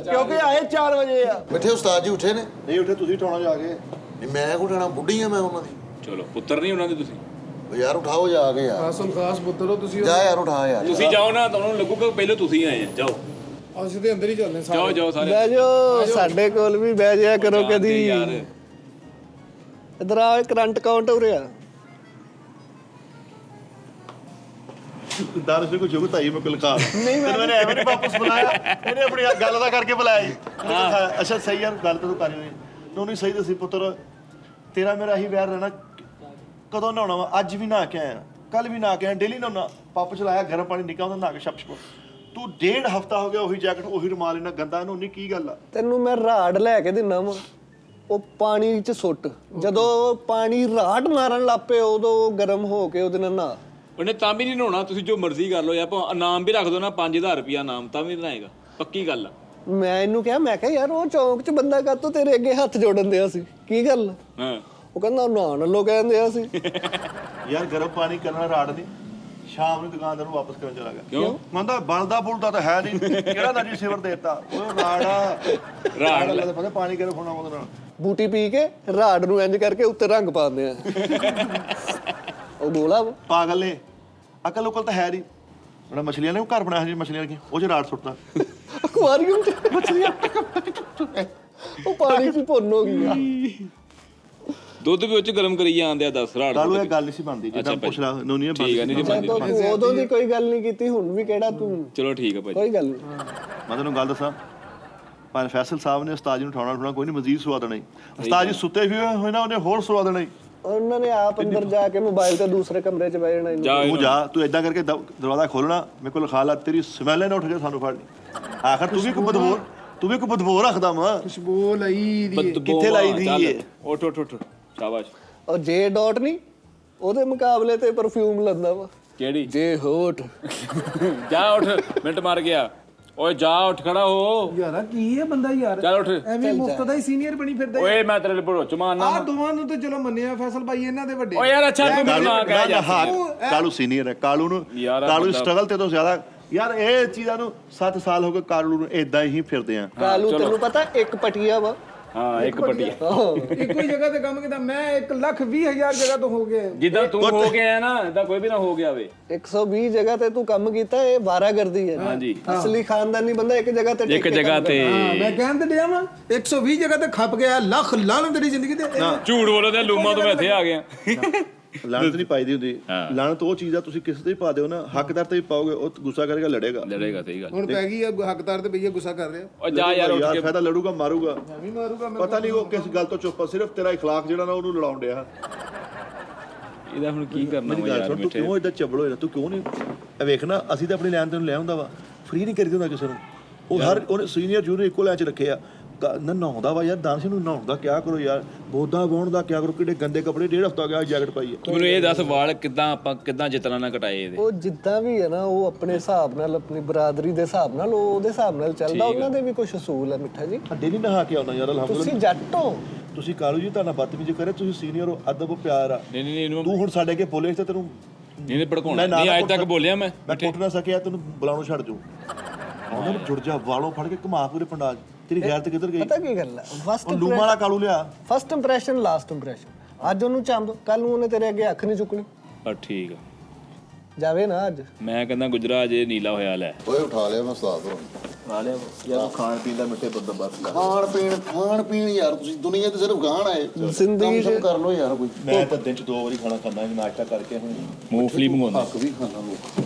ਕਿਉਂਕਿ ਆਏ 4 ਵਜੇ ਆ ਬੈਠੇ ਉਸਤਾਦ ਜੀ ਉੱਠੇ ਨੇ ਨਹੀਂ ਉੱਠੇ ਤੁਸੀਂ ਉਠਾਉਣਾ ਜਾ ਕੇ ਨਹੀਂ ਮੈਂ ਉੱਠਣਾ ਬੁੱਢੀ ਆ ਮੈਂ ਉਹਨਾਂ ਦੀ ਚਲੋ ਪੁੱਤਰ ਨਹੀਂ ਉਹਨਾਂ ਦੇ ਤੁਸੀਂ ਉਹ ਯਾਰ ਉਠਾਓ ਜਾ ਕੇ ਯਾਰ ਖਾਸਮ ਖਾਸ ਪੁੱਤਰ ਹੋ ਤੁਸੀਂ ਜਾ ਯਾਰ ਉਠਾ ਯਾਰ ਤੁਸੀਂ ਜਾਓ ਨਾ ਤੁਹਾਨੂੰ ਲੱਗੂਗਾ ਪਹਿਲਾਂ ਤੁਸੀਂ ਆਏ ਆ ਜਾਓ ਅਸੀਂ ਤੇ ਅੰਦਰ ਹੀ ਚੱਲਨੇ ਸਾਰੇ ਜਾਓ ਸਾਰੇ ਬਹਿ ਜਾਓ ਸਾਡੇ ਕੋਲ ਵੀ ਬਹਿ ਜਾਇਆ ਕਰੋ ਕਦੀ ਯਾਰ ਇਧਰ ਆ ਕਰੰਟ ਅਕਾਊਂਟ ਉਰਿਆ ਦਾਰਸ਼ ਨੇ ਕੋਈ ਜੁਗਤ ਆਈ ਮੈਂ ਕੋਲ ਲਿਖਾ ਨਹੀਂ ਮੈंने ਐਵੇਂ ਨਹੀਂ ਵਾਪਸ ਬੁਲਾਇਆ ਇਹਨੇ ਆਪਣੀ ਗੱਲ ਦਾ ਕਰਕੇ ਬੁਲਾਇਆ ਜੀ ਅੱਛਾ ਸਹੀ ਯਾਰ ਗੱਲ ਤਾਂ ਤੂੰ ਕਰ ਰਹੀ ਨਹੀਂ ਸਹੀ ਦੱਸੀ ਪੁੱਤਰ ਤੇਰਾ ਮੇਰਾ ਹੀ ਵੈਰ ਰਹਿਣਾ ਕਦੋਂ ਨਹਾਉਣਾ ਵਾ ਅੱਜ ਵੀ ਨਹਾ ਕੇ ਆਇਆ ਕੱਲ ਵੀ ਨਹਾ ਕੇ ਆਇਆ ਡੇਲੀ ਨਹਾਉਣਾ ਪੰਪ ਚਲਾਇਆ ਗਰਮ ਪਾਣੀ ਨਿਕਲਦਾ ਨਹਾ ਕੇ ਛਪ ਤੂੰ 1.5 ਹਫ਼ਤਾ ਹੋ ਗਿਆ ਉਹੀ ਜੈਕਟ ਉਹੀ ਰੁਮਾਲ ਇਹਨਾਂ ਗੰਦਾ ਇਹਨੂੰ ਨਹੀਂ ਕੀ ਗੱਲ ਆ ਤੈਨੂੰ ਮੈਂ ਰਾੜ ਲੈ ਕੇ ਦਿੰਨਾ ਵਾ ਉਹ ਪਾਣੀ 'ਚ ਸੁੱਟ ਜਦੋਂ ਪਾਣੀ ਰਾੜ ਮਾਰਨ ਲੱਪੇ ਉਦੋਂ ਗਰਮ ਹੋ ਕੇ ਉਹਦੇ ਨਾਲ ਨਹਾ ਉਹਨੇ ਤਾਂ ਵੀ ਨਹੀਂ ਨਹਾਉਣਾ ਤੁਸੀਂ ਜੋ ਮਰਜ਼ੀ ਕਰ ਲਓ ਜਾਂ ਇਨਾਮ ਵੀ ਰੱਖ ਦੋ ਨਾ 5000 ਰੁਪਿਆ ਇਨਾਮ ਤਾਂ ਵੀ ਨਹਾਏਗਾ ਪੱਕੀ ਗੱਲ ਆ ਮੈਂ ਇਹਨੂੰ ਕਿਹਾ ਯਾਰ ਉਹ ਚੌਂਕ 'ਚ ਬੰਦਾ ਕਾਤੋਂ ਤੇਰੇ ਅੱਗੇ ਹੱਥ ਜੋੜਨ ਦਿਆ ਸੀ ਕੀ ਗੱਲ ਹਾਂ ਉਹ ਕਹਿੰਦਾ ਨਹਾਉਣ ਲੋ ਕਹਿੰਦੇ ਆ ਸੀ ਯਾਰ ਗਰਮ ਪਾਣੀ ਕਰਨਾ ਰਾੜ ਨਹੀਂ ਸ਼ਾਮ ਨੂੰ ਦੁਕਾਨਦਾਰ ਨੂੰ ਵਾਪਸ ਕਰਨ ਚਲਾ ਗਿਆ ਕਿਉਂ ਮੰਨਦਾ ਬਲਦਾ ਬੁਲਦਾ ਤਾਂ ਹੈ ਨਹੀਂ ਕਿਹੜਾ ਨਜੀ ਸਿਵਰ ਦੇਤਾ ਉਹ ਰਾੜ ਲੱਗਦਾ ਪਤਾ ਪਾਣੀ ਗਰਮ ਹੋਣਾ ਉਹਦੇ ਨਾਲ ਬੂਟੀ ਪੀ ਕੇ ਰਾੜ ਨੂੰ ਇੰਜ ਕਰਕੇ ਉੱਤੇ ਰੰਗ ਪਾਉਂਦੇ ਆ ਉਹ ਗੋਲਾ ਵਾ ਪਾਗਲ ਨੇ ਅਕਲ ਉਕਲ ਤਾਂ ਹੈ ਨਹੀਂ ਉਹਨਾਂ ਮਛਲੀਆਂ ਨੇ ਘਰ ਬਣਾਇਆ ਸੀ ਮਛਲੀਆਂ ਰੱਖੀਆਂ ਉਹ 'ਚ ਰਾੜ ਸੁੱਟਦਾ ਅਕਵਾਰੀਅਮ 'ਚ ਮੱਛੀਆਂ ਉਹ ਪਾਣੀ 'ਚ ਭੁੰਨ ਹੋ ਗਈ ਦੁੱਧ ਵੀ ਉੱਚ ਗਰਮ ਕਰੀ ਜਾਂਦੇ ਆ 10 ਰਾੜ ਕਾਲੂ ਇਹ ਗੱਲ ਨਹੀਂ ਸੀ ਬਣਦੀ ਜਿੱਦਾਂ ਪੁੱਛ ਲਾ ਨੋਨੀ ਠੀਕ ਹੈ ਨਹੀਂ ਜੀ ਬਣਦੀ ਤੂੰ ਉਦੋਂ ਦੀ ਕੋਈ ਗੱਲ ਨਹੀਂ ਕੀਤੀ ਹੁਣ ਵੀ ਕਿਹੜਾ ਤੂੰ ਚਲੋ ਠੀਕ ਹੈ ਭਾਜੀ ਕੋਈ ਗੱਲ ਨਹੀਂ ਮੈਂ ਤੈਨੂੰ ਗੱਲ ਦੱਸਾਂ ਭਾਵੇਂ ਫੈਸਲ ਸਾਹਿਬ ਨੇ ਉਸਤਾਦ ਜੀ ਨੂੰ ਉਠਾਉਣਾ ਕੋਈ ਨਹੀਂ ਮਜ਼ੀਦ ਸਵਾ ਦੇਣਾ ਉਸਤਾਦ ਜੀ ਸੁੱਤੇ ਵੀ ਹੋਏ ਨਾ ਉਹਨੇ ਹੋਰ ਸਵਾ ਦੇਣਾ ਉਹਨਾਂ ਨੇ ਆਪ ਅੰਦਰ ਜਾ ਕੇ ਮੋਬਾਈਲ ਤੇ ਦੂਸਰੇ ਕਮਰੇ 'ਚ ਬਹਿ ਜਾਣਾ ਤੂੰ ਜਾ ਤੂੰ ਏਦਾਂ ਕਰਕੇ ਦਰਵਾਜ਼ਾ ਖੋਲਣਾ ਮੇਰੇ ਕੋਲ ਲਿਖਾ ਲਾ ਤੇਰੀ ਸਮੈਲ ਨਾ ਉੱਠ ਕੇ ਸਾਨੂੰ ਫੜਨੀ ਆਖਰ ਤੂੰ ਵੀ ਕੋਈ ਬਦਬੂ ਰੱਖਦਾ ਵਾ ਖੁਸ਼ਬੂ ਲਈ ਦੀ ਕਿੱਥੇ ਲਾਈ ਦੀ ਏ ਉੱਠ ਸ਼ਾਬਾਸ਼ ਔਰ ਜੇ ਡਾਟ ਨਹੀਂ ਉਹਦੇ ਮੁਕਾਬਲੇ ਤੇ ਪਰਫਿਊਮ ਲੰਦਾ ਵਾ ਕਿਹੜੀ ਜੇ ਹੋਟ ਜਾ ਉੱਠ ਮਿੰਟ ਮਾਰ ਗਿਆ ਓਏ ਜਾ ਉੱਠ ਖੜਾ ਹੋ ਯਾਰਾ ਕੀ ਹੈ ਬੰਦਾ ਯਾਰ ਚੱਲ ਉੱਠ ਐਵੇਂ ਮੁਫਤ ਦਾ ਹੀ ਸੀਨੀਅਰ ਬਣੀ ਫਿਰਦਾ ਓਏ ਮੈਂ ਤੇਰੇ ਲਈ ਭਰੋਚ ਮਾਰਨਾ ਆ ਦੋਵਾਂ ਨੂੰ ਤੇ ਚਲੋ ਮੰਨਿਆ ਫੈਸਲ ਭਾਈ ਇਹਨਾਂ ਦੇ ਵੱਡੇ ਓਏ ਯਾਰ ਅੱਛਾ ਤੂੰ ਨਾ ਕਹਿ ਜਾ ਕਾਲੂ ਸੀਨੀਅਰ ਹੈ ਕਾਲੂ ਸਟਰਗਲ ਤੇ ਤੋਂ ਜ਼ਿਆਦਾ ਯਾਰ ਇਹ ਚੀਜ਼ਾਂ ਨੂੰ 7 ਸਾਲ ਹੋ ਗਏ ਕਾਲੂ ਨੂੰ ਇਦਾਂ ਹੀ ਫਿਰਦੇ ਆ ਕਾਲੂ ਤੈਨੂੰ ਪਤਾ ਇੱਕ ਪਟੀਆ ਵਾ ਹਾਂ ਇੱਕ ਪੱਟੀ ਇੱਕੋ ਹੀ ਜਗ੍ਹਾ ਤੇ ਕੰਮ ਕੀਤਾ ਮੈਂ 1,20,000 ਜਗ੍ਹਾ ਤੋਂ ਹੋ ਗਿਆ ਜਿੱਦਾਂ ਤੂੰ ਹੋ ਕੇ ਆਇਆ ਨਾ ਇਦਾਂ ਕੋਈ ਵੀ ਨਾ ਹੋ ਗਿਆ ਵੇ 120 ਜਗ੍ਹਾ ਤੇ ਤੂੰ ਕੰਮ ਕੀਤਾ ਇਹ ਵਾਰਾਗਰਦੀ ਹੈ ਹਾਂਜੀ ਅਸਲੀ ਖਾਨਦਾਨੀ ਬੰਦਾ ਇੱਕ ਜਗ੍ਹਾ ਤੇ ਇੱਕ ਜਗ੍ਹਾ ਤੇ ਮੈਂ ਕਹਿਣ ਤੇ ਡਿਆ ਵਾਂ 120 ਜਗ੍ਹਾ ਤੇ ਖੱਪ ਗਿਆ ਲੱਖ ਲਾਣ ਤੇਰੀ ਜ਼ਿੰਦਗੀ ਤੇ ਝੂਠ ਬੋਲਦੇ ਲੂਮਾ ਤੋਂ ਮੈਂ ਇੱਥੇ ਆ ਗਿਆ ਲਾਣਤ ਨਹੀਂ ਪਾਈਦੀ ਹੁੰਦੀ ਲਾਣਤ ਉਹ ਚੀਜ਼ ਆ ਤੁਸੀਂ ਕਿਸੇ ਤੇ ਵੀ ਪਾ ਦਿਓ ਨਾ ਹੱਕਦਾਰ ਤੇ ਵੀ ਪਾਓਗੇ ਉਹ ਗੁੱਸਾ ਕਰੇਗਾ ਲੜੇਗਾ ਸਹੀ ਗੱਲ ਹੁਣ ਪੈ ਗਈ ਆ ਹੱਕਦਾਰ ਤੇ ਭਈਆ ਗੁੱਸਾ ਕਰ ਰਿਹਾ ਓ ਜਾ ਯਾਰ ਉੱਠ ਕੇ ਫਾਇਦਾ ਲੜੂਗਾ ਮਾਰੂਗਾ ਮੈਂ ਵੀ ਮਾਰੂਗਾ ਪਤਾ ਨਹੀਂ ਉਹ ਕਿਸ ਗੱਲ ਤੋਂ ਚੁੱਪ ਆ ਸਿਰਫ ਤੇਰਾ اخلاق ਜਿਹੜਾ ਨਾ ਉਹਨੂੰ ਲੜਾਉਣ ਡਿਆ ਇਹਦਾ ਹੁਣ ਕੀ ਕਰਨਾ ਵਾ ਗੱਲ ਯਾਰ ਸੁਣ ਤੂੰ ਕਿਉਂ ਇਦਾਂ ਚੱਬਲ ਹੋਇਆ ਤੂੰ ਕਿਉਂ ਨਹੀਂ ਇਹ ਵੇਖਣਾ ਅਸੀਂ ਤਾਂ ਆਪਣੀ ਲੈਣ ਤੈਨੂੰ ਲੈ ਆਉਂਦਾ ਵਾ ਫ੍ਰੀ ਨਹੀਂ ਕਰੀਦਾ ਹੁੰਦਾ ਕਿਸੇ ਨੂੰ ਉਹ ਹਰ ਉਹਨੇ ਸੀਨੀਅਰ ਜੂਨੀਅਰ ਇੱਕੋ ਲੈਣ ਚ ਰੱਖੇ ਆ ਨਾ ਨਹਾਉਂਦਾ ਵਾ ਯਾਰ ਦਾਨਸ਼ ਨੂੰ ਨਹਾਉਣ ਦਾ ਕਿਆ ਕਰੋ ਯਾਰ ਬੋਦਾ ਵਾਉਣ ਦਾ ਕਿਆ ਕਰੋ ਕਿਹੜੇ ਗੰਦੇ ਕੱਪੜੇ 1.5 ਹਫ਼ਤਾ ਗਿਆ ਜੈਕਟ ਪਾਈ ਹੈ ਤੂੰ ਮੈਨੂੰ ਇਹ ਦੱਸ ਵਾਲ ਕਿੱਦਾਂ ਜਿਤਨਾ ਨਾ ਕਟਾਏ ਇਹਦੇ ਉਹ ਜਿੱਦਾਂ ਵੀ ਹੈ ਨਾ ਉਹ ਆਪਣੇ ਹਿਸਾਬ ਨਾਲ ਆਪਣੀ ਬਰਾਦਰੀ ਦੇ ਹਿਸਾਬ ਨਾਲ ਉਹ ਉਹਦੇ ਹਿਸਾਬ ਨਾਲ ਚੱਲਦਾ ਉਹਨਾਂ ਦੇ ਵੀ ਕੁਝ ਅਸੂਲ ਹੈ ਮਿੱਠਾ ਜੀ ਡੇਲੀ ਨਹਾ ਕੇ ਆਉਣਾ ਯਾਰ ਅਲਹਮਦੁਲਿਲਾ ਤੁਸੀਂ ਜੱਟ ਹੋ ਤੁਸੀਂ ਕਾਲੂ ਜੀ ਤੁਹਾਡਾ ਬਦਤਮੀਜ਼ੀ ਕਰੇ ਤੁਸੀਂ ਸੀਨੀਅਰ ਹੋ ਅਦਬ ਪਿਆਰ ਆ ਨਹੀਂ ਇਹਨੂੰ ਤੂੰ ਹੁਣ ਸਾਡੇ ਅੱਗੇ ਬੋਲੇ ਤੇ ਤੈਨੂੰ ਨਹੀਂ ਭੜਕਾਉਣਾ ਨਹੀਂ ਅੱਜ ਤੱਕ ਬੋਲਿਆ ਮੈਂ ਕੁੱਟ ਨਾ ਸਕਿਆ ਤੈਨੂੰ ਬੁਲਾਉਣੋਂ ਛੱਡ ਜੂ ਉਹਨਾਂ ਨੂੰ ਜੁੜ ਜਾ ਵਾਲੋਂ ਫੜ ਕੇ ਘੁਮਾ ਪੂਰੇ ਪੰਡਾਲ ਤੇਰੀ ਗੈਰਤ ਕਿੱਧਰ ਗਈ ਪਤਾ ਕੀ ਗੱਲ ਹੈ ਉਹ ਲੂਮਾ ਵਾਲਾ ਕਾਲੂ ਲਿਆ ਫਸਟ ਇੰਪ੍ਰੈਸ਼ਨ ਲਾਸਟ ਇੰਪ੍ਰੈਸ਼ਨ ਅੱਜ ਉਹਨੂੰ ਚੰਮ ਦੋ ਕੱਲ ਨੂੰ ਉਹਨੇ ਤੇਰੇ ਅੱਗੇ ਅੱਖ ਨਹੀਂ ਚੁੱਕਣੀ ਪਰ ਠੀਕ ਆ ਜਾਵੇ ਨਾ ਅੱਜ ਮੈਂ ਕਹਿੰਦਾ ਗੁਜਰਾ ਜੇ ਨੀਲਾ ਹੋਇਆ ਲੈ ਓਏ ਉਠਾ ਲਿਆ ਮੈਂ ਉਸਤਾਦ ਨੂੰ ਆ ਲਿਆ ਯਾਰ ਖਾਣ ਪੀਣ ਦਾ ਮਿੱਠੇ ਬੰਦੋਬਸਤ ਕਰ ਖਾਣ ਪੀਣ ਯਾਰ ਤੁਸੀਂ ਦੁਨੀਆ ਤੇ ਸਿਰਫ ਗਾਣ ਆਏ ਜ਼ਿੰਦਗੀ ਕੰਮ ਕਰ ਲੋ ਯਾਰ ਕੋਈ ਮੈਂ ਤਾਂ ਦਿਨ ਚ 2 ਵਾਰੀ ਖਾਣਾ ਖਾਂਦਾ ਨਾਸ਼ਤਾ ਕਰਕੇ ਹੁਣ ਮੂੰਗਫਲੀ ਮੰਗਵਾਉਂਦਾ ਹੱਕ ਵੀ ਖਾਣਾ ਲੋਕ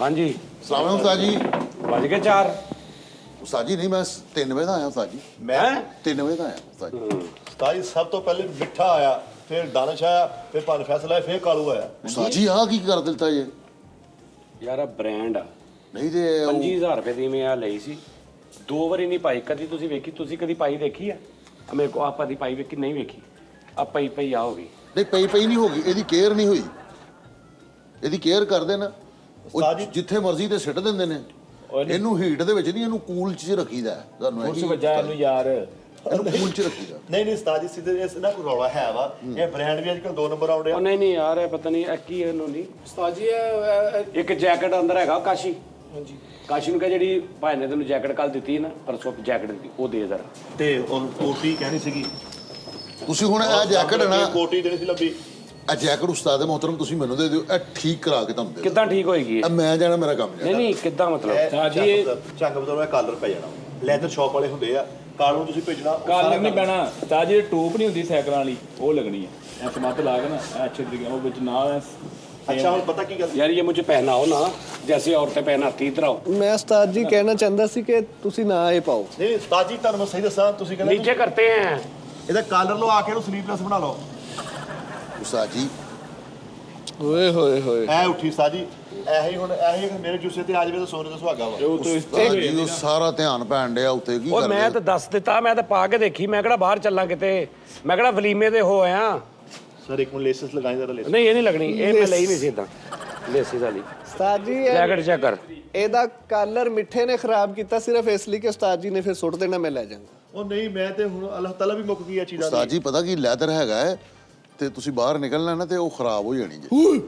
ਹਾਂਜੀ ਸਲਾਮ ਅਲੈਕੁਮ ਉਸਤਾਦ ਜੀ ਵੱਜ ਗਏ 4 ਉਸਤਾਦ ਜੀ ਨਹੀਂ ਮੈਂ 3 ਵਜੇ ਦਾ ਆਇਆ ਉਸਤਾਦ ਜੀ ਮੈਂ 3 ਵਜੇ ਦਾ ਆਇਆ ਉਸਤਾਦ ਜੀ ਸਤਾਈ ਸਭ ਤੋਂ ਪਹਿਲੇ ਮਿੱਠਾ ਆਇਆ ਫਿਰ ਦਾਨਸ਼ ਆਇਆ ਫਿਰ ਪੰਜ ਫੈਸਲਾ ਆਇਆ ਫਿਰ ਕਾਲੂ ਆਇਆ ਉਸਤਾਦ ਜੀ ਆਹ ਕੀ ਕਰ ਦਿੱਤਾ ਜੇ ਯਾਰ ਆ ਬ੍ਰਾਂਡ ਆ ਨਹੀਂ ਤੇ 25000 ਰੁਪਏ ਦੀ ਮੈਂ ਆ ਲਈ ਸੀ 2 ਵਾਰੀ ਨਹੀਂ ਪਾਈ ਕਦੀ ਤੁਸੀਂ ਵੇਖੀ ਤੁਸੀਂ ਕਦੀ ਪਾਈ ਦੇਖੀ ਆ ਮੇਰੇ ਕੋ ਆਪਾਂ ਦੀ ਪਾਈ ਵੇਖੀ ਨਹੀਂ ਵੇਖੀ ਆ ਪਈ ਆ ਹੋ ਗਈ ਨਹੀਂ ਪਈ ਨਹੀਂ ਹੋ ਗਈ ਇਹਦੀ ਕੇਅਰ ਨਹੀਂ ਹੋਈ ਇਹਦੀ ਕੇਅਰ ਕਰਦੇ ਨਾ ਉਹ ਜਿੱਥੇ ਮਰਜ਼ੀ ਤੇ ਸਿੱਟ ਦਿੰਦੇ ਨੇ ਇਹਨੂੰ ਹੀਟ ਦੇ ਵਿੱਚ ਨਹੀਂ ਇਹਨੂੰ ਕੂਲ ਚ ਰੱਖੀਦਾ ਤੁਹਾਨੂੰ ਉਸ ਵਜ੍ਹਾ ਇਹਨੂੰ ਯਾਰ ਇਹਨੂੰ ਕੂਲ ਚ ਰੱਖੀਦਾ ਨਹੀਂ ਉਸਤਾਦ ਜੀ ਸਿੱਧੇ ਇਸ ਨਾ ਕੋਈ ਰੌਲਾ ਹੈ ਵਾ ਇਹ ਬ੍ਰਾਂਡ ਵੀ ਅੱਜਕੱਲ 2 ਨੰਬਰ ਆਉਂਦੇ ਆ ਉਹ ਨਹੀਂ ਯਾਰ ਇਹ ਪਤਾ ਨਹੀਂ ਕੀ ਇਹਨੂੰ ਨਹੀਂ ਉਸਤਾਦ ਜੀ ਇੱਕ ਜੈਕਟ ਅੰਦਰ ਹੈਗਾ ਕਾਸ਼ੀ ਹਾਂਜੀ ਕਾਸ਼ੀ ਨੂੰ ਕਹ ਜਿਹੜੀ ਭਾਈ ਨੇ ਤੈਨੂੰ ਜੈਕਟ ਕੱਲ ਦਿੱਤੀ ਨਾ ਪਰਸੋਂ ਜੈਕਟ ਦਿੱਤੀ ਉਹ ਦੇ ਜ਼ਰਾ ਤੇ ਉਹ ਕੋਟੀ ਕਹਿਣੀ ਸੀਗੀ ਤੁਸੀਂ ਹੁਣ ਇਹ ਜੈਕਟ ਨਾ ਕੋਟੀ ਦੇਣੀ ਸੀ ਲੱਭੀ ਇਹ ਜੈਕਟ ਉਸਤਾਦ ਮੋਹਤਰਮ ਤੁਸੀਂ ਮੈਨੂੰ ਦੇ ਦਿਓ ਇਹ ਠੀਕ ਕਰਾ ਕੇ ਤੁਹਾਨੂੰ ਦੇ ਕਿੱਦਾਂ ਠੀਕ ਹੋਏਗੀ ਇਹ? ਮੈਂ ਜਾਣਾ ਮੇਰਾ ਕੰਮ ਜਾਣਾ ਨਹੀਂ ਕਿੱਦਾਂ ਮਤਲਬ ਚੰਗ ਬਦਲਵਾ ਕਲਰ ਪੈ ਜਾਣਾ ਲੈਦਰ ਸ਼ਾਪ ਵਾਲੇ ਹੁੰਦੇ ਆ ਕਾਲੂ ਤੁਸੀਂ ਭੇਜਣਾ ਉਹ ਕਾਲਰ ਸਾਰਾ ਨਹੀਂ ਪੈਣਾ ਤਾਂ ਜਿਹੜੀ ਟੂਬ ਨਹੀਂ ਹੁੰਦੀ ਸਾਈਕਲਾਂ ਵਾਲੀ ਉਹ ਲੱਗਣੀ ਹੈ ਐ ਸਮੱਤ ਲਾ ਕੇ ਨਾ ਐ ਅੱਛੇ ਤਰੀਕੇ ਨਾਲ ਉਹ ਵਿੱਚ ਨਾਲ ਅੱਛਾ ਹੁਣ ਪਤਾ ਕੀ ਗੱਲ यार ये मुझे पहनाओ ना जैसे औरतें पहनाती इधर आओ ਮੈਂ ਉਸਤਾਦ ਜੀ ਕਹਿਣਾ ਚਾਹੁੰਦਾ ਸੀ ਕਿ ਤੁਸੀਂ ਨਾ ਇਹ ਪਾਓ ਨਹੀਂ ਉਸਤਾਦ ਜੀ ਤੁਹਾਨੂੰ ਮੈਂ ਸਹੀ ਦੱਸਾਂ ਤੁਸੀਂ ਕਹਿੰਦੇ नीचे करते हैं ਇਹਦਾ ਕਾਲਰ ਲਓ ਆ ਕੇ ਇਹਨੂੰ ਸਲੀਪਲੈਸ ਬਣਾ ਲਓ ਉਸਤਾਦ ਜੀ ਓਏ ਹੋਏ ਹੋਏ ਐ ਉੱਠੀ ਉਸਤਾਦ ਜੀ ਐਹੀ ਹੁਣ ਐਹੀ ਮੇਰੇ ਜੁੱਸੇ ਤੇ ਆ ਜਾਵੇ ਤਾਂ ਸੋਨੇ ਦਾ ਸੁਹਾਗਾ ਵਾ ਉਹ ਤੋਂ ਇਸ ਉਸਤਾਦ ਜੀ ਉਹ ਸਾਰਾ ਧਿਆਨ ਪੈਣ ਡਿਆ ਉੱਤੇ ਕੀ और मैं ਕਰਦੇ तो दस दिता मैं तो पा के देखी मैं कहड़ा बाहर चलना किते मैं कहड़ा वलीमे दे हो आया ਸਰ ਇੱਕ ਮਿੰਟ ਲੇਸਸ ਲਗਾਈ ਜ਼ਰਾ ਲੇਸਸ नहीं ये नहीं लगनी ये मैं ਲਈ नहीं ਸੀ ਇਦਾਂ लेसी वाली ਉਸਤਾਦ ਜੀ जैकेट चेक कर ਇਹਦਾ ਕਾਲਰ ਮਿੱਠੇ ਨੇ ਖਰਾਬ ਕੀਤਾ ਸਿਰਫ ਇਸ ਲਈ ਕਿ ਉਸਤਾਦ ਜੀ ਨੇ ਫਿਰ ਸੁੱਟ ਦੇਣਾ ਮੈਂ ਲੈ ਜਾਵਾਂਗਾ ਉਹ ਨਹੀਂ ਮੈਂ ਤੇ ਹੁਣ ਅੱਲਾਹ ਤਾਲਾ ਵੀ ਮੁੱਕ ਗਈ ਆ ਚੀਜ਼ਾਂ ਉਸਤਾਦ ਜੀ ਪਤਾ ਕੀ ਲੈਦਰ ਹੈਗਾ ਹੈ ਤੇ ਤੁਸੀਂ ਬਾਹਰ ਨਿਕਲਣਾ ਨਾ ਤੇ ਉਹ ਖਰਾਬ ਹੋ ਜਾਣੀ ਜੀ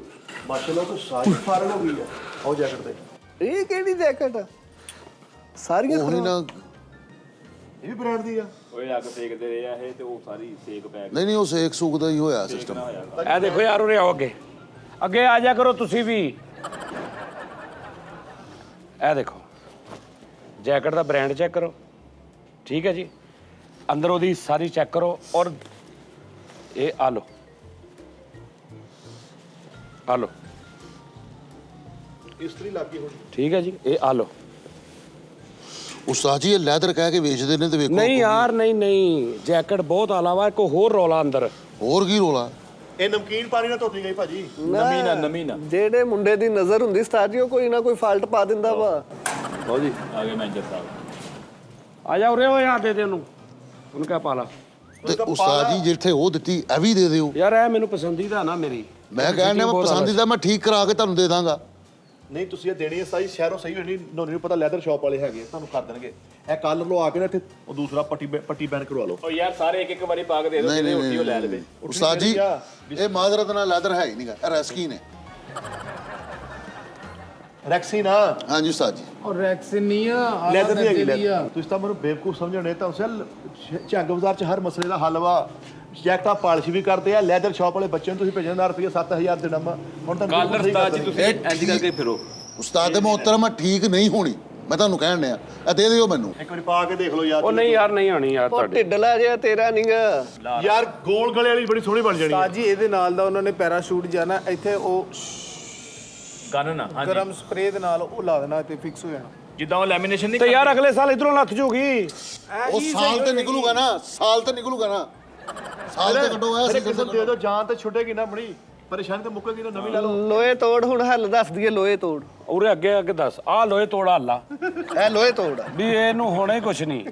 ਮਾਸ਼ਾਅੱਲਾ ਤਾਂ ਸਾਰੀ ਫਾਰਲ ਹੋ ਗਈ ਆ ਉਹ ਜੈਕਟ ਤੇ ਇਹ ਕਿਹੜੀ ਜੈਕਟ ਆ ਸਾਰੀਆਂ ਉਹੀ ਨਾ ਇਹ ਵੀ ਬ੍ਰਾਂਡ ਦੀ ਆ ਓਏ ਅੱਗ ਸੇਕਦੇ ਰਹੇ ਆ ਇਹ ਤੇ ਉਹ ਸਾਰੀ ਸੇਕ ਪੈ ਗਈ ਨਹੀਂ ਉਹ ਸੇਕ ਸੂਕ ਦਾ ਹੀ ਹੋਇਆ ਸਿਸਟਮ ਇਹ ਦੇਖੋ ਯਾਰ ਉਰੇ ਆਓ ਅੱਗੇ ਅੱਗੇ ਆ ਜਾ ਕਰੋ ਤੁਸੀਂ ਵੀ ਇਹ ਦੇਖੋ ਜੈਕਟ ਦਾ ਬ੍ਰਾਂਡ ਚੈੱਕ ਕਰੋ ਠੀਕ ਹੈ ਜੀ ਅੰਦਰ ਉਹਦੀ ਸਾਰੀ ਚੈੱਕ ਕਰੋ ਔਰ ਇਹ ਆ ਲਓ ਆ ਲਓ ਇਸਤਰੀ ਲੱਗੀ ਹੋਣੀ ਠੀਕ ਹੈ ਜੀ ਇਹ ਆ ਲਓ ਉਸਤਾਦ ਜੀ ਇਹ ਲੈਦਰ ਕਹਿ ਕੇ ਵੇਚਦੇ ਨੇ ਤੇ ਵੇਖੋ ਨਹੀਂ ਯਾਰ ਨਹੀਂ ਨਹੀਂ ਜੈਕਟ ਬਹੁਤ ਆਲਾਵਾ ਇੱਕ ਹੋਰ ਰੌਲਾ ਅੰਦਰ ਹੋਰ ਕੀ ਰੋਲਾ ਇਹ ਨਮਕੀਨ ਪਾਣੀ ਨਾਲ ਧੋਤੀ ਗਈ ਭਾਜੀ ਨਮੀ ਨਾ ਜਿਹੜੇ ਮੁੰਡੇ ਦੀ ਨਜ਼ਰ ਹੁੰਦੀ ਉਸਤਾਦ ਜੀ ਉਹ ਕੋਈ ਨਾ ਕੋਈ ਫਾਲਟ ਪਾ ਦਿੰਦਾ ਵਾ ਲਓ ਜੀ ਆ ਗਏ ਮੈਨੇਜਰ ਸਾਹਿਬ ਆ ਜਾ ਉਰੇ ਉਹ ਯਾਦ ਦੇ ਦੇ ਉਹਨੂੰ ਉਹਨੂੰ ਕਹਿ ਪਾ ਲਾ ਤੇ ਉਸਤਾਦ ਜੀ ਜਿੱਥੇ ਉਹ ਦਿੱਤੀ ਇਹ ਵੀ ਦੇ ਦਿਓ ਯਾਰ ਇਹ ਮੈਨੂੰ ਪਸੰਦੀਦਾ ਨਾ ਮੇਰੀ ਮੈਂ ਕਹਿੰਦਾ ਮੈਂ ਪਸੰਦੀਦਾ ਮੈਂ ਠੀਕ ਕਰਾ ਕੇ ਤੁਹਾਨੂੰ ਦੇ ਦਾਂਗਾ ਨਹੀਂ ਤੁਸੀਂ ਇਹ ਦੇਣੀ ਹੈ ਸਾਈ ਸ਼ਹਿਰੋਂ ਸਹੀ ਹੋਣੀ ਨੋਨੀ ਨੂੰ ਪਤਾ ਲੈਦਰ ਸ਼ਾਪ ਵਾਲੇ ਹੈਗੇ ਆ, ਤੁਹਾਨੂੰ ਕਰ ਦੇਣਗੇ ਇਹ ਕਾਲਰ ਲਓ ਆ ਕੇ ਨਾ ਇੱਥੇ ਉਹ ਦੂਸਰਾ ਪੱਟੀ ਬੈਨ ਕਰਵਾ ਲਓ ਓ ਯਾਰ ਸਾਰੇ ਇੱਕ ਇੱਕ ਵਾਰੀ ਪਾ ਕੇ ਦੇ ਦਿਓ ਨਹੀਂ ਜਿਹਨੇ ਨਹੀਂ ਉੱਠੀ ਉਹ ਲੈ ਲਵੇ ਉਸਤਾਦ ਜੀ ਇਹ ਮਾਜ਼ਰਤ ਨਾਲ ਲੈਦਰ ਹੈ ਹੀ ਨਹੀਂਗਾ ਇਹ ਰੈਸਕੀ ਨੇ ਰੈਕਸੀਨ ਆ ਹਾਂਜੀ ਉਸਤਾਦ ਜੀ ਔਰ ਰੈਕਸਿਨ ਨਹੀਂ ਆ ਲੈਦਰ ਦੀ ਹੈਗੀ ਲੈਦਰ ਤੁਸੀਂ ਤਾਂ ਮੈਨੂੰ ਬੇਵਕੂਫ ਸਮਝਣੇ ਤਾਂ ਉਸਲ ਝੰਗ ਬਾਜ਼ਾਰ 'ਚ ਹਰ ਮਸਲੇ ਦਾ ਹੱਲ ਵਾ ਜੈਕਟਾਂ ਪਾਲਿਸ਼ ਵੀ ਕਰਦੇ ਆ ਲੈਦਰ ਸ਼ਾਪ ਵਾਲੇ ਬੱਚਿਆਂ ਨੂੰ ਤੁਸੀਂ ਭੇਜਣਾ ਰੁਪਏ 7000 ਦੇ ਨੰਬਰ ਹੁਣ ਤਾਂ ਕਾਲਰ ਉਸਤਾਦ ਜੀ ਤੁਸੀਂ ਇੰਜ ਕਰਕੇ ਫਿਰੋ ਉਸਤਾਦ ਦੇ ਮੁਹੱਤਰਮ ਠੀਕ ਨਹੀਂ ਹੋਣੀ ਮੈਂ ਤੁਹਾਨੂੰ ਕਹਿਣ ਡਿਆ ਇਹ ਦੇ ਦਿਓ ਮੈਨੂੰ ਇੱਕ ਵਾਰੀ ਪਾ ਕੇ ਦੇਖ ਲਓ ਯਾਰ ਉਹ ਨਹੀਂ ਯਾਰ ਨਹੀਂ ਹੋਣੀ ਯਾਰ ਉਹ ਤੁਹਾਡੀ ਢਿੱਡਲਾ ਜਿਹਾ ਤੇਰਾ ਨਹੀਂਗਾ ਯਾਰ ਗੋਲ ਗਲੇ ਵਾਲੀ ਬੜੀ ਸੋਹਣੀ ਬਣ ਜਾਣੀ ਹੈ ਜੀ ਇਹਦੇ ਨਾਲ ਦਾ ਉਹਨਾਂ ਨੇ ਪੈਰਾਸ਼ੂਟ ਜਾਣਾ ਇੱਥੇ ਉਹ ਗਨ ਨਾ ਹਾਂਜੀ ਗਰਮ ਸਪਰੇਅ ਦੇ ਨਾਲ ਉਹ ਲਾ ਦੇਣਾ ਤੇ ਫਿਕਸ ਹੋ ਜਾਣਾ ਜਿੱਦਾਂ ਉਹ ਲੈਮੀਨੇਸ਼ਨ ਨਹੀਂ ਤੇ ਯਾਰ ਅਗਲੇ ਸਾਲ ਇਧਰੋਂ ਲੱਥ ਜੂਗੀ ਉਹ ਸਾਲ ਤੇ ਨਿਕਲੂਗਾ ਨਾ ਸਾਲ ਤੇ ਕੱਢੋ ਐ ਅਰੇ ਕਿਸੇ ਨੂੰ ਦੇ ਦਿਓ ਜਾਨ ਤੇ ਛੁੱਟੇਗੀ ਨਾ ਬੜੀ ਪਰੇਸ਼ਾਨੀ ਤੇ ਮੁੱਕੇਗੀ ਨਾ ਨਵੀਂ ਲੈ ਲਓ ਲੋਹੇ ਤੋੜ ਹੁਣ ਹੱਲ ਦੱਸ ਦਈਏ ਲੋਹੇ ਤੋੜ ਉਰੇ ਅੱਗੇ ਅੱਗੇ ਦੱਸ ਆ ਲੋਹੇ ਤੋੜਾ ਹੱਲਾ ਇਹ ਲੋਹੇ ਤੋੜ ਆ ਵੀ ਇਹਨੂੰ ਹੋਣਾ ਹੀ ਕੁਛ ਨਹੀਂ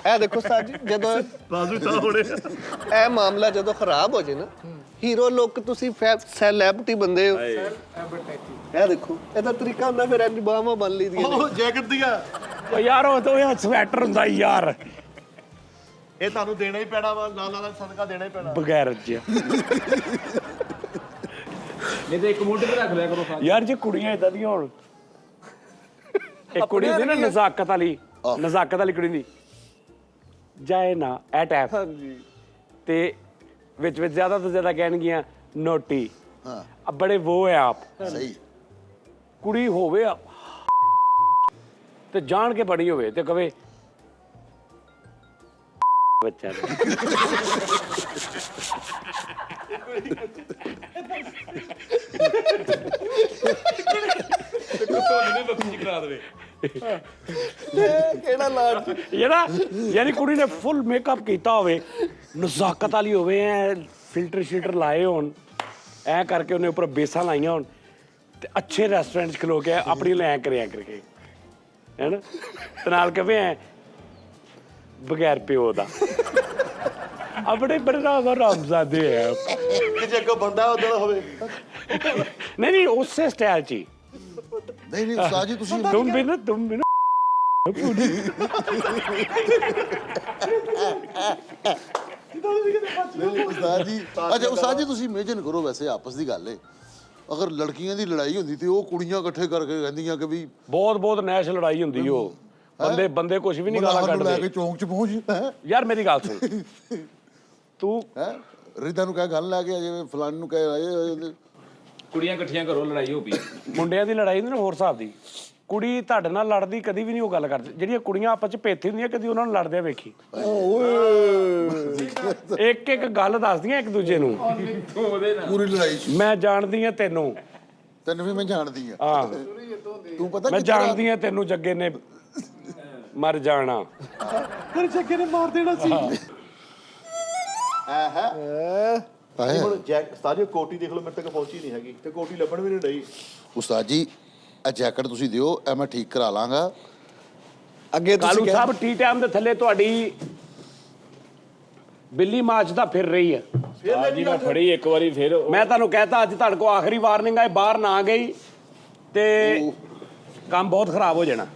ਇਹ ਦੇਖੋ ਉਸਤਾਦ ਜੀ ਜਦੋਂ ਬਾਜ਼ੂ ਤਾਂ ਹੋਣੇ ਇਹ ਮਾਮਲਾ ਜਦੋਂ ਖਰਾਬ ਹੋ ਜੇ ਨਾ ਹੀਰੋ ਲੁੱਕ ਤੁਸੀਂ ਸੈਲੈਬਿਟੀ ਬੰਦੇ ਹੋ ਇਹ ਦੇਖੋ ਇਹਦਾ ਤਰੀਕਾ ਹੁੰਦਾ ਫਿਰ ਇੰਜ ਬਾਹਾਂ ਬੰਨ ਲਈ ਦੀਆਂ ਉਹ ਜੈਕਟ ਦੀਆਂ ਓ ਯਾਰ ਉਹ ਤਾਂ ਇਹ ਸਵੈਟਰ ਹੁੰਦਾ ਈ ਯਾਰ ਇਹ ਤੁਹਾਨੂੰ ਦੇਣਾ ਹੀ ਪੈਣਾ ਵਾ ਨਾਲ ਨਾਲ ਸਦਕਾ ਦੇਣਾ ਹੀ ਪੈਣਾ ਬਗੈਰ ਜਿਹਾ ਨਹੀਂ ਤੇ ਇੱਕ ਮੁੰਡੇ ਤੇ ਰੱਖ ਲਿਆ ਕਰੋ ਯਾਰ ਜੇ ਕੁੜੀਆਂ ਇਦਾਂ ਦੀਆਂ ਹੋਣ ਇੱਕ ਕੁੜੀ ਹੁੰਦੀ ਨਾ ਨਜ਼ਾਕਤ ਵਾਲੀ ਕੁੜੀ ਦੀ ਜਾਏ ਨਾ ਐ ਟੈਪ ਹਾਂਜੀ ਤੇ ਵਿੱਚ ਜ਼ਿਆਦਾ ਤੋਂ ਜ਼ਿਆਦਾ ਕਹਿਣਗੀਆਂ ਨੋਟੀ ਹਾਂ ਆ ਬੜੇ ਉਹ ਹੈ ਆਪ ਸਹੀ ਕੁੜੀ ਹੋਵੇ ਤੇ ਜਾਣ ਕੇ ਬੜੀ ਹੋਵੇ ਤੇ ਕਵੇ ਬੱਚਾ ਕਿਹੜਾ ਲਾਡ ਜਿਹੜਾ ਯਾਨੀ ਕੁੜੀ ਨੇ ਫੁੱਲ ਮੇਕਅਪ ਕੀਤਾ ਹੋਵੇ ਨਜ਼ਾਕਤ ਵਾਲੀ ਹੋਵੇ ਐ ਫਿਲਟਰ ਸ਼ੀਲਟਰ ਲਾਏ ਹੋਣ ਐ ਕਰਕੇ ਉਹਨੇ ਉੱਪਰ ਬੇਸਾਂ ਲਾਈਆਂ ਹੋਣ ਤੇ ਅੱਛੇ ਰੈਸਟੋਰੈਂਟ 'ਚ ਖਲੋ ਕੇ ਆਪਣੀ ਲੈ ਕਰਿਆ ਕਰਕੇ ਹੈਨਾ ਤੇ ਨਾਲ ਕਹਵੇ ਐ ਬਗੈਰ ਪਿਓ ਦਾ ਆਪਣੇ ਬੜੇ ਰਾਮਜ਼ਾਦੇ ਆ ਕਿ ਜੇ ਅੱਗੋਂ ਬੰਦਾ ਉਦਾਂ ਦਾ ਹੋਵੇ ਨਹੀਂ ਉਸੇ ਸਟਾਈਲ 'ਚ ਹੀ ਨਹੀਂ ਉਸਤਾਦ ਜੀ ਤੁਸੀਂ ਤੁਮ ਵੀ ਨਾ ਉਸਤਾਦ ਜੀ ਅੱਛਾ ਉਸਤਾਦ ਜੀ ਤੁਸੀਂ ਇਮੇਜਿਨ ਕਰੋ ਵੈਸੇ ਆਪਸ ਦੀ ਗੱਲ ਏ ਅਗਰ ਲੜਕੀਆਂ ਦੀ ਲੜਾਈ ਹੁੰਦੀ ਤੇ ਉਹ ਕੁੜੀਆਂ ਇਕੱਠੇ ਕਰਕੇ ਕਹਿੰਦੀਆਂ ਕਿ ਵੀ ਬਹੁਤ ਨੈਸ਼ ਲੜਾਈ ਹੁੰਦੀ ਉਹ ਬੰਦੇ ਕੁਝ ਵੀ ਨਹੀਂ ਗਾਲਾਂ ਲੈ ਕੇ ਕੱਢਦੇ ਚੌਂਕ 'ਚ ਪਹੁੰਚ ਹੈ ਯਾਰ ਮੇਰੀ ਗੱਲ ਸੁਣ ਤੂੰ ਰਿਦਾ ਨੂੰ ਕਹਿ ਗੱਲ ਲੈ ਕੇ ਜਿਵੇਂ ਫਲਾਨ ਨੂੰ ਕਹਿ ਆਏ ਕੁੜੀਆਂ ਇਕੱਠੀਆਂ ਕਰੋ ਲੜਾਈ ਹੋ ਪਈ ਮੁੰਡਿਆਂ ਦੀ ਲੜਾਈ ਹੁੰਦੀ ਨਾ ਹੋਰ ਹਿਸਾਬ ਦੀ ਕੁੜੀ ਤੁਹਾਡੇ ਨਾਲ ਲੜਦੀ ਕਦੀ ਵੀ ਨਹੀਂ ਉਹ ਗੱਲ ਕਰਦੀ। ਜਿਹੜੀਆਂ ਕੁੜੀਆਂ ਆਪਸ ਚ ਪੇਥੀ ਹੁੰਦੀਆਂ ਕਦੀ ਉਹਨਾਂ ਨੂੰ ਲੜਦੇ ਵੇਖੀ? ਇੱਕ ਇੱਕ ਗੱਲ ਦੱਸਦੀਆਂ ਇੱਕ ਦੂਜੇ ਨੂੰ। ਪੂਰੀ ਲੜਾਈ ਮੈਂ ਜਾਣਦੀ ਆ ਤੈਨੂੰ, ਤੈਨੂੰ ਵੀ ਮੈਂ ਜਾਣਦੀ ਆ। ਹਾਂ ਤੂੰ ਪਤਾ ਮੈਂ ਜਾਣਦੀ ਆ ਤੈਨੂੰ, ਜੱਗੇ ਨੇ ਮਰ ਜਾਣਾ। ਫਿਰ ਜੱਗੇ ਨੇ ਮਾਰ ਦੇਣਾ ਸੀ। ਹੁਣ ਜੈਕ ਸਾਰੀ ਕੋਟੀ ਦੇਖ ਲਓ, ਮੇਰੇ ਤੱਕ ਪਹੁੰਚੀ ਨਹੀਂ ਹੈਗੀ ਤੇ ਕੋਟੀ ਲੱਭਣ ਵੀ ਨਹੀਂ ਡਈ। ਉਸਤਾਦ ਜੀ ਇਹ ਜੈਕਟ ਤੁਸੀਂ ਦਿਓ, ਇਹ ਮੈਂ ਠੀਕ ਕਰਾ ਲਾਂਗਾ। ਅੱਗੇ ਕਾਲੂ ਸਾਹਿਬ ਟੀ ਟਾਈਮ ਦੇ ਥੱਲੇ ਤੁਹਾਡੀ ਬਿੱਲੀ ਮਾਚ ਦਾ ਫਿਰ ਰਹੀ ਹੈ। ਫਿਰ ਜੀ ਮੈਂ ਫੜੀ ਇੱਕ ਵਾਰੀ, ਫਿਰ ਮੈਂ ਤੁਹਾਨੂੰ ਕਹਿਤਾ ਅੱਜ ਤੁਹਾਡੇ ਕੋਲ ਆਖਰੀ ਵਾਰਨਿੰਗ ਹੈ, ਬਾਹਰ ਨਾ ਗਈ ਤੇ ਕੰਮ ਬਹੁਤ ਖਰਾਬ ਹੋ ਜਾਣਾ।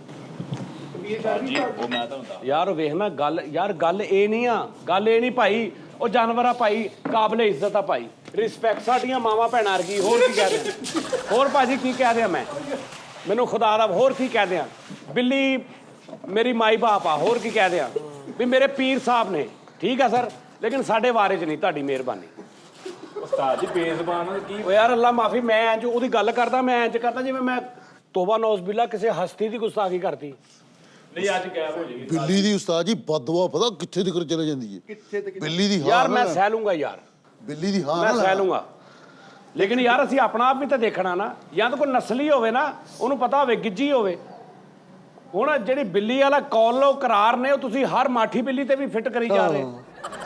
ਜੀ ਉਹ ਮੈਂ ਤੁਹਾਨੂੰ ਦੱਸ ਯਾਰ ਉਹ ਵੇਖ ਨਾ ਗੱਲ, ਯਾਰ ਗੱਲ ਇਹ ਨਹੀਂ ਆ, ਗੱਲ ਇਹ ਨਹੀਂ ਭਾਈ ਉਹ ਜਾਨਵਰ ਆ ਭਾਈ, ਕਾਬਲੇ ਇੱਜ਼ਤ ਆ ਭਾਈ, ਰਿਸਪੈਕਟ ਸਾਡੀਆਂ ਮਾਵਾਂ ਭੈਣਾਂ ਵਰਗੀ। ਹੋਰ ਕੀ ਕਹਿ ਦਿਆਂ, ਹੋਰ ਭਾਜੀ ਕੀ ਕਹਿ ਦਿਆਂ ਮੈਂ, ਮੈਨੂੰ ਖੁਦਾ ਦਾ ਹੋਰ ਕੀ ਕਹਿ ਦਿਆਂ। ਬਿੱਲੀ ਮੇਰੀ ਮਾਈ ਬਾਪ ਆ, ਹੋਰ ਕੀ ਕਹਿ ਦਿਆਂ ਵੀ ਮੇਰੇ ਪੀਰ ਸਾਹਿਬ ਨੇ, ਠੀਕ ਆ ਸਰ, ਲੇਕਿਨ ਸਾਡੇ ਬਾਰੇ 'ਚ ਨਹੀਂ। ਤੁਹਾਡੀ ਮਿਹਰਬਾਨੀ ਉਸਤਾਦ ਜੀ, ਬੇਜ਼ਬਾਨ ਕੀ ਓ ਯਾਰ ਅੱਲਾ ਮਾਫੀ, ਮੈਂ ਇੰਜ ਉਹਦੀ ਗੱਲ ਕਰਦਾ, ਮੈਂ ਇੰਜ ਕਰਦਾ ਜਿਵੇਂ ਮੈਂ ਤੋਬਾ ਨੌਜ਼ ਬਿੱਲਾ ਕਿਸੇ ਹਸਤੀ ਦੀ ਗੁਸਤਾਖੀ ਕਰਤੀ। ਨਹੀਂ ਅੱਜ ਗਾਇਬ ਹੋ ਜਾਏਗੀ। ਬਿੱਲੀ ਦੀ ਉਸਤਾਦ ਜੀ ਬਦਦੁਆ ਪਤਾ ਕਿੱਥੇ ਤੱਕ ਚਲੇ ਜਾਂਦੀ ਹੈ। ਬਿੱਲੀ ਦੀ ਯਾਰ ਮੈਂ ਸਹਿ ਲੂੰਗਾ ਯਾਰ, ਬਿੱਲੀ ਦੀ ਹਾਂ ਮੈਂ ਸਹਿ ਲੂੰਗਾ, ਲੇਕਿਨ ਯਾਰ ਅਸੀਂ ਆਪਣਾ ਆਪ ਵੀ ਤਾਂ ਦੇਖਣਾ ਨਾ। ਜਾਂ ਤਾਂ ਕੋਈ ਨਸਲੀ ਹੋਵੇ ਨਾ, ਉਹਨੂੰ ਪਤਾ ਹੋਵੇ, ਗਿੱਜੀ ਹੋਵੇ। ਹੁਣ ਜਿਹੜੀ ਬਿੱਲੀ ਵਾਲਾ ਕੌਲੋ ਕਰਾਰ ਨੇ, ਉਹ ਤੁਸੀਂ ਹਰ ਮਾਠੀ ਬਿੱਲੀ ਤੇ ਵੀ ਫਿੱਟ ਕਰੀ ਜਾ ਰਹੇ।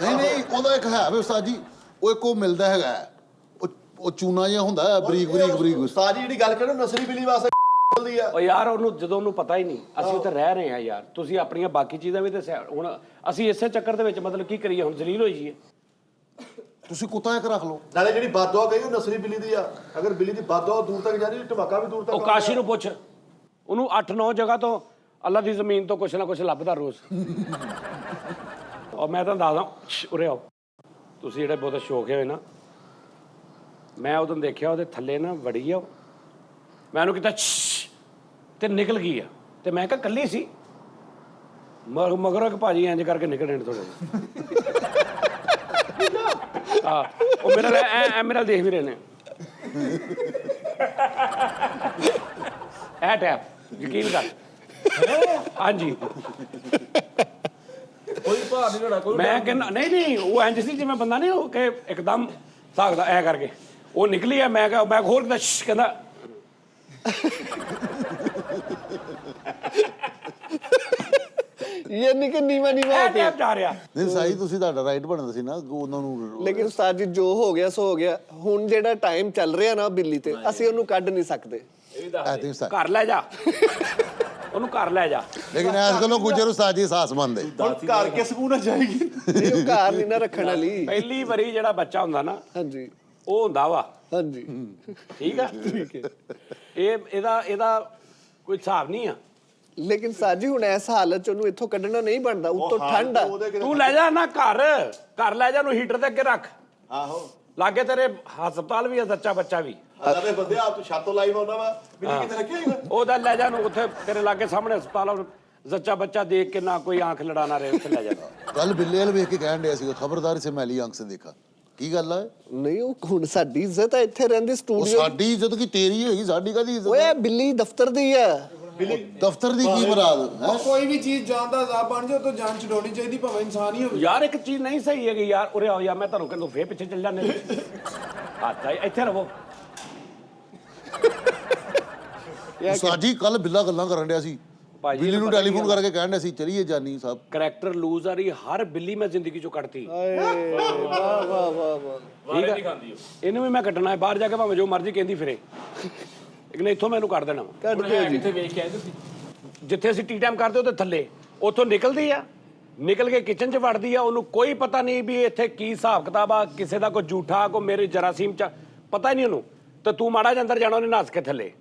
ਨਹੀਂ ਉਹਦਾ ਇੱਕ ਹੈ ਵੇ ਉਸਤਾਦ ਜੀ, ਉਹ ਇੱਕ ਉਹ ਮਿਲਦਾ ਹੈਗਾ, ਉਹ ਚੂਨਾ ਜਿਹਾ ਹੁੰਦਾ ਹੈ, ਬਰੀਕ ਉਸਤਾਦ ਜੀ ਜਿਹੜੀ ਗੱਲ ਕਰੋ ਨਸਲੀ ਬਿੱਲੀ ਵਾਸਤੇ ਚੱਲਦੀ ਆ। ਓ ਯਾਰ ਉਹਨੂੰ ਜਦੋਂ ਉਹਨੂੰ ਪਤਾ ਹੀ ਨਹੀਂ, ਅਸੀਂ ਉੱਥੇ ਰਹਿ ਰਹੇ ਹਾਂ ਯਾਰ। ਤੁਸੀਂ ਆਪਣੀਆਂ ਬਾਕੀ ਚੀਜ਼ਾਂ ਵੀ ਦੱਸਿਆ। ਹੁਣ ਅਸੀਂ ਇਸੇ ਚੱਕਰ ਦੇ ਵਿੱਚ ਮਤਲਬ ਕੀ ਕਰੀਏ, ਹੁਣ ਜ਼ਲੀਲ ਹੋ ਜਾਈਏ। ਤੁਸੀਂ ਕੁੱਤਾ ਇੱਕ ਰੱਖ ਲਓ। ਨਾਲੇ ਜਿਹੜੀ ਬਦਦੁਆ ਕਹੀ ਉਹ ਨਸਲੀ ਬਿੱਲੀ ਦੀ ਆ। ਅਗਰ ਬਿੱਲੀ ਦੀ ਬਦਦੁਆ ਦੂਰ ਤੱਕ ਜਾਂਦੀ, ਧਮਾਕਾ ਵੀ ਦੂਰ ਤੱਕ। ਉਹ ਕਾਸ਼ੀ ਨੂੰ ਪੁੱਛ, ਉਹਨੂੰ 8-9 ਜਗ੍ਹਾ ਤੋਂ ਅੱਲਾ ਦੀ ਜ਼ਮੀਨ ਤੋਂ ਕੁਛ ਨਾ ਕੁਛ ਲੱਭਦਾ ਰੋਜ਼। ਔਰ ਮੈਂ ਤੁਹਾਨੂੰ ਦੱਸਦਾ, ਉਰੇ ਆਓ ਤੁਸੀਂ, ਜਿਹੜੇ ਬਹੁਤ ਸ਼ੌਕ ਹੋਏ ਨਾ, ਮੈਂ ਉਦੋਂ ਦੇਖਿਆ ਉਹਦੇ ਥੱਲੇ ਨਾ ਵੜੀ ਆ, ਮੈਂ ਉਹਨੂੰ ਕੀਤਾ ਤੇ ਨਿਕਲ ਗਈ ਆ। ਤੇ ਮੈਂ ਕਿਹਾ ਕੱਲੀ ਸੀ, ਮਗਰੋਂ ਇੱਕ ਭਾਜੀ ਇੰਜ ਕਰਕੇ ਨਿਕਲ ਥੋੜੇ ਹਾਂ, ਉਹ ਮੇਰੇ ਨਾਲ ਐ ਮੇਰੇ ਨਾਲ ਦੇਖ ਵੀ ਰਹੇ ਨੇ। ਇਹ ਟੈਪ ਯਕੀਨ ਕਰ। ਹਾਂਜੀ ਕੋਈ ਭਾਰ ਨਹੀਂ ਹੋਣਾ, ਕੋਈ ਮੈਂ ਕਹਿੰਦਾ ਨਹੀਂ ਉਹ ਇੰਜ ਸੀ ਜਿਵੇਂ ਬੰਦਾ ਨਹੀਂ ਉਹ ਕਿ ਇੱਕਦਮ ਸਾਗਦਾ ਐ ਕਰਕੇ ਉਹ ਨਿਕਲੀ ਆ। ਮੈਂ ਕਿਹਾ ਮੈਂ ਹੋਰ ਕਹਿੰਦਾ ਇਹ ਨਹੀਂ ਕਿ ਨੀਵਾ ਐ ਟੈਪ ਜਾ ਰਿਹਾ। ਨਹੀਂ ਸਾਈ ਤੁਸੀਂ ਤੁਹਾਡਾ ਰਾਈਟ ਬਣਦਾ ਸੀ ਨਾ ਉਹਨਾਂ ਨੂੰ। ਲੇਕਿਨ ਉਸਤਾਦ ਜੀ ਜੋ ਹੋ ਗਿਆ ਸੋ ਹੋ ਗਿਆ। ਹੁਣ ਜਿਹੜਾ ਟਾਈਮ ਚੱਲ ਰਿਹਾ ਨਾ ਬਿੱਲੀ ਤੇ, ਅਸੀਂ ਉਹਨੂੰ ਕੱਢ ਨਹੀਂ ਸਕਦੇ। ਘਰ ਲੈ ਜਾ ਉਹਨੂੰ, ਘਰ ਲੈ ਜਾ। ਲੇਕਿਨ ਇਸ ਗੱਲੋਂ ਗੁਜਰ ਉਸਤਾਦ ਜੀ ਸਾਹਸ ਮੰਨਦੇ। ਹੁਣ ਘਰ ਕਿਸ ਮੂੰਹ ਨਾਲ ਜਾਏਗੀ? ਨਹੀਂ ਉਹ ਘਰ ਨਹੀਂ ਨਾ ਰੱਖਣ ਵਾਲੀ। ਪਹਿਲੀ ਵਾਰੀ ਜਿਹੜਾ ਬੱਚਾ ਹੁੰਦਾ ਨਾ, ਹਾਂਜੀ ਉਹ ਹੁੰਦਾ ਵਾ, ਹਾਂਜੀ ਠੀਕ ਆ। ਇਹਦਾ ਕੋਈ ਹਿਸਾਬ ਨਹੀਂ ਆ। ਲੇਕਿਨ ਸਾਜੀ ਹੁਣ ਇਸ ਹਾਲਤ ਚ ਉਹਨੂੰ ਇੱਥੋਂ ਕੱਢਣਾ ਨਹੀਂ ਬਣਦਾ, ਉੱਤੋਂ ਠੰਡ ਆ। ਤੂੰ ਲੈ ਜਾ ਨਾ ਘਰ ਲੈ ਜਾ, ਉਹਨੂੰ ਹੀਟਰ ਦੇ ਅੱਗੇ ਰੱਖ। ਆਹੋ ਲਾਗੇ ਤੇਰੇ ਹਸਪਤਾਲ ਵੀ ਆ, ਸੱਚਾ ਬੱਚਾ ਵੀ। ਅੱਲਾ ਦੇ ਬੰਦੇ ਆਪ ਤੂੰ ਛੱਤੋਂ ਲਾਈਵ ਆਉਂਦਾ ਵਾ, ਬਿੱਲੀ ਕਿੱਥੇ ਰੱਖੀ ਹੋਈ? ਉਹਦਾ ਲੈ ਜਾ ਨੂੰ ਉੱਥੇ ਤੇਰੇ ਲਾਗੇ ਸਾਹਮਣੇ ਹਸਪਤਾਲ ਆ, ਜ਼ੱਚਾ ਬੱਚਾ ਦੇਖ ਕੇ ਨਾ ਕੋਈ ਆਂਖ ਲੜਾਣਾ ਰਹੇ, ਉੱਥੇ ਲੈ ਜਾ। ਕੱਲ ਬਿੱਲੇ ਵਾਲ ਵੇਖ ਕੇ ਕਹਿਣ ਡਿਆ ਸੀਗਾ, ਖਬਰਦਾਰ ਇਸੇ ਮੈਲੀ ਆਂਖ ਸੇ ਦੇਖਾ। ਕੀ ਗੱਲ ਆ? ਨਹੀਂ ਉਹ ਹੁਣ ਸਾਡੀ ਇੱਜ਼ਤ ਹੈ, ਇੱਥੇ ਰਹਿੰਦੀ ਉਹ ਸਟੂਡੀਓ। ਸਾਡੀ ਇੱਜ਼ਤ ਕੀ ਤੇਰੀ ਹੋਏਗੀ? ਸਾਡੀ ਕਾਹਦੀ ਇੱਜ਼ਤ? ਓਏ ਬਿੱਲੀ ਦਫ਼ਤਰ ਦੀ ਆ। ਦਫ਼ਤਰ ਦੀ ਕੀ ਮੁਰਾਦ ਹੈ? ਕੋਈ ਵੀ ਚੀਜ਼ ਜਾਨ ਦਾ ਅਜ਼ਾਬ ਬਣ ਜਾਏ ਤਾਂ ਜਾਨ ਛਡਾਉਣੀ ਚਾਹੀਦੀ, ਭਾਵੇਂ ਇਨਸਾਨ ਹੀ ਹੋਵੇ। ਯਾਰ ਇੱਕ ਚੀਜ਼ ਨਹੀਂ ਸਹੀ ਹੈਗੀ ਯਾਰ, ਉਰੇ ਆਓ ਯਾਰ, ਮੈਂ ਤੁਹਾਨੂੰ ਕਹਿੰਦਾ ਫੇਰ ਪਿੱਛੇ ਚੱਲ ਜਾਂਦੇ ਹੱਥ ਇੱਥੇ ਰਵੋ। ਉਸਤਾਦ ਜੀ ਕੱਲ ਬਿੱਲਾ ਗੱਲਾਂ ਕਰਨ ਡਿਆ ਸੀ, ਬਿੱਲੀ ਨੂੰ ਟੈਲੀਫੋਨ ਕਰਕੇ ਕਹਿਣ ਡਿਆ ਸੀ ਚਲੀਏ ਜਾਨੀ ਸਾਹਿਬ। ਕਰੈਕਟਰ ਲੂਜ਼ ਆ ਰਹੀ, ਹਰ ਬਿੱਲੀ ਮੈਂ ਜ਼ਿੰਦਗੀ ਚੋਂ ਕੱਢਤੀ। ਵਾਹ ਵਾਹ ਵਾਹ ਵਾਹ। ਠੀਕ ਹੈ, ਇਹਨੂੰ ਵੀ ਮੈਂ ਕੱਢਣਾ ਹੈ ਬਾਹਰ ਜਾ ਕੇ, ਭਾਵੇਂ ਜੋ ਮਰਜ਼ੀ ਕਹਿੰਦੀ ਫਿਰੇ, ਲੇਕਿਨ ਇੱਥੋਂ ਮੈਨੂੰ ਕੱਢ ਦੇਣਾ। ਕੱਢ ਦਿਓ ਜੀ। ਕਿੱਥੇ ਵੇਖ ਕੇ ਆਏ ਤੁਸੀਂ? ਜਿੱਥੇ ਅਸੀਂ ਟੀ ਟਾਈਮ ਕਰਦੇ ਉਹਦੇ ਥੱਲੇ, ਉੱਥੋਂ ਨਿਕਲਦੀ ਆ, ਨਿਕਲ ਕੇ ਕਿਚਨ 'ਚ ਵੜਦੀ ਆ। ਉਹਨੂੰ ਕੋਈ ਪਤਾ ਨਹੀਂ ਵੀ ਇੱਥੇ ਕੀ ਹਿਸਾਬ ਕਿਤਾਬ ਆ, ਕਿਸੇ ਦਾ ਕੋਈ ਝੂਠਾ, ਕੋਈ ਮੇਰੇ ਜਰਾਸੀਮ 'ਚ ਪਤਾ ਹੀ ਨਹੀਂ ਉਹਨੂੰ। ਤੇ ਤੂੰ ਮਾੜਾ ਜਿਹਾ ਅੰਦਰ ਜਾਣਾ, ਉਹਨੇ ਨੱਸ ਕੇ ਥੱਲੇ।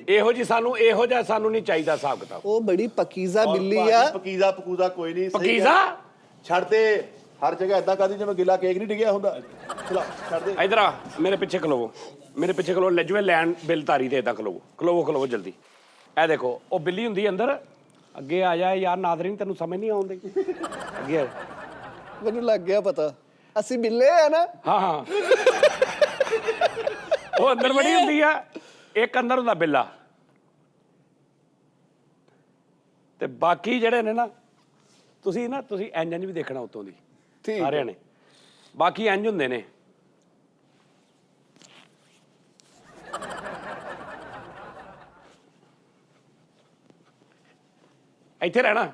ਇਹੋ ਜਿਹਾ ਸਾਨੂੰ ਨਹੀਂ ਚਾਹੀਦਾ ਹਿਸਾਬ ਕਿਤਾਬ। ਉਹ ਬੜੀ ਪਕੀਜ਼ਾ ਬਿੱਲੀ ਆ। ਪਕੂਜ਼ਾ ਕੋਈ ਨਹੀਂ। ਪਕੀਜ਼ਾ ਛੱਡ ਦੇ, ਹਰ ਜਗ੍ਹਾ ਏਦਾਂ ਕਰਦੀ ਜਿਵੇਂ ਗਿੱਲਾ ਕੇਕ ਨਹੀਂ ਡਿੱਗਿਆ ਹੁੰਦਾ। ਚਲਾ ਛੱਡ ਦੇ। ਇਧਰ ਆ, ਮੇਰੇ ਪਿੱਛੇ ਖਲੋਵੋ, ਮੇਰੇ ਪਿੱਛੇ ਖਲੋ। ਲੈ ਜਵੇ ਲੈਣ ਬਿੱਲ ਤਾਰੀ ਤੇ ਏਦਾਂ ਖਲੋਵੋ ਜਲਦੀ। ਇਹ ਦੇਖੋ ਉਹ ਬਿੱਲੀ ਹੁੰਦੀ ਅੰਦਰ। ਅੱਗੇ ਆ ਜਾ ਯਾਰ ਨਾਜ਼ਰੀਨ, ਤੈਨੂੰ ਸਮਝ ਨਹੀਂ ਆਉਂਦੀ? ਅੱਗੇ ਆ। ਮੈਨੂੰ ਲੱਗ ਗਿਆ ਪਤਾ, ਅਸੀਂ ਬਿੱਲੇ ਆ ਨਾ। ਹਾਂ ਉਹ ਅੰਦਰ ਬੜੀ ਹੁੰਦੀ ਆ, ਇੱਕ ਅੰਦਰ ਹੁੰਦਾ ਬਿੱਲਾ। ਤੇ ਬਾਕੀ ਜਿਹੜੇ ਨੇ ਨਾ ਤੁਸੀਂ ਇੰਜ ਵੀ ਦੇਖਣਾ ਉਤੋਂ ਦੀ ਸਾਰਿਆਂ ਨੇ, ਬਾਕੀ ਇੰਜ ਹੁੰਦੇ ਨੇ। ਇੱਥੇ ਰਹਿਣਾ।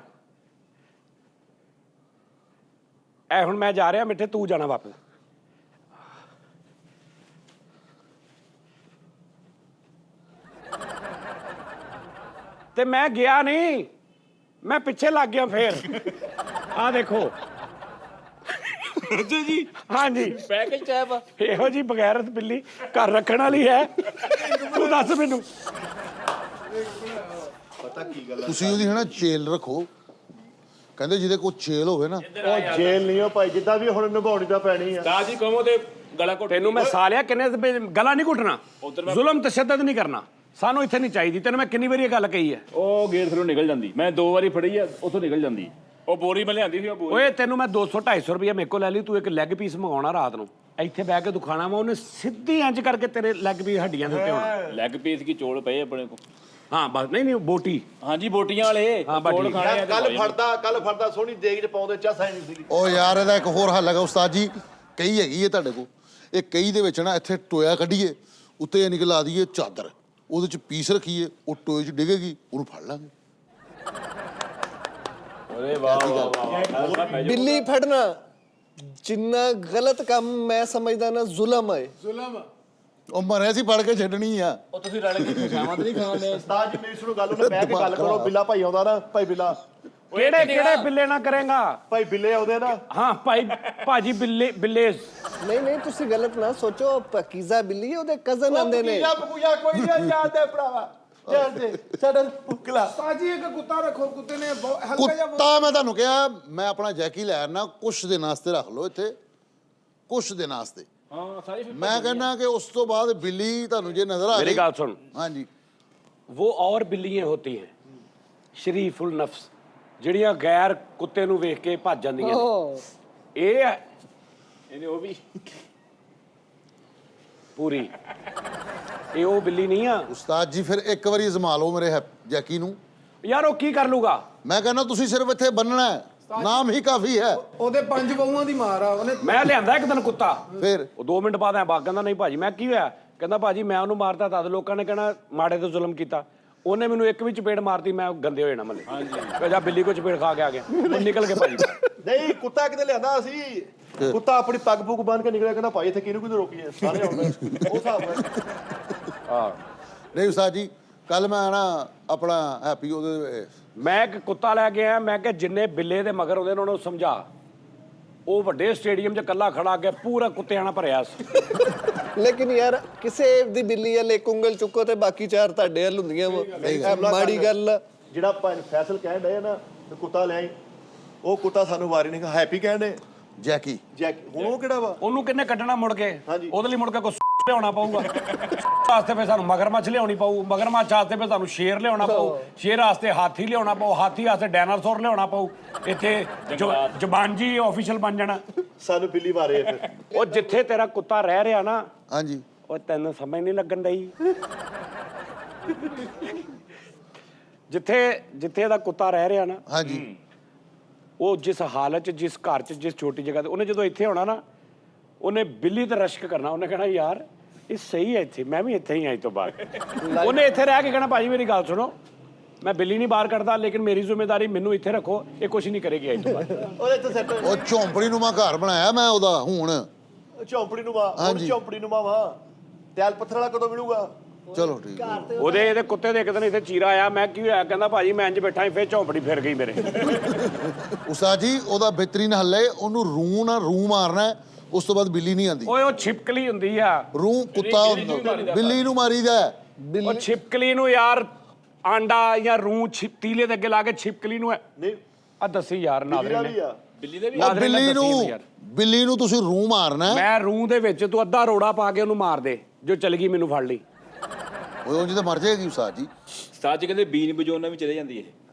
ਐ ਹੁਣ ਮੈਂ ਜਾ ਰਿਹਾ ਮਿੱਠੇ, ਤੂੰ ਜਾਣਾ ਵਾਪਸ। ਤੇ ਮੈਂ ਗਿਆ ਨਹੀਂ, ਮੈਂ ਪਿੱਛੇ ਲੱਗ ਗਿਆ ਫੇਰ। ਆ ਦੇਖੋ ਜੀ। ਹਾਂਜੀ ਪੈਕੇਜ ਟੈਪ ਇਹੋ ਜੀ ਬਗੈਰਤ ਬਿੱਲੀ ਘਰ ਰੱਖਣ ਵਾਲੀ ਹੈ? ਤੂੰ ਦੱਸ ਮੈਨੂੰ। ਤੁਸੀਂ ਉਹਦੀ ਹੈ ਨਾ ਚੇਲ ਰੱਖੋ, ਕਹਿੰਦੇ ਜਿਹਦੇ ਕੋਲ ਚੇਲ ਹੋਵੇ ਨਾ। ਉਹ ਜੇਲ੍ਹ ਨਹੀਂ ਹੋ ਭਾਈ, ਜਿੱਦਾਂ ਵੀ ਹੁਣ ਨਿਭਾਉਣੀ ਤਾਂ ਪੈਣੀ ਆ। ਤਾਂ ਜੀ ਕਹੋ ਤੇ ਗਲਾ ਘੁੱਟ। ਤੈਨੂੰ ਮੈਂ ਸਾਲਿਆ ਕਿੰਨੇ ਗਲਾ ਨਹੀਂ ਘੁੱਟਣਾ, ਜ਼ੁਲਮ ਤਸ਼ੱਦਦ ਨਹੀਂ ਕਰਨਾ, ਸਾਨੂੰ ਇੱਥੇ ਨਹੀਂ ਚਾਹੀਦੀ। ਤੈਨੂੰ ਮੈਂ ਕਿੰਨੀ ਵਾਰੀ ਇਹ ਗੱਲ ਕਹੀ ਹੈ। ਉਹ ਗੇਟ ਥਰੂ ਨਿਕਲ ਜਾਂਦੀ, ਮੈਂ 2 ਵਾਰੀ ਫੜੀ ਆ, ਉੱਥੋਂ ਨਿਕਲ ਜਾਂਦੀ। ਉਹ ਬੋਰੀ ਮੈਂ ਲਿਆਂਦੀ ਸੀ, ਉਹ ਬੋਰੀ। ਓਏ ਤੈਨੂੰ ਮੈਂ 200-250 ਰੁਪਏ ਮੇਰੇ ਕੋਲ ਲੈ ਲਈ, ਤੂੰ ਇੱਕ ਲੈਗ ਪੀਸ ਮੰਗਾਉਣਾ ਰਾਤ ਨੂੰ, ਇੱਥੇ ਬਹਿ ਕੇ ਦੁਖਾਣਾ ਵਾ, ਉਹਨੇ ਸਿੱਧੀ ਇੰਜ ਕਰਕੇ ਤੇਰੇ ਲੈਗ ਪੀਸ ਹੱਡੀਆਂ ਦੇ ਉੱਤੇ ਹੋਣਾ। ਲੈਗ ਪੀਸ ਕੀ ਚੋਲ ਪਏ ਆਪਣੇ ਕੋ। ਹਾਂ ਬਸ, ਨਹੀਂ ਬੋਟੀ। ਹਾਂਜੀ ਬੋਟੀਆਂ ਵਾਲੇ ਹਾਂ, ਬਸ ਚੋਲ ਠੀਕ। ਖਾਣੇ ਆ। ਕੱਲ ਫੜਦਾ ਸੋਹਣੀ ਦੇਗ 'ਚ ਪਾਉਂਦੇ ਚਾਹ ਨਹੀਂ ਸੀਗੀ। ਉਹ ਯਾਰ ਇਹਦਾ ਇੱਕ ਹੋਰ ਹੱਲ ਹੈਗਾ ਉਸਤਾਦ ਜੀ, ਕਹੀ ਹੈਗੀ ਹੈ ਤੁਹਾਡੇ ਕੋਲ। ਇਹ ਕਹੀ ਦੇ ਵਿੱਚ ਨਾ ਇੱਥੇ ਟੋਇਆ ਕੱਢੀਏ, ਉੱਤੇ ਇਹ ਨਿਕਲਾ ਦਈਏ ਚਾਦਰ, ਉਹਦੇ 'ਚ ਪੀਸ ਰੱਖੀਏ, ਉਹ ਟੋਏ 'ਚ ਡਿੱਗੇਗੀ, ਉਹਨੂੰ ਫੜ ਲਾਂਗੇ। ਓਏ ਵਾਹ ਵਾਹ ਵਾਹ। ਬਿੱਲੀ ਫੜਨਾ ਜਿੰਨਾ ਗਲਤ ਕੰਮ ਮੈਂ ਸਮਝਦਾ ਨਾ ਜ਼ੁਲਮ ਹੈ। ਜ਼ੁਲਮ ਉਹ ਮਰਿਆ ਸੀ ਫੜ ਕੇ ਛੱਡਣੀ ਆ। ਉਹ ਤੁਸੀਂ ਰਲ ਕੇ ਖੁਸ਼ਾਮਦ ਨਹੀਂ ਖਾਣੇ। ਉਸਤਾਦ ਜੀ ਮੇਰੀ ਸੁਣੋ ਗੱਲ, ਉਹਨੇ ਬਹਿ ਕੇ ਗੱਲ ਕਰੋ। ਬਿੱਲਾ ਭਾਈ ਆਉਂਦਾ ਨਾ, ਭਾਈ ਬਿੱਲਾ, ਕਿਹੜੇ ਬਿੱਲੇ ਨਾ ਕਰੇਗਾ? ਭਾਈ ਬਿੱਲੇ ਆਉਂਦੇ ਨਾ। ਹਾਂ ਭਾਜੀ ਬਿੱਲੇ ਨਹੀਂ ਤੁਸੀਂ ਗਲਤ ਨਾ ਸੋਚੋ, ਪਕੀਜ਼ਾ ਬਿੱਲੀ ਉਹਦੇ ਕਜ਼ਨ ਆਂਦੇ ਨੇ। ਕੋਈ ਨਹੀਂ ਜਾਣਦਾ ਭਰਾਵਾ, ਜਾਣਦੇ ਸਾਡਾ ਪੁੱਕਲਾ। ਸਾਜੀ ਇੱਕ ਕੁੱਤਾ ਰੱਖੋ, ਕੁੱਤੇ ਨੇ ਹਲਕਾ ਜਿਹਾ ਕੁੱਤਾ ਮੈਂ ਤੁਹਾਨੂੰ ਕਿਹਾ, ਮੈਂ ਆਪਣਾ ਜੈਕੀ ਲੈ ਆਣਾ, ਕੁਛ ਦੇ ਨਾਸਤੇ ਰੱਖ ਲਓ ਇੱਥੇ, ਕੁਛ ਦੇ ਨਾਸਤੇ। ਹਾਂ ਸਾਰੀ ਮੈਂ ਕਹਿੰਦਾ ਕਿ ਉਸ ਤੋਂ ਬਾਅਦ ਬਿੱਲੀ ਤੁਹਾਨੂੰ ਜੇ ਨਜ਼ਰ ਆ मेरी ਗਈ। बात सुन, ਹਾਂਜੀ वो और बिल्लियां होती हैं शरीफुल नफ्स, ਜਿਹੜੀਆਂ ਗੈਰ ਕੁੱਤੇ ਨੂੰ ਵੇਖ ਕੇ ਭੱਜ ਜਾਂਦੀਆਂ ਨੇ। ਇਹ ਇਹਨੇ ਉਹ ਵੀ ਪੂਰੀ ਇਹ ਉਹ ਬਿੱਲੀ ਨਹੀਂ ਆ ਉਸਤਾਦ ਜੀ, ਫਿਰ ਇੱਕ ਵਾਰੀ ਅਜ਼ਮਾ ਲਓ ਮੇਰੇ ਜੈਕੀ ਨੂੰ। ਯਾਰ। ਉਹ ਕੀ ਕਰ ਲੂਗਾ? ਮੈਂ ਕਹਿੰਦਾ ਤੁਸੀਂ ਸਿਰਫ ਇੱਥੇ ਬੰਨਣਾ ਹੈ, ਨਾਮ ਹੀ ਕਾਫੀ ਹੈ। ਉਹਦੇ 5 ਬਹੂਆਂ ਦੀ ਮਾਰ ਆ। ਉਹਨੇ ਮੈਂ ਲਿਆਂਦਾ ਇੱਕ ਦਿਨ ਕੁੱਤਾ, ਫਿਰ ਉਹ 2 ਮਿੰਟ ਬਾਅਦ ਐ ਬਾਗ ਕਹਿੰਦਾ ਨਹੀਂ ਭਾਜੀ। ਮੈਂ ਕੀ ਹੋਇਆ? ਕਹਿੰਦਾ ਭਾਜੀ ਮੈਂ ਉਹਨੂੰ ਮਾਰਤਾ ਤਦ ਲੋਕਾਂ ਨੇ ਕਹਿਣਾ ਮਾੜੇ ਤੋਂ ਜ਼ੁਲਮ ਕੀਤਾ। ਉਹਨੇ ਮੈਨੂੰ ਇੱਕ ਵੀ ਚਪੇੜ ਮਾਰਤੀ, ਮੈਂ ਗੰਦੇ ਹੋ ਜਾਣਾ ਮੱਲੇ। ਹਾਂਜੀ ਜਾ ਬਿੱਲੀ ਕੋ ਚਪੇੜ ਖਾ ਕੇ ਆ ਗਿਆ, ਉਹ ਨਿਕਲ ਕੇ ਭਾਜੀ। ਨਹੀਂ ਕੁੱਤਾ ਕਿਤੇ ਲਿਆਂਦਾ ਅਸੀਂ, ਕੁੱਤਾ ਆਪਣੀ ਪੱਗ ਪੁੱਗ ਬੰਨ ਕੇ ਨਿਕਲਿਆ, ਕਹਿੰਦਾ ਭਾਈ ਇੱਥੇ ਕਿਹਨੂੰ ਰੋਕੀਏ, ਸਾਰੇ ਆਉਂਦੇ ਉਹ ਹਿਸਾਬ ਨਾਲ। ਹਾਂ ਨਹੀਂ ਉਸਤਾਦ ਜੀ, ਕੱਲ ਮੈਂ ਆਣਾ ਆਪਣਾ ਹੈਪੀ ਉਹਦੇ ਮੈਂ ਇੱਕ ਕੁੱਤਾ ਲੈ ਕੇ ਆਇਆ। ਮੈਂ ਕਿਹਾ ਜਿੰਨੇ ਬਿੱਲੇ ਦੇ ਮਗਰ ਉਹਦੇ ਉਹਨਾਂ ਨੂੰ ਸਮਝਾ। ਉਹ ਵੱਡੇ ਸਟੇਡੀਅਮ 'ਚ ਇਕੱਲਾ ਖੜਾ ਕੇ ਪੂਰਾ ਕੁੱਤਿਆਂ ਨਾਲ ਭਰਿਆ ਸੀ। ਲੇਕਿਨ ਯਾਰ ਕਿਸੇ ਦੀ ਬਿੱਲੀ ਵੱਲ ਇੱਕ ਉਂਗਲ ਚੁੱਕੋ ਤੇ ਬਾਕੀ 4 ਤੁਹਾਡੇ ਵੱਲ ਹੁੰਦੀਆਂ ਵਾ, ਮਾੜੀ ਗੱਲ। ਜਿਹੜਾ ਫੈਸਲ ਕਹਿਣ ਡਏ ਨਾ ਤੇ ਕੁੱਤਾ ਲੈ ਆਈ, ਉਹ ਕੁੱਤਾ ਸਾਨੂੰ ਵਾਰੀ ਨਹੀਂ, ਹੈਪੀ ਕਹਿਣ ਡੇ ਜੈਕੀ। ਹੁਣ ਉਹ ਕਿਹੜਾ ਵਾ? ਉਹਨੂੰ ਕਿੰਨੇ ਕੱਢਣਾ ਮੁੜ ਕੇ? ਹਾਂਜੀ। ਉਹਦੇ ਲਈ ਮੁੜ ਕੇ ਕੁਛ ਲਿਆਉਣਾ ਪਊਗਾ। ਵਾਸਤੇ ਫਿਰ ਸਾਨੂੰ ਮਗਰਮੱਛ ਲਿਆਉਣੀ ਪਊ, ਮਗਰਮੱਛ ਵਾਸਤੇ ਫਿਰ ਸਾਨੂੰ ਸ਼ੇਰ ਲਿਆਉਣਾ ਪਊ, ਸ਼ੇਰ ਵਾਸਤੇ ਹਾਥੀ ਲਿਆਉਣਾ ਪਊ, ਹਾਥੀ ਵਾਸਤੇ ਡਾਇਨਾਸੌਰ ਲਿਆਉਣਾ ਪਊ। ਇੱਥੇ ਜ਼ਬਾਨਜੀ ਆਫੀਸ਼ੀਅਲ ਬਣ ਜਾਣਾ। ਸਾਨੂੰ ਬਿੱਲੀ ਮਾਰੇ ਫਿਰ। ਉਹ ਜਿੱਥੇ ਤੇਰਾ ਕੁੱਤਾ ਰਹਿ ਰਿਹਾ ਨਾ, ਹਾਂਜੀ ਉਹ ਤੈਨੂੰ ਸਮਝ ਨਹੀਂ ਲੱਗਣ ਡਈ। ਜਿੱਥੇ ਇਹਦਾ ਕੁੱਤਾ ਰਹਿ ਰਿਹਾ ਨਾ, ਹਾਂਜੀ ਉਹ ਜਿਸ ਹਾਲਤ 'ਚ, ਜਿਸ ਘਰ 'ਚ, ਜਿਸ ਛੋਟੀ ਜਗ੍ਹਾ ਤੇ, ਉਹਨੇ ਜਦੋਂ ਇੱਥੇ ਆਉਣਾ ਨਾ, ਉਹਨੇ ਬਿੱਲੀ ਤੇ ਰਸ਼ਕ ਕਰਨਾ। ਉਹਨੇ ਕਹਿਣਾ ਯਾਰ ਇਹ ਸਹੀ ਹੈ ਇੱਥੇ, ਮੈਂ ਵੀ ਇੱਥੇ ਹੀ ਆਈ ਤੋਂ ਬਾਅਦ। ਉਹਨੇ ਇੱਥੇ ਰਹਿ ਕੇ ਕਹਿਣਾ ਭਾਜੀ ਮੇਰੀ ਗੱਲ ਸੁਣੋ, ਮੈਂ ਬਿੱਲੀ ਨਹੀਂ ਬਾਹਰ ਕੱਢਦਾ, ਲੇਕਿਨ ਮੇਰੀ ਜ਼ਿੰਮੇਵਾਰੀ ਮੈਨੂੰ ਇੱਥੇ ਰੱਖੋ, ਇਹ ਕੁਛ ਨਹੀਂ ਕਰੇਗੀ ਆਈ ਤੋਂ ਬਾਅਦ। ਉਹਦੇ ਇੱਥੇ ਸੈੱਟ ਉਹ ਝੌਂਪੜੀ ਨੂੰ ਮੈਂ ਘਰ ਬਣਾਇਆ ਮੈਂ ਉਹਦਾ ਹੁਣ। ਝੌਂਪੜੀ ਨੂੰ ਮਾ, ਹੁਣ ਝੌਂਪੜੀ ਨੂੰ ਮਾਵਾ। ਤੈਲ ਪੱਥਰ ਵਾਲਾ ਕਦੋਂ ਮਿਲੂਗਾ? ਚਲੋ ਠੀਕ ਹੈ। ਇਹਦੇ ਕੁੱਤੇ ਦੇ ਇੱਕ ਦਿਨ ਇੱਥੇ ਚੀਰਾ ਆਇਆ। ਮੈਂ ਕੀ ਹੋਇਆ? ਕਹਿੰਦਾ ਭਾਜੀ ਮੈਂ ਇੰਜ ਬੈਠਾ ਸੀ, ਫਿਰ ਝੌਂਪੜੀ ਫਿਰ ਗਈ ਮੇਰੇ। ਉਸਤਾਦ ਜੀ ਉਹਦਾ ਬਿਹਤਰੀਨ ਹੱਲ ਹੈ, ਉਹਨੂੰ ਰੂ ਮਾਰਨਾ, ਉਸ ਤੋਂ ਬਾਅਦ ਬਿੱਲੀ ਨਹੀਂ ਆਉਂਦੀ। ਓਏ ਉਹ ਛਿਪਕਲੀ ਹੁੰਦੀ ਆ। ਰੂ ਕੁੱਤਾ ਬਿੱਲੀ ਨੂੰ ਮਾਰੀਦਾ। ਉਹ ਛਿਪਕਲੀ ਨੂੰ ਯਾਰ ਆਂਡਾ ਜਾਂ ਰੂ ਤੀਲੇ ਦੇ ਅੱਗੇ ਲਾ ਕੇ ਛਿਪਕਲੀ ਨੂੰ ਨਹੀਂ ਆ ਦੱਸੀ ਯਾਰ ਨਾਦਰੇ ਨੇ। ਬਿੱਲੀ ਦੇ ਵੀ ਉਹ ਬਿੱਲੀ ਨੂੰ ਤੁਸੀਂ ਰੂ ਮਾਰਨਾ। ਮੈਂ ਰੂ ਦੇ ਵਿੱਚ ਤੂੰ ਅੱਧਾ ਰੋੜਾ ਪਾ ਕੇ ਉਹਨੂੰ ਮਾਰ ਦੇ, ਜੋ ਚਲ ਗਈ ਮੈਨੂੰ ਫੜ ਲਈ। ਉਹ ਉਂਝ ਤਾਂ ਮਰ ਜਾਏਗੀ ਉਸਤਾਦ ਜੀ। ਸੱਚ ਕਹਿੰਦੇ ਬੀਨ ਵਜਾਉਣਾ ਵੀ ਚਲੇ ਜਾਂਦੀ ਹੈ।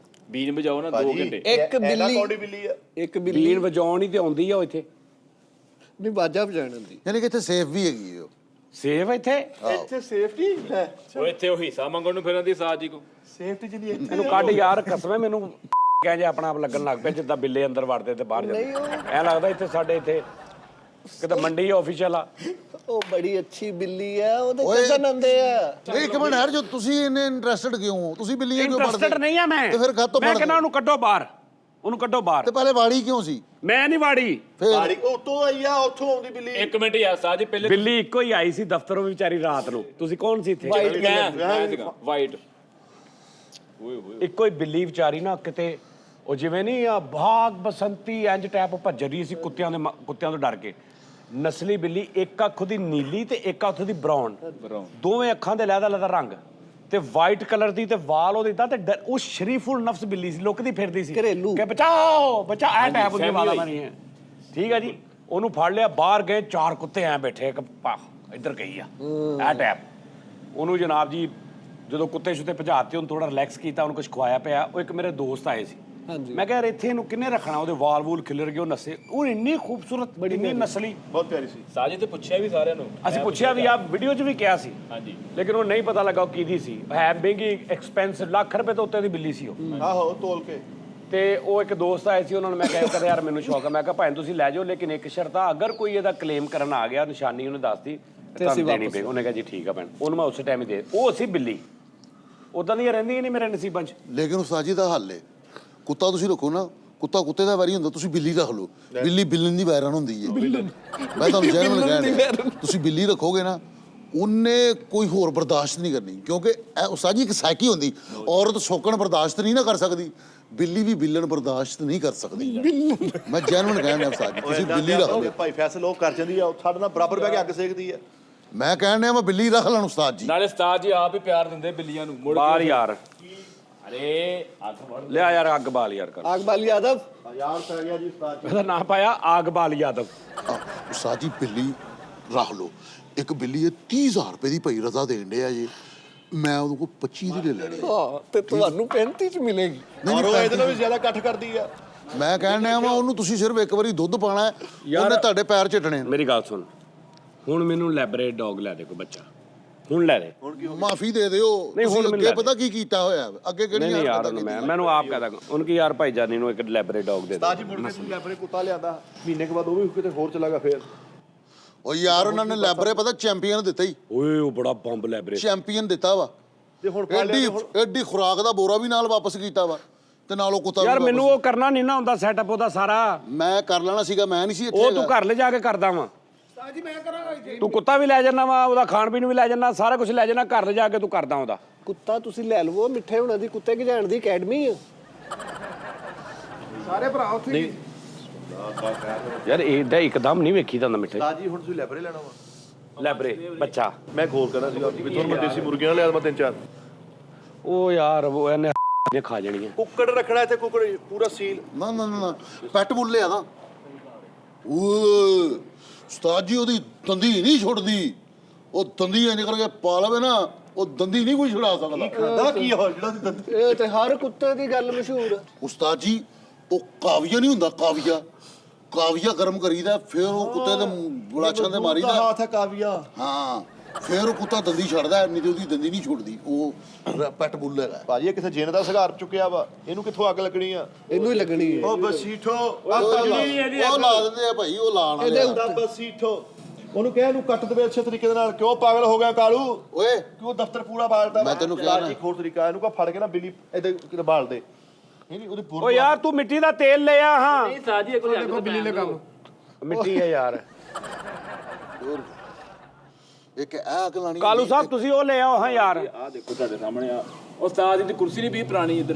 ਬੀਨ ਵਜਾਓ ਨਾ 2 ਘੰਟੇ। ਇੱਕ ਬਿੱਲੀ ਬਿੱਲੀ ਆ। ਇੱਕ ਬਿੱਲੀ ਬੀਨ ਵਜਾਉਣ ਹੀ ਤੇ ਆਉਂਦੀ ਆ ਉਹ ਇੱਥੇ। ਨਹੀਂ ਬਾਜਾ ਵਜਾਣ ਦੀ। ਯਾਨੀ ਕਿ ਇੱਥੇ ਸੇਫ ਵੀ ਹੈਗੀ ਉਹ। ਸੇਫ ਇੱਥੇ ਇੱਥੇ ਸੇਫਟੀ ਹੈ ਉਹ ਇੱਥੇ ਉਹ ਹਿੱਸਾ ਮੰਗਣ ਨੂੰ ਫਿਰਨ ਦੀ ਸਾਜ ਜੀ ਕੋ ਸੇਫਟੀ ਚ ਨਹੀਂ ਇੱਥੇ ਮੈਨੂੰ ਕੱਢ ਯਾਰ ਕਸਮੇ ਮੈਨੂੰ ਕਹਿ ਜੇ ਆਪਣਾ ਆਪ ਲੱਗਣ ਲੱਗ ਪਿਆ ਜਿੱਦਾਂ ਬਿੱਲੇ ਅੰਦਰ ਵੜਦੇ ਤੇ ਬਾਹਰ ਜਾਂਦੇ ਐ ਲੱਗਦਾ ਇੱਥੇ ਸਾਡੇ ਇੱਥੇ ਕਿਤੇ ਮੰਡੀ ਆਫੀਸ਼ੀਅਲ ਆ ਉਹ ਬੜੀ ਅੱਛੀ ਬਿੱਲੀ ਆ ਉਹਦੇ ਕਜ਼ਨ ਆਉਂਦੇ ਆ ਇੱਕ ਮਿੰਟ ਹਰ ਜੋ ਤੁਸੀਂ ਇੰਨੇ ਇੰਟਰਸਟਡ ਕਿਉਂ ਹੋ ਤੁਸੀਂ ਬਿੱਲੀਆਂ ਕਿਉਂ ਇੰਟਰਸਟਡ ਪੜਦੇ ਨਹੀਂ ਆ ਮੈਂ ਤੇ ਫਿਰ ਕਾਹਤੋਂ ਮੈਂ ਪੜ੍ਹਦੇ? ਕਹਿੰਦਾ ਉਹਨੂੰ ਕੱਢੋ ਬਾਹਰ ਉਹਨੂੰ ਕੱਢੋ ਬਾਹਰ ਤੇ ਪਹਿਲੇ ਵਾੜੀ ਕਿਉਂ ਸੀ ਮੈਂ ਨਹੀਂ ਵਾੜੀ ਫਿਰ ਬਾੜੀ ਉੱਤੋਂ ਆਈ ਆ ਉੱਥੋਂ ਆਉਂਦੀ ਬਿੱਲੀ ਇੱਕ ਮਿੰਟ ਯਾਰ ਸਾਜ ਜੀ ਪਹਿਲੇ ਬਿੱਲੀ ਇੱਕੋ ਹੀ ਆਈ ਸੀ ਦਫ਼ਤਰੋਂ ਵੀ ਵਿਚਾਰੀ ਰਾਤ ਨੂੰ ਤੁਸੀਂ ਕੌਣ ਸੀ ਇੱਥੇ ਮੈਂ ਸੀਗਾ ਵਾਈਟ ਓਏ ਹੋਏ ਇੱਕੋ ਹੀ ਬਿੱਲੀ ਵਿਚਾਰੀ ਨਾ ਕਿਤੇ ਉਹ ਜਿਵੇਂ ਨਹੀਂ ਆ ਬਾਗ ਬਸੰਤੀ ਇੰਜ ਟੈਪ ਭੱਜ ਰਹੀ ਸੀ ਕੁੱਤਿਆਂ ਤੋਂ ਡਰ ਕੇ ਨਸਲੀ ਬਿੱਲੀ ਇੱਕ ਅੱਖ ਉਹਦੀ ਨੀਲੀ ਤੇ ਇੱਕ ਅੱਖ ਉਹਦੀ ਬਰਾਊਨ ਦੋਵੇਂ ਅੱਖਾਂ ਦੇ ਲਹਿਦਾ ਰੰਗ ਤੇ ਵਾਈਟ ਕਲਰ ਦੀ ਤੇ ਵਾਲ ਉਹਦੇ ਇਦਾਂ ਤੇ ਉਹ ਸ਼ਰੀਫੁਲ ਨਫਸ ਬਿੱਲੀ ਸੀ ਲੁਕਦੀ ਫਿਰਦੀ ਸੀ ਘਰੇਲੂ। ਕਿ ਬਚਾਓ ਬਚਾ ਐ ਟੈਪ ਉਹਦੀ ਵਾਲਾ ਮਾਰੀ ਹੈ ਠੀਕ ਹੈ ਜੀ ਉਹਨੂੰ ਫੜ ਲਿਆ ਬਾਹਰ ਗਏ 4 ਕੁੱਤੇ ਐ ਬੈਠੇ ਇੱਕ ਇੱਧਰ ਗਈ ਆ ਐ ਟੈਪ ਉਹਨੂੰ ਜਨਾਬ ਜੀ ਜਦੋਂ ਕੁੱਤੇ ਸ਼ੁੱਤੇ ਭਜਾਤੇ ਉਹਨੂੰ ਥੋੜਾ ਰਿਲੈਕਸ ਕੀਤਾ ਉਹਨੂੰ ਕੁਝ ਖਵਾਇਆ ਪਿਆ ਉਹ ਇੱਕ ਮੇਰੇ ਦੋਸਤ ਆਏ ਸੀ ਮੈਂ ਕਿਹਾ ਯਾਰ ਇੱਥੇ ਇਹਨੂੰ ਕਿੰਨੇ ਰੱਖਣਾ ਉਹਦੇ ਵਾਲ ਵੂਲ ਖਿਲਰ ਗਏ ਉਹ ਨਸੇ ਉਹ ਇੰਨੀ ਖੂਬਸੂਰਤ ਇੰਨੀ ਨਸਲੀ ਬਹੁਤ ਪਿਆਰੀ ਸੀ ਸਾਜ ਜੀ ਤੇ ਪੁੱਛਿਆ ਵੀ ਸਾਰਿਆਂ ਨੂੰ ਅਸੀਂ ਪੁੱਛਿਆ ਵੀ ਆ ਵੀਡੀਓ 'ਚ ਵੀ ਕਿਹਾ ਸੀ ਹਾਂਜੀ ਲੇਕਿਨ ਉਹ ਨਹੀਂ ਪਤਾ ਲੱਗਾ ਉਹ ਕਿਹਦੀ ਸੀ ਹੈ ਮਹਿੰਗੀ ਐਕਸਪੈਂਸਿਵ ਲੱਖ ਰੁਪਏ ਤੋਂ ਉੱਤੇ ਦੀ ਬਿੱਲੀ ਸੀ ਉਹ ਆਹੋ ਤੋਲ ਕੇ ਤੇ ਉਹ ਇੱਕ ਦੋਸਤ ਆਏ ਸੀ ਉਹਨਾਂ ਨੂੰ ਮੈਂ ਕਿਹਾ ਕਦੇ ਯਾਰ ਮੈਨੂੰ ਸ਼ੌਕ ਹੈ ਮੈਂ ਕਿਹਾ ਭਾਵੇਂ ਤੁਸੀਂ ਲੈ ਜਾਓ ਲੇਕਿਨ ਇੱਕ ਸ਼ਰਤ ਆ ਅਗਰ ਕੋਈ ਇਹਦਾ ਕਲੇਮ ਕਰਨ ਆ ਗਿਆ ਨਿਸ਼ਾਨੀ ਉਹਨੇ ਦੱਸਤੀ ਤੇ ਅਸੀਂ ਦੇਣੀ ਪਈ ਉਹਨੇ ਕਿਹਾ ਜੀ ਠੀਕ ਆ ਭੈਣ ਉਹਨੂੰ ਮੈਂ ਉਸੇ ਟਾਈਮ ਹੀ ਦੇ ਉਹ ਸੀ ਬਿੱਲੀ ਉਦਾਂ ਦੀਆਂ ਰਹਿੰਦੀਆਂ ਨਹੀਂ ਮੇਰੇ ਨਸੀਬਾਂ 'ਚ ਲੇਕਿਨ ਉਸਤਾਦ ਜੀ ਦਾ ਹੱਲ ਹੈ ਕੁੱਤਾ ਤੁਸੀਂ ਰੱਖੋ ਨਾ ਕੁੱਤਾ ਕੁੱਤੇ ਦਾ ਵੈਰੀ ਹੁੰਦਾ ਤੁਸੀਂ ਬਿੱਲੀ ਰੱਖ ਲਓ ਬਿੱਲੀ ਬਿੱਲਣ ਦੀ ਵੈਰਨ ਹੁੰਦੀ ਹੈ ਮੈਂ ਤੁਹਾਨੂੰ ਜੈਨੂਨ ਕਹਿਣਾ ਤੁਸੀਂ ਬਿੱਲੀ ਰੱਖੋਗੇ ਨਾ ਉਹਨੇ ਕੋਈ ਹੋਰ ਬਰਦਾਸ਼ਤ ਨਹੀਂ ਕਰਨੀ ਕਿਉਂਕਿ ਇਹ ਉਸਤਾਦ ਜੀ ਇੱਕ ਸਾਈਕੀ ਹੁੰਦੀ ਔਰਤ ਸੋਕਣ ਬਰਦਾਸ਼ਤ ਨਹੀਂ ਨਾ ਕਰ ਸਕਦੀ ਬਿੱਲੀ ਵੀ ਬਿੱਲਣ ਬਰਦਾਸ਼ਤ ਨਹੀਂ ਕਰ ਸਕਦੀ ਮੈਂ ਜੈਨੂਨ ਕਹਿਣਾ ਉਸਤਾਦ ਜੀ ਤੁਸੀਂ ਬਿੱਲੀ ਰੱਖ ਲਓ ਭਾਈ ਫੈਸਲ ਉਹ ਕਰ ਜਾਂਦੀ ਆ ਉਹ ਸਾਡੇ ਨਾਲ ਬਰਾਬਰ ਬਹਿ ਕੇ ਅੱਗ ਸੇਕਦੀ ਆ ਮੈਂ ਕਹਿਣ ਡਿਆ ਮੈਂ ਬਿੱਲੀ ਰੱਖ ਲੈਣ ਉਸਤਾਦ ਜੀ ਨਾਲੇ ਉਸਤਾਦ ਜੀ ਆਪ ਹੀ ਪਿਆਰ ਦਿੰਦੇ ਬਿੱਲੀਆਂ ਨੂੰ ਮੁੜ ਬਾਹਰ ਯਾਰ ਅਰੇ ਹੱਥ ਫੜ ਲਿਆ ਯਾਰ ਅੱਗ ਬਾਲ ਯਾਰ ਕਰ ਆਗਬਾਲ ਯਾਦਵ ਯਾਰ ਪੈ ਗਿਆ ਜੀ ਉਸਤਾਦ ਇਹਦਾ ਨਾਂ ਪਾਇਆ ਆਗ ਬਾਲ ਯਾਦਵ ਉਸਤਾਦ ਜੀ ਬਿੱਲੀ ਰੱਖ ਲਓ ਇੱਕ ਬਿੱਲੀ ਹੈ 30,000 ਰੁਪਏ ਦੀ ਭਾਈ ਰਜ਼ਾ ਦੇਣ ਡਿਆ ਜੀ ਮੈਂ ਉਹਦੇ ਕੋਲ 25 ਦੀ ਲੈ ਲੈਣੀ ਹਾਂ ਤੇ ਤੁਹਾਨੂੰ 35 ਚ ਮਿਲੇਗੀ ਔਰ ਉਹ ਇਹਦੇ ਨਾਲ ਵੀ ਜ਼ਿਆਦਾ ਇਕੱਠ ਕਰਦੀ ਆ ਮੈਂ ਕਹਿਣ ਡਿਆ ਵਾ ਉਹਨੂੰ ਤੁਸੀਂ ਸਿਰਫ ਇੱਕ ਵਾਰੀ ਦੁੱਧ ਪਾਣਾ ਉਹਨੇ ਤੁਹਾਡੇ ਪੈਰ ਝਟਣੇ ਨੇ ਮੇਰੀ ਗੱਲ ਸੁਣ ਹੁਣ ਮੈਨੂੰ ਲੈਬਰੇ ਡੌਗ ਲੈ ਦੇ ਕੋਈ ਬੱਚਾ ਹੁਣ ਲੈ ਦੇ ਮਾਫੀ ਦੇ ਦਿਓ ਨਹੀਂ, ਹੁਣ ਤੁਸੀਂ ਮੈਨੂੰ ਅੱਗੇ ਲੈ ਪਤਾ ਕੀ ਕੀਤਾ ਹੋਇਆ ਅੱਗੇ ਕਿਹੜੀ ਨਹੀਂ ਯਾਰ ਉਹਨੂੰ ਮੈਨੂੰ ਆਪ ਕਹਦਾ ਉਹਨੂੰ ਕੀ ਯਾਰ ਭਾਈ ਜਾਨੀ ਨੂੰ ਇੱਕ ਲੈਬਰੇ ਡੌਗ ਦੇ ਦੇ ਉਸਤਾਦ ਜੀ ਮੁੜ ਕੇ ਤੂੰ ਲੈਬਰੇ ਕੁੱਤਾ ਲਿਆਂਦਾ ਮਹੀਨੇ ਕੇ ਬਾਅਦ ਉਹ ਵੀ ਕਿਤੇ ਹੋਰ ਚਲਾ ਗਿਆ ਫੇਰ ਉਹ ਯਾਰ ਉਹਨਾਂ ਨੇ ਲੈਬਰੇ ਪਤਾ ਚੈਂਪੀਅਨ ਦਿੱਤਾ ਹੀ ਓਏ ਉਹ ਬੜਾ ਬੰਬ ਲੈਬਰੇ ਚੈਂਪੀਅਨ ਦਿੱਤਾ ਵਾ ਤੇ ਹੁਣ ਫੜ ਲਿਆ ਤੇ ਐਡੀ ਖੁਰਾਕ ਦਾ ਬੋਰਾ ਵੀ ਨਾਲ ਵਾਪਸ ਕੀਤਾ ਵਾ ਤੇ ਨਾਲ ਉਹ ਕੁੱਤਾ ਯਾਰ ਵੀ ਮੈਨੂੰ ਉਹ ਕਰਨਾ ਨਹੀਂ ਨਾ ਹੁੰਦਾ ਸੈਟਅਪ ਉਹਦਾ ਸਾਰਾ ਮੈਂ ਕਰ ਲੈਣਾ ਸੀਗਾ ਮੈਂ ਨਹੀਂ ਸੀ ਇੱਥੇ ਉਹ ਤੂੰ ਘਰ ਲੈ ਜਾ ਕੇ ਕਰਦਾ ਵਾ ਸਾਜੀ ਮੈਂ ਕਰਾਂਗਾ ਇੱਥੇ ਤੂੰ ਕੁੱਤਾ ਵੀ ਲੈ ਜਾਣਾ ਵਾ ਉਹਦਾ ਖਾਣ ਪੀਣ ਵੀ ਲੈ ਜਾਣਾ ਸਾਰਾ ਕੁਝ ਲੈ ਜਾਣਾ ਘਰ ਲੈ ਜਾ ਕੇ ਤੂੰ ਕਰਦਾ ਉਹਦਾ ਕੁੱਤਾ ਤੁਸੀਂ ਲੈ ਲਵੋ ਮਿੱਠੇ ਹੁਣਾਂ ਦੀ ਕੁੱਤੇ ਗਿਜਾਣ ਦੀ ਅਕੈਡਮੀ ਆ ਸਾਰੇ ਭਰਾ ਉੱਥੇ ਹੀ। ਯਾਰ ਇਹਦਾ ਇੱਕਦਮ ਨਹੀਂ ਵੇਖੀ ਜਾਂਦਾ ਮਿੱਠੇ ਉਸਤਾਦ ਜੀ ਹੁਣ ਤੁਸੀਂ ਲੈਬਰੇ ਲੈਣਾ ਵਾ ਲੈਬਰੇ ਬੱਚਾ ਮੈਂ ਖੋਲ ਕਰਨਾ ਸੀਗਾ ਵੀ ਤੁਹਾਨੂੰ ਮੈਂ ਦੇਸੀ ਮੁਰਗੀਆਂ ਲਿਆ ਮੈਂ 3-4 ਉਹ ਯਾਰ ਉਹ ਇਹਨੇ ਨੇ ਖਾ ਜਾਣੀਆਂ ਕੁੱਕੜ ਰੱਖਣਾ ਇੱਥੇ ਕੁੱਕੜ ਪੂਰਾ ਸੀਲ ਨਾ ਨਾ ਨਾ ਪੈਟ ਬੁੱਲੇ ਆ ਨਾ ਉਹ ਉਸਤਾਦ ਜੀ ਉਹਦੀ ਦੰਦੀ ਨਹੀਂ ਛੁੱਟਦੀ ਉਹ ਦੰਦੀ ਇੰਜ ਕਰਕੇ ਪਾ ਲਵੇ ਨਾ ਉਹ ਦੰਦੀ ਨਹੀਂ ਕੋਈ ਛੁਡਾ ਸਕਦਾ ਖਾਂਦਾ ਕੀ ਹੋ ਜਿਹੜਾ ਦੀ ਦੰਦ ਇਹ ਤੇ ਹਰ ਕੁੱਤੇ ਦੀ ਗੱਲ ਮਸ਼ਹੂਰ ਆ ਉਸਤਾਦ ਜੀ ਉਹ ਕਾਵੀਆ ਨਹੀਂ ਹੁੰਦਾ ਕਾਵੀਆ ਗਰਮ ਕਰੀਦਾ ਫਿਰ ਉਹ ਕੁੱਤੇ ਦੇ ਬਲਾਛਾਂ ਤੇ ਮਾਰੀਦਾ ਹੱਥ ਹੈ ਕਾਵੀਆ ਹਾਂ ਫਿਰ ਉਹ ਕੁੱਤਾ ਦੰਦੀ ਛੱਡਦਾ ਨਹੀਂ ਤੇ ਉਹਦੀ ਦੰਦੀ ਨਹੀਂ ਛੁੱਟਦੀ ਉਹ ਪੈਟ ਬੁੱਲ ਹੈਗਾ ਭਾਜੀ ਇਹ ਕਿਸੇ ਜਿੰਨ ਦਾ ਸਿਗਾਰ ਚੁੱਕਿਆ ਵਾ ਇਹਨੂੰ ਕਿੱਥੋਂ ਅੱਗ ਲੱਗਣੀ ਆ ਇਹਨੂੰ ਹੀ ਲੱਗਣੀ ਹੈ ਉਹ ਬਸੀਠੋ ਉਹ ਲਾ ਦਿੰਦੇ ਆ ਭਾਈ ਉਹ ਲਾਣ ਵਾਲੇ ਆ। ਦਾ ਬਸੀਠੋ ਉਹਨੂੰ ਕਹਿ ਇਹਨੂੰ ਕੱਟ ਦੇਵੇ ਅੱਛੇ ਤਰੀਕੇ ਦੇ ਨਾਲ ਕਿਉਂ ਪਾਗਲ ਹੋ ਗਿਆ ਕਾਲੂ ਓਏ ਕਿਉਂ ਦਫ਼ਤਰ ਪੂਰਾ ਬਾਲਦਾ ਮੈਂ ਤੈਨੂੰ ਕਿਹਾ ਨਾ। ਇੱਕ ਹੋਰ ਤਰੀਕਾ ਇਹਨੂੰ ਕਾ ਫੜ ਕੇ ਨਾ ਬਿੱਲੀ ਇਹਦੇ ਕਿਤੇ ਬਾਲ ਦੇ ਨਹੀਂ ਉਹਦੀ ਓ ਯਾਰ ਤੂੰ ਮਿੱਟੀ ਦਾ ਤੇਲ ਲੈ ਆ ਹਾਂ ਸਾਜ ਜੀ ਕੋਈ ਦੇਖੋ ਬਿੱਲੀ ਨੇ ਕੰਮ ਮਿੱਟੀ ਹੈ ਯਾਰ ਹੋਰ ਇੱਕ ਇਹ ਅੱਗ ਲਾਣੀ ਕਾਲੂ ਸਾਹਿਬ ਤੁਸੀਂ ਉਹ ਲੈ ਆਓ ਹਾਂ ਯਾਰ ਆ ਦੇਖੋ ਤੁਹਾਡੇ ਸਾਹਮਣੇ ਆ ਉਸਤਾਦ ਦੀ ਕੁਰਸੀ ਨਹੀਂ ਵੀ ਪੁਰਾਣੀ ਇੱਧਰ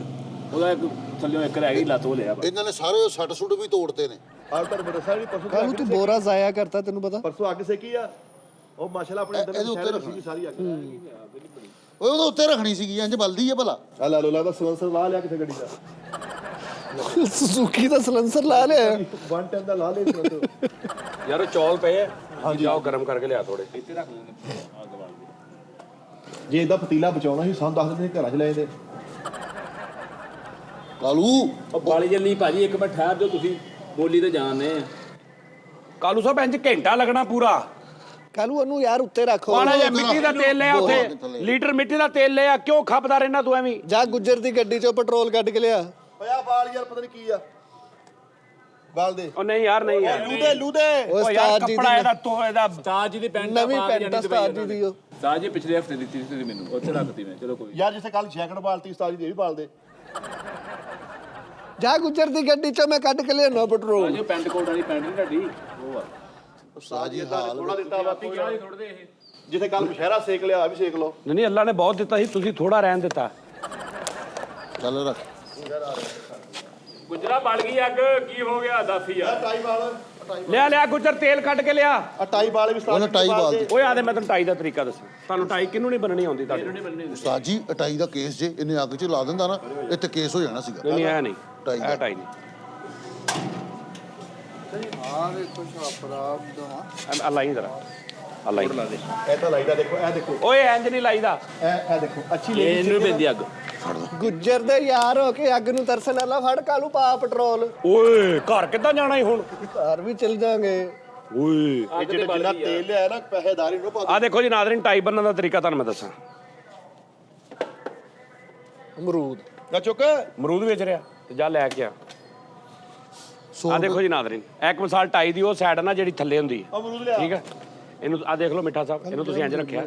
ਉਹਦਾ ਇੱਕ ਥੱਲੇ ਇੱਕ ਰਹਿ ਗਈ ਲੱਤ ਉਹ ਲਿਆ ਇਹਨਾਂ ਨੇ ਸਾਰੇ ਸੱਟ ਸੁੱਟ ਵੀ ਤੋੜਤੇ ਨੇ ਆਹ ਤਾਂ ਬੜਾ ਸਾਰੀ ਪਰਸੋਂ ਕਾਹਨੂੰ ਤੂੰ ਬੋਰਾ ਜ਼ਾਇਆ ਕਰਤਾ ਤੈਨੂੰ ਪਤਾ ਪਰਸੋਂ ਅੱਗ ਸੇਕੀ ਆ ਉਹ ਮਾਸ਼ਾਅੱਲਾ ਆਪਣੇ ਅੰਦਰ ਇਹਦੇ ਉੱਤੇ ਸ਼ਹਿਰ ਰੱਖਣੀ ਸੀ ਸਾਰੀ ਅੱਗ ਓਏ ਉਹਦੇ ਉੱਤੇ ਰੱਖਣੀ ਸੀਗੀ ਇੰਜ ਬਲਦੀ ਹੈ ਭਲਾ ਆ ਲਾ ਲੋ ਲੱਗਦਾ ਸਲੈਂਸਰ ਲਾ ਲਿਆ ਕਿਸੇ ਗੱਡੀ ਦਾ ਸੁਜ਼ੂਕੀ ਦਾ ਸਲੈਂਸਰ ਲਾ ਲਿਆ 110 ਦਾ ਲਾ ਲਿਆ ਸਲੈਂਸਰ ਯਾਰ ਉਹ ਚੌਲ ਪਏ ਆ ਜਾਓ ਗਰਮ ਕਰਕੇ ਲਿਆ ਥੋੜੇ ਇੱਥੇ ਰੱਖ ਲੈਂਦੇ ਅੱਗ ਬਾਲ ਕੇ ਜੇ ਇਹਦਾ ਪਤੀਲਾ ਬਚਾਉਣਾ ਸੀ ਸਾਨੂੰ ਦੱਸ ਦਿੰਦੇ ਘਰਾਂ 'ਚ ਲੈ ਜਾਂਦੇ ਕਾਲੂ ਉਹ ਬਾਲੀ ਜੱਲੀ ਭਾਜੀ ਇੱਕ ਮਿੰਟ ਠਹਿਰ ਜਾਓ ਤੁਸੀਂ ਬੋਲੀ ਤੇ ਜਾਣਦੇ ਆ ਕਾਲੂ ਸਾਹਿਬ ਇੰਜ ਘੰਟਾ ਲੱਗਣਾ ਪੂਰਾ ਕੱਲ ਉਹਨੂੰ ਯਾਰ ਉੱਤੇ ਰੱਖੋ ਮਾੜਾ ਜਿਹਾ ਮਿੱਟੀ ਦਾ ਤੇਲ ਲਿਆ ਉੱਥੇ ਲੀਟਰ ਮਿੱਟੀ ਦਾ ਤੇਲ ਲਿਆ ਕਿਉਂ ਖਪਦਾ ਰਹਿਣਾ ਤੂੰ ਐਵੇਂ ਜਾ ਗੁੱਜਰ ਦੀ ਗੱਡੀ ਚੋਂ ਪੈਟਰੋਲ ਕੱਢ ਕੇ ਲਿਆ ਓਏ ਬਾਲ ਯਾਰ ਪਤਾ ਨਹੀਂ ਕੀ ਆ ਬਾਲ ਦੇ ਉਹ ਨਹੀਂ ਯਾਰ ਨਹੀਂ ਯਾਰ ਲੂਦੇ ਉਹ ਉਹ ਯਾਰ ਉਸਤਾਦ ਜੀ ਕੱਪੜਾ ਦੀ ਇਹਦਾ ਤੋ ਇਹਦਾ ਸਾਜ ਜੀ ਦੀ ਪੈਂਟ ਨਵੀਂ ਪੈਂਟ ਉਸਤਾਦ ਜੀ ਦੀ ਉਹ ਸਾਜ ਜੀ ਪਿਛਲੇ ਹਫਤੇ ਦਿੱਤੀ ਸੀ ਮੈਨੂੰ ਉੱਥੇ ਰੱਖਤੀ ਮੈਂ ਚਲੋ ਕੋਈ ਯਾਰ ਜਿੱਥੇ ਕੱਲ ਜੈਕਟ ਬਾਲਤੀ ਉਸਤਾਦ ਜੀ ਦੇ ਵੀ ਬਾਲ ਦੇ ਜਾ ਗੁੱਜਰ ਦੀ ਗੱਡੀ ਚੋਂ ਮੈਂ ਕੱਢ ਕੇ ਲਿਆਉਣਾ ਪੈਟਰੋਲ ਸਾਜ ਪੈਂਟ ਕੋਟ ਵਾਲੀ ਪੈਂਟ ਨਹੀਂ ਤੁਹਾਡੀ ਉਹ ਆ ਉਸਤਾਦ ਜੀ ਹਾਲ ਥੋੜਾ ਦਿੱਤਾ ਵਾ ਕਿਹੜਾ ਥੋੜਦੇ ਇਹ ਜਿੱਥੇ ਕੱਲ ਮਸ਼ਹਿਰਾ ਸੇਕ ਲਿਆ ਆ ਵੀ ਸੇਕ ਲਓ ਨਹੀਂ ਅੱਲਾ ਨੇ ਬਹੁਤ ਦਿੱਤਾ ਸੀ ਤੁਸੀਂ ਥੋੜਾ ਰਹਿਣ ਦਿੱਤਾ ਚੱਲ ਰੱਖ ਗੁਜਰਾ ਬਲ ਗਈ ਅੱਗ ਕੀ ਹੋ ਗਿਆ ਦੱਸ ਯਾਰ ਟਾਈ ਬਾਲ ਲਿਆ ਗੁੱਜਰ ਤੇਲ ਕੱਢ ਕੇ ਲਿਆ ਆ ਟਾਈ ਬਾਲ ਵੀ ਉਹਨੇ ਟਾਈ ਬਾਲ ਦੀ ਓਏ ਆਦੇ ਮੈਂ ਤੈਨੂੰ ਟਾਈ ਦਾ ਤਰੀਕਾ ਦੱਸਾਂ ਤੁਹਾਨੂੰ ਟਾਈ ਕਿਹਨੂੰ ਨਹੀਂ ਬੰਨਣੀ ਆਉਂਦੀ ਤੁਹਾਡੇ ਉਸਤਾਦ ਜੀ ਅਟਾਈ ਦਾ ਕੇਸ ਜੇ ਇਹਨੇ ਅੱਗ 'ਚ ਲਾ ਦਿੰਦਾ ਨਾ ਇੱਥੇ ਕੇਸ ਹੋ ਜਾਣਾ ਸੀਗਾ ਨਹੀਂ ਆਇਆ ਨਹੀਂ ਟਾਈ ਦਾ। ਇਹ ਟਾਈ ਨਹੀਂ ਹਾਂ ਵੇਖੋ ਸ਼ਾਪਰਾਬ ਦਾ ਅੱਲਾ ਹੀ ਜ਼ਰਾ ਅੱਲਾ ਹੀ ਇਹ ਤਾਂ ਲਾਈਦਾ ਦੇਖੋ ਇਹ ਦੇਖੋ ਓਏ ਇੰਜ ਨਹੀਂ ਲਾਈਦਾ ਇਹ ਦੇਖੋ ਅੱਛੀ ਇਹਨੂੰ ਪੈਂਦੀ ਅੱਗ ਗੁੱਜਰ ਦੇ ਯਾਰ ਹੋ ਕੇ ਅੱਗ ਨੂੰ ਤਰਸਣ ਵਾਲਾ ਫੜ ਕਾਲੂ ਪਾ ਪੈਟਰੋਲ ਓਏ ਘਰ ਕਿੱਦਾਂ ਜਾਣਾ ਈ ਹੁਣ ਘਰ ਵੀ ਚਲ ਜਾਾਂਗੇ ਓਏ ਇਹ ਜਿਹੜਾ ਜਿੰਨਾ ਤੇਲ ਲਿਆ ਨਾ ਪੈਸੇਦਾਰੀ ਨੂੰ ਪਾ ਆ ਦੇਖੋ ਜੀ ਨਾਜ਼ਰੀਨ ਟਾਈ ਬੰਨਣ ਦਾ ਤਰੀਕਾ ਤੁਹਾਨੂੰ ਮੈਂ ਦੱਸਾਂ ਅਮਰੂਦ ਨਾ ਚੁੱਕ ਅਮਰੂਦ ਵੇਚ ਰਿਹਾ ਤੇ ਜਾ ਲੈ ਕੇ ਆ ਸੌ ਆ ਦੇਖੋ ਜੀ ਨਾਜ਼ਰੀਨ ਇੱਕ ਮਿਸਾਲ ਟਾਈ ਦੀ ਉਹ ਸਾਈਡ ਨਾ ਜਿਹੜੀ ਥੱਲੇ ਹੁੰਦੀ ਹੈ ਅਮਰੂਦ ਲਿਆ ਠੀਕ ਹੈ ਇਹਨੂੰ ਆ ਦੇਖ ਲਓ ਮਿੱਠਾ ਸਾਹਿਬ ਇਹਨੂੰ ਤੁਸੀਂ ਇੰਜ ਰੱਖਿਆ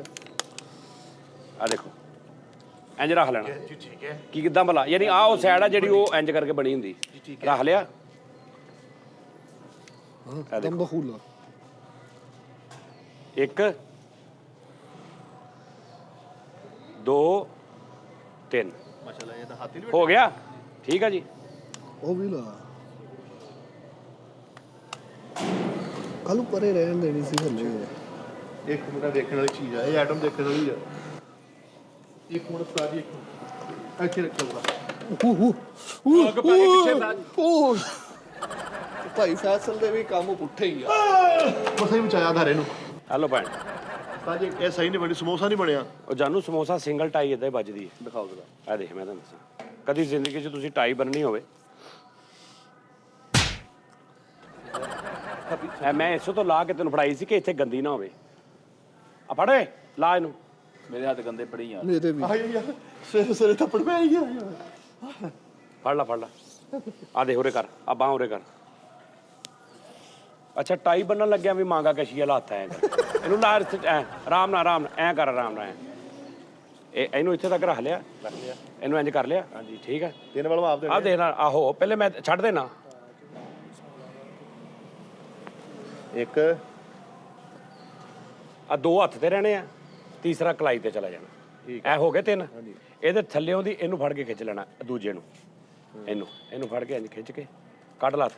ਆ ਦੇਖੋ ਇੰਜ ਰੱਖ ਲੈਣਾ ਜੀ ਠੀਕ ਹੈ ਕੀ ਕਿਦਾਂ ਭਲਾ ਯਾਨੀ ਆ ਉਹ ਸਾਈਡ ਆ ਜਿਹੜੀ ਉਹ ਇੰਜ ਕਰਕੇ ਬਣੀ ਹੁੰਦੀ ਰੱਖ ਲਿਆ ਤੰਬਖੂਲਾ 1 2 3 ਮਾਸ਼ਾਅੱਲਾ ਇਹ ਤਾਂ ਹਾਥੀ ਨਹੀਂ ਹੋ ਗਿਆ ਠੀਕ ਆ ਜੀ ਉਹ ਵੀ ਲਾ ਕਾਲੂ ਪਰੇ ਰਹਿਣ ਦੇਣੀ ਸੀ ਥੱਲੇ ਇੱਕ ਮਿੰਟ ਦੇਖਣ ਵਾਲੀ ਚੀਜ਼ ਆ ਇਹ ਆਈਟਮ ਦੇਖਣ ਵਾਲੀ ਆ ਇੱਕ ਮਿੰਟ ਉਸਤਾਦ ਜੀ ਇੱਕ ਮਿੰਟ ਇੱਥੇ ਰੱਖੋ ਭਾਈ ਫੈਸਲ ਦੇ ਵੀ ਕੰਮ ਪੁੱਠੇ ਹੀ ਆ ਬਸ ਹੀ ਮਚਾਇਆ ਧਾਰੇ ਨੂੰ ਹਲੋ ਭੈਣ ਤਾਂ ਜੀ ਇਹ ਸਹੀ ਨਹੀਂ ਬਣੀ ਸਮੋਸਾ ਨਹੀਂ ਬਣਿਆ ਉਹ ਜਾਨੂ ਸਮੋਸਾ ਸਿੰਗਲ ਟਾਈ ਇਦਾਂ ਹੀ ਵੱਜਦੀ ਹੈ ਦਿਖਾਓ ਜਰਾ ਆ ਦੇਖ ਮੈਂ ਤੁਹਾਨੂੰ ਦੱਸਾਂ ਕਦੀ ਜ਼ਿੰਦਗੀ 'ਚ ਤੁਸੀਂ ਟਾਈ ਬੰਨਣੀ ਹੋਵੇ ਮੈਂ ਇਸੋ ਤੋਂ ਲਾ ਕੇ ਤੈਨੂੰ ਫੜਾਈ ਸੀ ਕਿ ਇੱਥੇ ਗੰਦੀ ਨਾ ਹੋਵੇ ਆ ਫੜ ਓਏ ਲਾ ਇਹਨੂੰ ਮੇਰੇ ਹੱਥ ਗੰਦੇ ਪੜੀ ਆ ਮੇਰੇ ਵੀ ਆਈ ਯਾਰ ਸਵੇਰੇ ਸਵੇਰੇ ਥੱਪੜ ਪੈ ਗਿਆ ਫੜ ਲਾ ਆ ਦੇਖ ਉਰੇ ਕਰ ਆ ਬਾਹ ਉਰੇ ਕਰ ਅੱਛਾ ਟਾਈ ਬੰਨਣ ਲੱਗਿਆ ਵੀ ਮਾਂਗਾ ਕਸ਼ੀ ਵਾਲਾ ਹੱਥ ਐ ਇਹਨੂੰ ਲਾ ਆਰਾਮ ਨਾਲ ਐ ਕਰ ਆਰਾਮ ਨਾਲ ਇਹਨੂੰ ਇੱਥੇ ਤੱਕ ਰੱਖ ਲਿਆ ਇਹਨੂੰ ਇੰਜ ਕਰ ਲਿਆ ਹਾਂਜੀ ਠੀਕ ਹੈ ਤਿੰਨ ਵਾਲ ਮਾਪ ਦੇ ਆ ਦੇਖ ਨਾ ਆਹੋ ਪਹਿਲੇ ਮੈਂ ਛੱਡ ਦੇਣਾ ਇੱਕ ਆ 2 ਹੱਥ ਤੇ ਰਹਿਣੇ ਆ ਤੀਸਰਾ ਕਲਾਈ ਤੇ ਚਲਾ ਜਾਣਾ ਐ ਹੋ ਗਏ 3 ਇਹਦੇ ਥੱਲੇੋਂ ਦੀ ਇਹਨੂੰ ਫੜ ਕੇ ਖਿੱਚ ਲੈਣਾ ਦੂਜੇ ਨੂੰ ਇਹਨੂੰ ਫੜ ਕੇ ਇੰਜ ਖਿੱਚ ਕੇ ਕੱਢ ਲਾ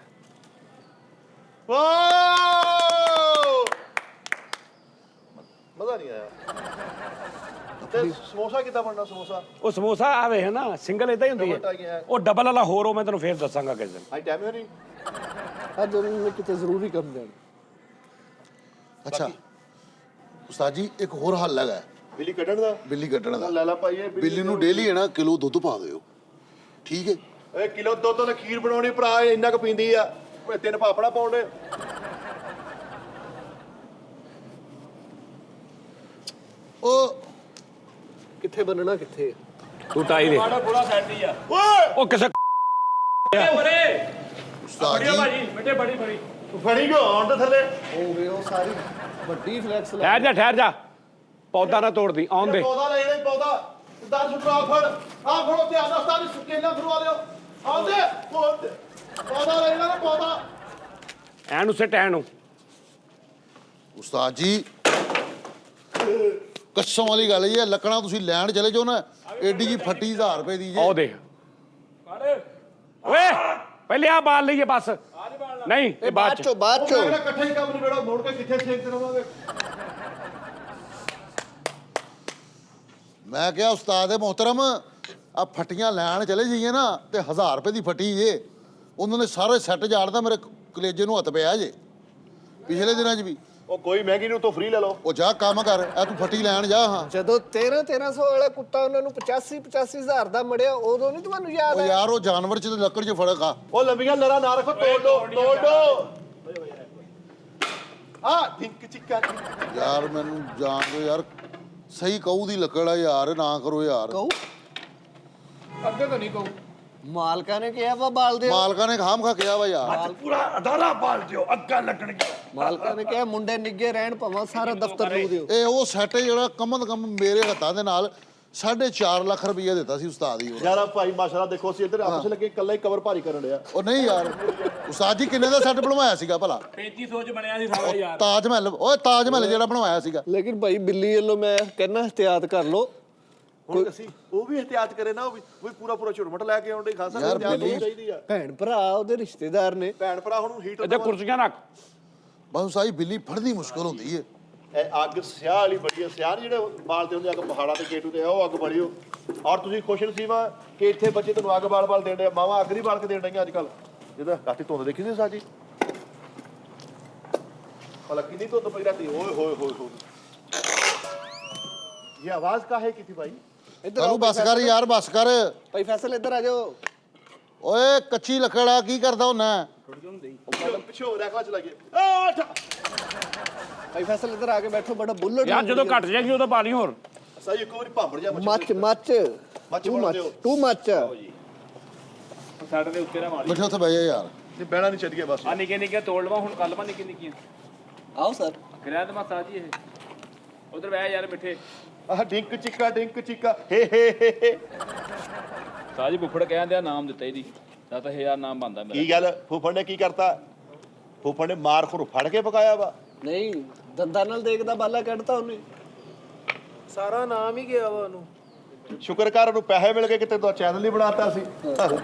ਓ ਮਜ਼ਾ ਨਹੀਂ ਆਇਆ ਤੇ ਸਮੋਸਾ ਕਿੱਦਾਂ ਬਣਨਾ ਸਮੋਸਾ ਉਹ ਸਮੋਸਾ ਆਵੇ ਹੈ ਨਾ ਸਿੰਗਲ ਇਦਾਂ ਹੀ ਹੁੰਦੀ ਹੈ ਉਹ ਡਬਲ ਵਾਲਾ ਹੋਰ ਉਹ ਮੈਂ ਤੈਨੂੰ ਫੇਰ ਦੱਸਾਂਗਾ ਕਿਸ ਦਿਨ ਅੱਜ ਟਾਈਮ ਹੀ ਨਹੀਂ ਅੱਜ ਉਹਨੂੰ ਕਿਤੇ ਜ਼ਰੂਰੀ ਕੰਮ ਜਾਣਾ ਅੱਛਾ ਉਸਤਾਦ ਜੀ ਇੱਕ ਹੋਰ ਹੱਲ ਹੈਗਾ ਬਿੱਲੀ ਕੱਢਣ ਦਾ ਬਿੱਲੀ ਕੱਢਣ ਦਾ ਲੈ ਲਾ ਭਾਈ ਇਹ ਬਿੱਲੀ ਨੂੰ ਡੇਲੀ ਹੈ ਨਾ ਕਿਲੋ ਦੁੱਧ ਪਾ ਦਿਓ ਠੀਕ ਹੈ ਓਏ ਕਿਲੋ ਦੁੱਧ ਨਾਲ ਖੀਰ ਬਣਾਉਣੀ ਭਰਾ ਇੰਨਾ ਕੁ ਪੀਂਦੀ ਆ ਓਏ 3 ਪਾਪੜਾ ਪਾਉਣੇ ਉਹ ਕਿੱਥੇ ਬੰਨਣਾ ਕਿੱਥੇ ਤੂੰ ਟਾਈ ਦੇ ਬੁੜਾ ਸਾਈਡ ਦੀ ਆ ਓਏ ਉਹ ਕਿਸੇ ਉਸਤਾਦ ਜੀ ਬੇਟੇ ਬੜੀ ਬੜੀ ਫੜੀ ਗੋ ਆਉਣ ਤੇ ਥੱਲੇ ਹੋ ਗਏ ਉਹ ਸਾਰੀ ਵੱਡੀ ਫਲੈਕਸ ਠਹਿਰ ਜਾ ਪੌਦਾ ਨਾ ਤੋੜਦੀ ਆਉਣ ਦੇ ਪੌਦਾ ਲੈ ਜਿਹੜਾ ਪੌਦਾ ਦਾਰ ਸੁਟਰਾ ਫੜ ਆ ਫੜੋ ਤੇ ਆਦਾ ਉਸਤਾਦ ਸੁਕੇਲਾ ਫਰਵਾ ਲਿਓ ਆਉਂਦੇ ਪੌਦਾ ਲੈ ਜਿਹੜਾ ਪੌਦਾ ਐਨੂੰ ਸਿੱਟ ਐਨੂੰ ਉਸਤਾਦ ਜੀ ਕਸਮ ਵਾਲੀ ਗੱਲ ਇਹ ਹੈ ਲੱਕੜਾਂ ਤੁਸੀਂ ਲੈਣ ਚਲੇ ਜਾਓ ਨਾ ਏਡੀ ਜੀ ਫੱਟੀ 1000 ਰੁਪਏ ਦੀ ਆਓ ਜੇ ਦੇਖ ਓਏ ਪਹਿਲੇ ਆ ਬਾਲ ਲਈਏ ਬਸ ਨਹੀਂ ਇਹ ਬਾਅਦ ਚ ਬਾਅਦ ਚੋਂ ਮੇਰਾ ਇਕੱਠੇ ਹੀ ਕੰਮ ਨਹੀਂ ਬੇੜਾ ਮੋੜ ਕੇ ਕਿੱਥੇ ਸੇਕਦੇ ਰਵਾਂਗੇ ਮੈਂ ਕਿਹਾ ਉਸਤਾਦ ਮੋਹਤਰਮ ਆ ਫੱਟੀਆਂ ਲੈਣ ਚਲੇ ਜਾਈਏ ਨਾ ਤੇ 1000 ਰੁਪਏ ਦੀ ਫੱਟੀ ਜੇ ਉਹਨਾਂ ਨੇ ਸਾਰੇ ਸੈੱਟ ਜਾੜਦਾ ਮੇਰੇ ਕਲੇਜੇ ਨੂੰ ਹੱਥ ਪਿਆ ਜੇ ਪਿਛਲੇ ਦਿਨਾਂ 'ਚ ਵੀ ਉਹ ਕੋਈ ਮਹਿੰਗੀ ਨੂੰ ਤੋਂ ਫ੍ਰੀ ਲੈ ਲਓ ਉਹ ਜਾ ਕੰਮ ਕਰ ਐ ਤੂੰ ਫੱਟੀ ਲੈਣ ਜਾ ਹਾਂ ਜਦੋਂ 1300 ਵਾਲਾ ਕੁੱਤਾ ਉਹਨਾਂ ਨੂੰ 85 ਹਜ਼ਾਰ ਦਾ ਮੜਿਆ ਉਦੋਂ ਨਹੀਂ ਤੁਹਾਨੂੰ ਯਾਦ ਉਹ ਆਇਆ ਯਾਰ ਉਹ ਜਾਨਵਰ 'ਚ ਤੇ ਲੱਕੜ 'ਚ ਫਰਕ ਆ ਉਹ ਲੰਬੀਆਂ ਲੜਾ ਨਾ ਰੱਖੋ ਤੋੜ ਦੋ ਆ ਡਿੰਕ ਚਿੱਕਾ ਯਾਰ ਮੈਨੂੰ ਜਾਣ ਦਿਓ ਯਾਰ, ਸਹੀ ਕਹੂ ਦੀ ਲੱਕੜ ਆ ਯਾਰ, ਨਾ ਕਰੋ ਯਾਰ। ਕਹੂ ਅੱਗੇ ਤਾਂ ਨਹੀਂ ਕਹੂ ਮਾਲਕਾਂ ਨੇ ਕਿਹਾ ਵਾ ਬਾਲ ਦਿਓ। ਮਾਲਕਾਂ ਨੇ ਖਾਮ ਖਾ ਕਿਹਾ ਵਾ ਯਾਰ। ਪੂਰਾ ਅਦਾਰਾ ਬਾਲ ਦਿਓ, ਅੱਗਾ ਲੱਗਣਗੀਆਂ। ਮਾਲਕਾਂ ਨੇ ਕਿਹਾ ਮੁੰਡੇ ਨਿੱਗੇ ਰਹਿਣ ਭਾਵੇਂ ਸਾਰਾ ਦਫ਼ਤਰ ਲੂ ਦਿਓ। ਇਹ ਉਹ ਸੈੱਟ ਜਿਹੜਾ ਕਮਨ ਕਮ ਮੇਰੇ ਹੱਥਾਂ ਦੇ ਨਾਲ 4.5 ਲੱਖ ਰੁਪਈਆ ਦਿੱਤਾ ਸੀ ਉਸਤਾਦ ਹੀ ਉਹਨੇ। ਯਾਰ ਭਾਈ ਮਾਸ਼ਾਅੱਲਾ ਦੇਖੋ ਅਸੀਂ ਇੱਧਰ ਆਪਸ ਲੱਗੇ ਇਕੱਲਾ ਹੀ ਕਵਰ ਭਾਰੀ ਕਰਨ ਡਿਆ। ਉਹ ਨਹੀਂ ਯਾਰ, ਉਸਤਾਦ ਜੀ ਕਿੰਨੇ ਦਾ ਸੈੱਟ ਬਣਵਾਇਆ ਸੀਗਾ ਭਲਾ? 3500 ਚ ਬਣਿਆ ਸੀ ਸਾਰਾ ਯਾਰ। ਤਾਜ ਮਹਿਲ, ਓਏ ਤਾਜ ਮਹਿਲ ਜਿਹੜਾ ਬਣਵਾਇਆ ਸੀਗਾ। ਲੇਕਿਨ ਭਾਈ ਬਿੱਲੀ ਵੱਲੋਂ ਮੈਂ ਕਹਿੰਦਾ ਇhtiyat ਕਰ ਲਓ। ਹੁਣ ਅਸੀਂ ਉਹ ਵੀ ਇhtiyat ਕਰੇ ਨਾ, ਉਹ ਵੀ ਪੂਰਾ ਝੁਰਮਟ ਲੈ ਕੇ ਆਉਂਦੇ ਖਾਸਾ ਯਾਰ ਇhtiyat ਹੋਣੀ ਬਿੱਲੀ- ਚਾਹੀਦੀ ਆ। ਭੈਣ ਭਰਾ ਉਹਦੇ ਰਿਸ਼ਤੇਦਾਰ ਨੇ। ਭੈਣ ਭਰਾ ਹੁਣ ਹੀਟ ਇੱਥੇ ਕੁਰਸੀਆਂ ਰੱਖ। ਬਸ ਸਾਈ ਬਿੱਲੀ ਫੜਨੀ ਮੁਸ਼ਕਲ ਹੁੰਦੀ ਏ। ਇਹ ਅੱਗ ਸਿਆਹ ਵਾਲੀ ਬੜੀ ਆ, ਸਿਆਹ ਨੀ ਜਿਹੜੇ ਬਾਲਦੇ ਹੁੰਦੇ ਅੱਗ ਪਹਾੜਾਂ ਤੇ ਗੇਟੂ ਤੇ ਉਹ ਅੱਗ ਬੜੀ ਔਰ ਤੁਸੀਂ ਖੁਸ਼ ਨਸੀਬਾ ਕਿ ਇੱਥੇ ਬੱਚੇ ਤੁਹਾਨੂੰ ਅੱਗ ਬਾਲ ਦੇਣ ਡਿਆ, ਮਾਵਾਂ ਅੱਗ ਨਹੀਂ ਬਾਲ ਕੇ ਦੇਣ ਡਈਆਂ ਅੱਜ ਕੱਲ। ਜਿਹਦਾ ਰਾਤੀ ਧੁੰਦ ਦੇਖੀ ਸੀ ਸਾਜੀ, ਭਲਾ ਕਿੰਨੀ ਧੁੰਦ ਪਈ ਰਾਤੀ, ਓਏ ਹੋਏ ਹੋਏ ਹੋਏ। ਇਹ ਆਵਾਜ਼ ਕਾਹੇ ਕੀ ਥੀ ਭਾਈ? ਇੱਧਰ ਕਾਲੂ ਆਓ ਬਸ ਕਰ ਯਾਰ, ਬਸ ਕਰ। ਭਾਈ ਫੈਸਲ ਇੱਧਰ ਆ ਜਾਓ। ਓਏ ਕੱਚੀ ਲੱਕੜ ਆ, ਕੀ ਕਰਦਾ ਹੁੰਨਾ? ਪਿੱਛੋਂ ਰੈਕਲਾ ਚਲਾ ਗਿਆ। ਭਾਈ ਫੈਸਲ ਇੱਧਰ ਆ ਕੇ ਬੈਠੋ। ਬੜਾ ਬੁੱਲਟ ਯਾਰ ਜਦੋਂ ਘਟ ਜਾਏਗੀ ਉਦੋਂ ਪਾ ਲਈ ਹੋਰ। ਸਹੀ ਇੱਕ ਵਾਰੀ ਭਾਂਬੜ ਜਾ ਮੱਚ ਮੱਚ ਟੂ ਮੱਚ ਟੂ ਮੱਚ। ਸਾਡੇ ਦੇ ਉੱਤੇ ਨਾ ਮਾਰੀ। ਬੈਠੇ ਉੱਥੇ ਬਹਿ ਜਾ ਯਾਰ। ਨਹੀਂ ਬਹਿਣਾ ਨਹੀਂ ਚੱਲ ਗਿਆ ਬਸ। ਆ ਨਿੱਕੇ ਨਿੱਕੇ ਤੋੜ ਲਵਾ ਹੁਣ, ਕੱਲ ਮਾ ਨਿੱਕੇ ਨਿੱਕੀਆਂ ਆਓ ਸਰ। ਕਰਿਆ ਤਾਂ ਮਾਸਾ ਜੀ ਇਹ ਉਧਰ ਬਹਿ ਯਾਰ ਮਿੱਠੇ। ਆਹ ਡਿੰਕ ਚਿੱਕਾ ਹੇ ਸਾਜੀ ਬੁੱਫੜ ਕਹਿੰਦੇ ਆ ਨਾਮ ਦਿੱਤਾ ਇਹਦੀ 7000 ਨਾਮ ਬੰਦਾ ਮੇਰਾ। ਕੀ ਗੱਲ ਫੁੱਫੜ ਨੇ ਕੀ ਕਰਤਾ? ਫੁੱਫੜ ਨੇ ਮਾਰ ਖੁਰ ਫੜ ਕੇ ਪਕਾਇਆ ਵਾ। ਨਹੀਂ ਦੰਦਾਂ ਨਾਲ ਦੇਖਦਾ ਬਾਲਾ ਕੱਢਤਾ ਉਹਨੇ। ਸਾਰਾ ਨਾਮ ਹੀ ਗਿਆ ਵਾ ਉਹਨੂੰ। ਸ਼ੁਕਰ ਕਰ ਉਹਨੂੰ ਪੈਸੇ ਮਿਲ ਗਏ, ਕਿਤੇ ਤਾਂ ਚੈਨਲ ਹੀ ਬਣਾਤਾ ਸੀ।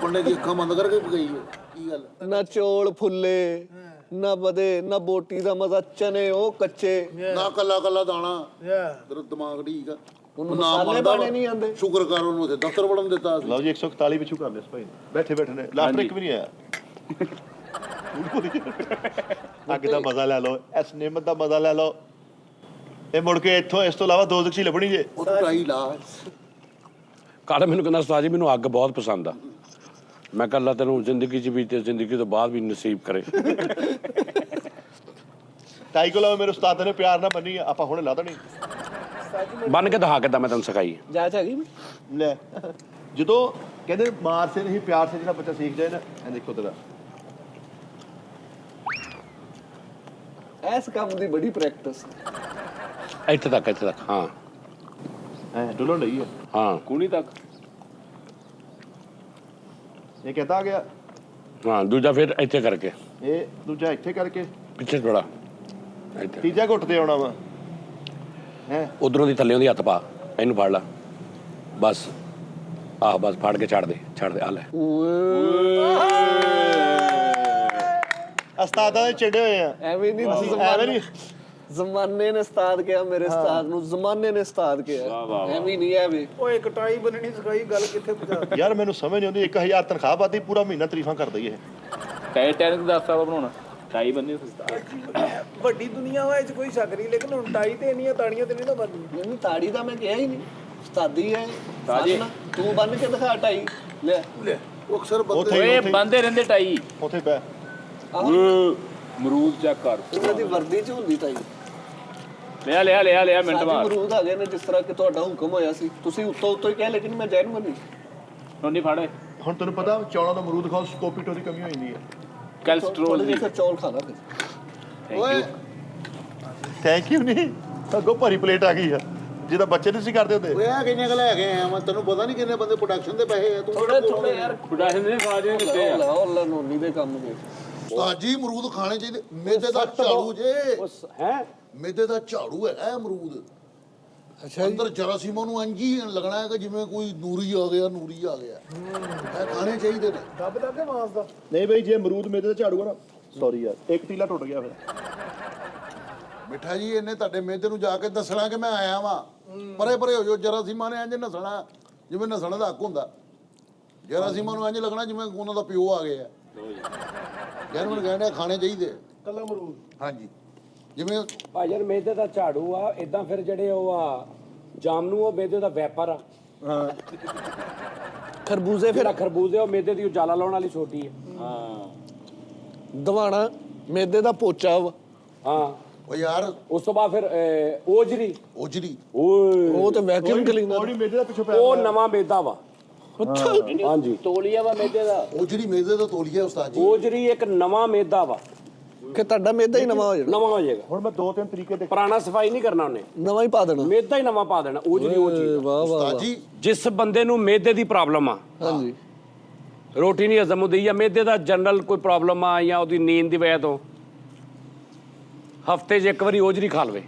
ਮੁੰਡੇ ਦੀ ਅੱਖਾਂ ਬੰਦ ਕਰਕੇ ਗਈ ਏ। ਕੀ ਗੱਲ? ਨਾ ਚੋਲ ਫੁੱਲੇ ਨਾ ਬਦੇ ਨਾ ਬੋਟੀ ਦਾ ਮਜ਼ਾ, ਚਨੇ ਉਹ ਕੱਚੇ। ਨਾ ਕੱਲਾ ਕੱਲਾ ਦਾਣਾ। ਯਾ ਤੇਰਾ ਦਿਮਾਗ ਠੀਕ ਆ। ਉਹਨੂੰ ਨਾਮ ਮਸਾਲੇ ਬਣਦਾ ਬਾਣੇ ਵਾ। ਨਹੀਂ ਆਉਂਦੇ। ਸ਼ੁਕਰ ਕਰ ਉਹਨੂੰ ਉੱਥੇ ਦਫ਼ਤਰ ਵੜਨ ਦਿੱਤਾ ਸੀ। ਲਓ ਜੀ 141 ਪਿੱਛੂ ਕਰ ਲਿਆ ਭਾਈ ਬੈਠੇ ਨੇ ਲਾਸਟ ਇੱਕ ਵੀ ਨਹੀਂ ਆਇਆ। ਅੱਗ ਦਾ ਮਜ਼ਾ ਲੈ ਲਓ, ਇਸ ਨਿਮਤ ਦਾ ਮਜ਼ਾ ਲੈ ਲਓ। ਇਹ ਮੁੜ ਕੇ ਇੱਥੋਂ ਇਸ ਤੋਂ ਇਲਾਵਾ ਦੋ ਦਕਸ਼ੀ ਲੱਭਣੀ ਜੇ। ਉਹ ਟਰਾਈ ਲਾ। ਕਾਲਾ ਮੈਨੂੰ ਕਹਿੰਦਾ ਉਸਤਾਦ ਜੀ ਮੈਨੂੰ ਅੱਗ ਬਹੁਤ ਪਸੰਦ ਆ। ਮੈਂ ਕਿਹਾ ਅੱਲਾ ਤੈਨੂੰ ਜ਼ਿੰਦਗੀ 'ਚ ਵੀ ਤੇ ਜ਼ਿੰਦਗੀ ਤੋਂ ਬਾਅਦ ਵੀ ਨਸੀਬ ਕਰੇ। ਟਾਈ ਕੋਲ ਮੇਰੇ ਉਸਤਾਦ ਨੇ ਪਿਆਰ ਨਾਲ ਬੰਨੀ ਆ, ਆਪਾਂ ਹੁਣੇ ਲਾ ਦੇਣੀ। ਬੰਨ ਕੇ ਦਿਖਾ ਕਿੱਦਾਂ ਮੈਂ ਤੈਨੂੰ ਸਿਖਾਈ। ਜਾਚ ਆ ਗਈ। ਲੈ ਜਦੋਂ ਕਹਿੰਦੇ ਮਾਰ ਸੇ ਨਹੀਂ ਪਿਆਰ ਸੇ ਜਿਹੜਾ ਬੱਚਾ ਸਿੱਖ ਜਾਏ ਨਾ, ਇਹ ਦੇਖੋ ਤੇਰਾ ਐਸ ਕੰਮ ਦੀ ਬੜੀ ਪ੍ਰੈਕਟਿਸ। ਇੱਥੇ ਤੱਕ ਹਾਂ ਐ ਡੁੱਲਣ ਲਈ ਆ। ਹਾਂ ਕੂਣੀ ਤੱਕ ਇਹ ਕਹਿੰਦਾ ਆ ਗਿਆ, ਹਾਂ। ਦੂਜਾ ਫਿਰ ਇੱਥੇ ਕਰਕੇ ਇਹ ਦੂਜਾ ਇੱਥੇ ਕਰਕੇ, ਪਿੱਛੇ ਥੋੜਾ ਇੱਥੇ ਤੀਜਾ ਘੁੱਟ ਤੇ ਆਉਣਾ ਵਾ। ਹੈ ਉਧਰੋਂ ਦੀ ਥੱਲੇੋਂ ਦੀ ਹੱਥ ਪਾ, ਇਹਨੂੰ ਫੜ ਲਾ ਬਸ। ਆਹ ਬਸ ਫੜ ਕੇ ਛੱਡ ਦੇ ਆ ਲੈ। ਉਸਤਾਦਾਂ ਦੇ ਚਿੜੇ ਹੋਏ ਆ। ਐਵੇਂ ਨਹੀਂ ਐਵੇਂ ਨਹੀਂ ਜ਼ਮਾਨੇ ਨੇ ਉਸਤਾਦ ਕਿਹਾ ਮੇਰੇ ਉਸਤਾਦ ਨੂੰ, ਜ਼ਮਾਨੇ ਨੇ ਉਸਤਾਦ ਕਿਹਾ। ਐਵੇਂ ਨਹੀਂ ਐਵੇਂ। ਓਏ ਕਟਾਈ ਬੰਨਣੀ ਸਿਖਾਈ, ਗੱਲ ਕਿੱਥੇ ਪਹੁੰਚਾ। ਯਾਰ ਮੈਨੂੰ ਸਮਝ ਨਹੀਂ ਆਉਂਦੀ, 1000 ਤਨਖਾਹ ਪਾਤੀ ਪੂਰਾ ਮਹੀਨਾ ਤਾਰੀਫਾਂ ਕਰਦਾ ਹੀ ਇਹ। ਟਾਈਟੈਨਿਕ ਦਾ ਦਸਤਾ ਬਣਾਉਣਾ ਟਾਈ ਬੰਨੀ ਸਸਤਾ। ਵੱਡੀ ਦੁਨੀਆ ਵਾ, ਇਹ 'ਚ ਕੋਈ ਸ਼ੱਕ ਨਹੀਂ, ਲੇਕਿਨ ਹੁਣ ਟਾਈ ਤੇ ਇੰਨੀਆਂ ਤਾੜੀਆਂ ਤੇ ਨਹੀਂ ਨਾ ਬੰਨ੍ਹਦੀਆਂ। ਨਹੀਂ ਤਾੜੀ ਦਾ ਮੈਂ ਕਿਹਾ ਹੀ ਨਹੀਂ। ਉਸਤਾਦੀ ਹੈ ਉਸਤਾਦੀ। ਬੰਨ, ਤੂੰ ਬੰਨ ਕੇ ਦਿਖਾ ਟਾਈ ਲੈ। ਉਹ ਅਕਸਰ ਬੰਦੇ ਉੱਥੇ ਓਏ ਬੰਦੇ ਰਹਿੰਦੇ ਟਾਈ। ਉੱਥੇ ਬੈ ਮਰੂਦ ਚੈੱਕ ਕਰ। ਉਹਨਾਂ ਦੀ ਵਰਦੀ ਚ ਹੁੰਦੀ ਤਾਈ। ਲਿਆ ਮਿੰਟ ਸਾਡੀ ਬਾਅਦ ਮਰੂਦ ਆ ਗਏ ਨੇ, ਜਿਸ ਤਰ੍ਹਾਂ ਕਿ ਤੁਹਾਡਾ ਹੁਕਮ ਹੋਇਆ ਸੀ। ਤੁਸੀਂ ਉੱਤੋਂ ਹੀ ਕਿਹਾ, ਲੇਕਿਨ ਮੈਂ ਜੈਨ ਮੰਨੀ। ਨੋਨੀ ਫੜ ਹੁਣ ਤੈਨੂੰ ਪਤਾ ਚੌਲਾਂ ਦਾ ਅਮਰੂਦ ਖਾਓ ਸਕੋਪੀਟੋ ਦੀ ਕਮੀ ਹੋ ਜਾਂਦੀ ਹੈ। ਕੋਲੇਸਟ੍ਰੋਲ ਥੋੜੇ ਦੀ। ਜਿਹੇ ਫਿਰ ਚੌਲ ਖਾ ਲਾ ਫਿਰ। ਓਏ ਥੈਂਕ ਯੂ ਨਹੀਂ, ਅੱਗੋਂ ਭਰੀ ਪਲੇਟ ਆ ਗਈ ਆ ਜਿਹਦਾ ਬੱਚੇ ਨਹੀਂ ਸੀ ਕਰਦੇ ਹੁੰਦੇ। ਓਏ ਆ ਕਿੰਨੇ ਕ ਲੈ ਕੇ ਆਇਆ ਮੈਂ, ਤੈਨੂੰ ਪਤਾ ਨਹੀਂ ਕਿੰਨੇ ਬੰਦੇ ਪ੍ਰੋਡਕਸ਼ਨ ਦੇ ਪੈਸੇ ਆ। ਤੂੰ ਥੋੜੇ ਯਾਰ ਪ੍ਰੋਡਕਸ਼ਨ ਦੇ ਸਾਜੇ ਦਿੱਤੇ ਆ। ਅੱਲਾ ਨੋਨੀ ਦੇ ਕੰਮ ਦੇ। ਉਸਤਾਦ ਅਮਰੂਦ ਖਾਣੇ ਚਾਹੀਦੇ। ਮੇਦੇ ਦਾ ਝਾੜੂ ਜੇ, ਹੈ ਮੇਦੇ ਦਾ ਝਾੜੂ ਹੈਗਾ ਇਹ ਅਮਰੂਦ। ਅੱਛਾ ਅੰਦਰ ਜਰਾਸੀਮਾ ਨੂੰ ਅੰਜੀ ਲੱਗਣਾ ਹੈ ਕਿ ਜਿਵੇਂ ਕੋਈ ਨੂਰੀ ਆ ਗਿਆ ਇਹ ਖਾਣੇ ਚਾਹੀਦੇ ਨੇ। ਦੱਬ ਕੇ ਮਾਸ ਦਾ। ਨਹੀਂ ਬਈ ਜੇ ਅਮਰੂਦ ਮੇਦੇ ਤੇ ਝਾੜੂਗਾ ਨਾ, ਸੌਰੀ ਯਾਰ ਇੱਕ ਤੀਲਾ ਟੁੱਟ ਗਿਆ ਫਿਰ। ਮਿੱਠਾ ਜੀ ਇਹਨੇ ਤੁਹਾਡੇ ਮੇਦੇ ਨੂੰ ਜਾ ਕੇ ਦੱਸਣਾ ਕਿ ਮੈਂ ਆਇਆ ਵਾਂ। ਪਰੇ ਹੋ ਜਾਓ। ਜਰਾਸੀਮਾ ਨੇ ਇੰਜ ਨਸਣਾ ਜਿਵੇਂ ਨਸਣ ਦਾ ਹੱਕ ਹੁੰਦਾ। ਜਰਾਸੀਮਾ ਨੂੰ ਇੰਜ ਲੱਗਣਾ ਜਿਵੇਂ ਉਹਨਾਂ ਦਾ ਪਿਓ ਆ ਗਿਆ। ਜਨਮਨ ਕਹਿੰਦੇ ਖਾਣੇ ਚਾਹੀਦੇ ਕੱਲਾ ਮਰੂਦ। ਹਾਂਜੀ। ਜਿਵੇਂ ਭਾਈ ਯਾਰ ਮੇਦੇ ਦਾ ਝਾੜੂ ਆ ਇਦਾਂ, ਫਿਰ ਜਿਹੜੇ ਉਹ ਆ ਜਾਮਨੂ ਉਹ ਮੇਦੇ ਦਾ ਵੈਪਰ ਆ। ਹਾਂ ਖਰਬੂਜ਼ੇ ਜਿਹੜਾ ਖਰਬੂਜ਼ੇ ਉਹ ਮੇਦੇ ਦੀ ਉਜਾਲਾ ਲਾਉਣ ਵਾਲੀ ਛੋਟੀ ਹੈ। ਹਾਂ ਦਵਾਣਾ ਮੇਦੇ ਦਾ ਪੋਚਾ ਵਾ। ਹਾਂ ਉਹ ਯਾਰ ਉਸ ਤੋਂ ਬਾਅਦ ਫਿਰ ਓਜਰੀ ਓਜਰੀ ਓਏ ਉਹ ਤੇ ਵੈਕਿਊਮ ਕਲੀਨਰ ਥੋੜੀ ਮੇਦੇ ਦਾ ਪਿੱਛੋਂ ਉਹ ਨਵਾਂ ਮੇਦਾ ਵਾ ਅੱਛਾ ਹਾਂਜੀ ਤੋਲੀਆ ਵਾ ਮੇਦੇ ਦਾ ਓਜਰੀ ਮੇਜ਼ੇ ਦਾ ਤੋਲੀਆ ਉਸਤਾਦ ਜੀ ਓਜਰੀ ਇੱਕ ਨਵਾਂ ਮੇਦਾ ਵਾ ਕਿ ਤੁਹਾਡਾ ਮੇਦਾ ਹੀ ਨਵਾਂ ਹੋ ਜਾਣਾ ਨਵਾਂ ਹੋ ਜਾਏਗਾ ਹੁਣ ਮੈਂ 2-3 ਤਰੀਕੇ ਦੇ ਪੁਰਾਣਾ ਸਫਾਈ ਨਹੀਂ ਕਰਨਾ ਉਹਨੇ ਨਵਾਂ ਹੀ ਪਾ ਦੇਣਾ ਮੇਦਾ ਹੀ ਨਵਾਂ ਪਾ ਦੇਣਾ ਓਜਰੀ ਉਹ ਚੀਜ਼ ਵਾਹ ਵਾਹ ਉਸਤਾਦ ਵਾਹ ਜੀ ਜਿਸ ਬੰਦੇ ਨੂੰ ਮੇਦੇ ਦੀ ਪ੍ਰੋਬਲਮ ਆ ਹਾਂਜੀ ਰੋਟੀ ਨਹੀਂ ਹਜ਼ਮ ਹੁੰਦੀ ਜਾਂ ਮੇਦੇ ਦਾ ਜਨਰਲ ਕੋਈ ਪ੍ਰੋਬਲਮ ਆ ਜਾਂ ਉਹਦੀ ਨੀਂਦ ਦੀ ਵਜ੍ਹਾ ਤੋਂ ਹਫਤੇ 'ਚ ਇੱਕ ਵਾਰੀ ਓਜਰੀ ਖਾ ਲਵੇ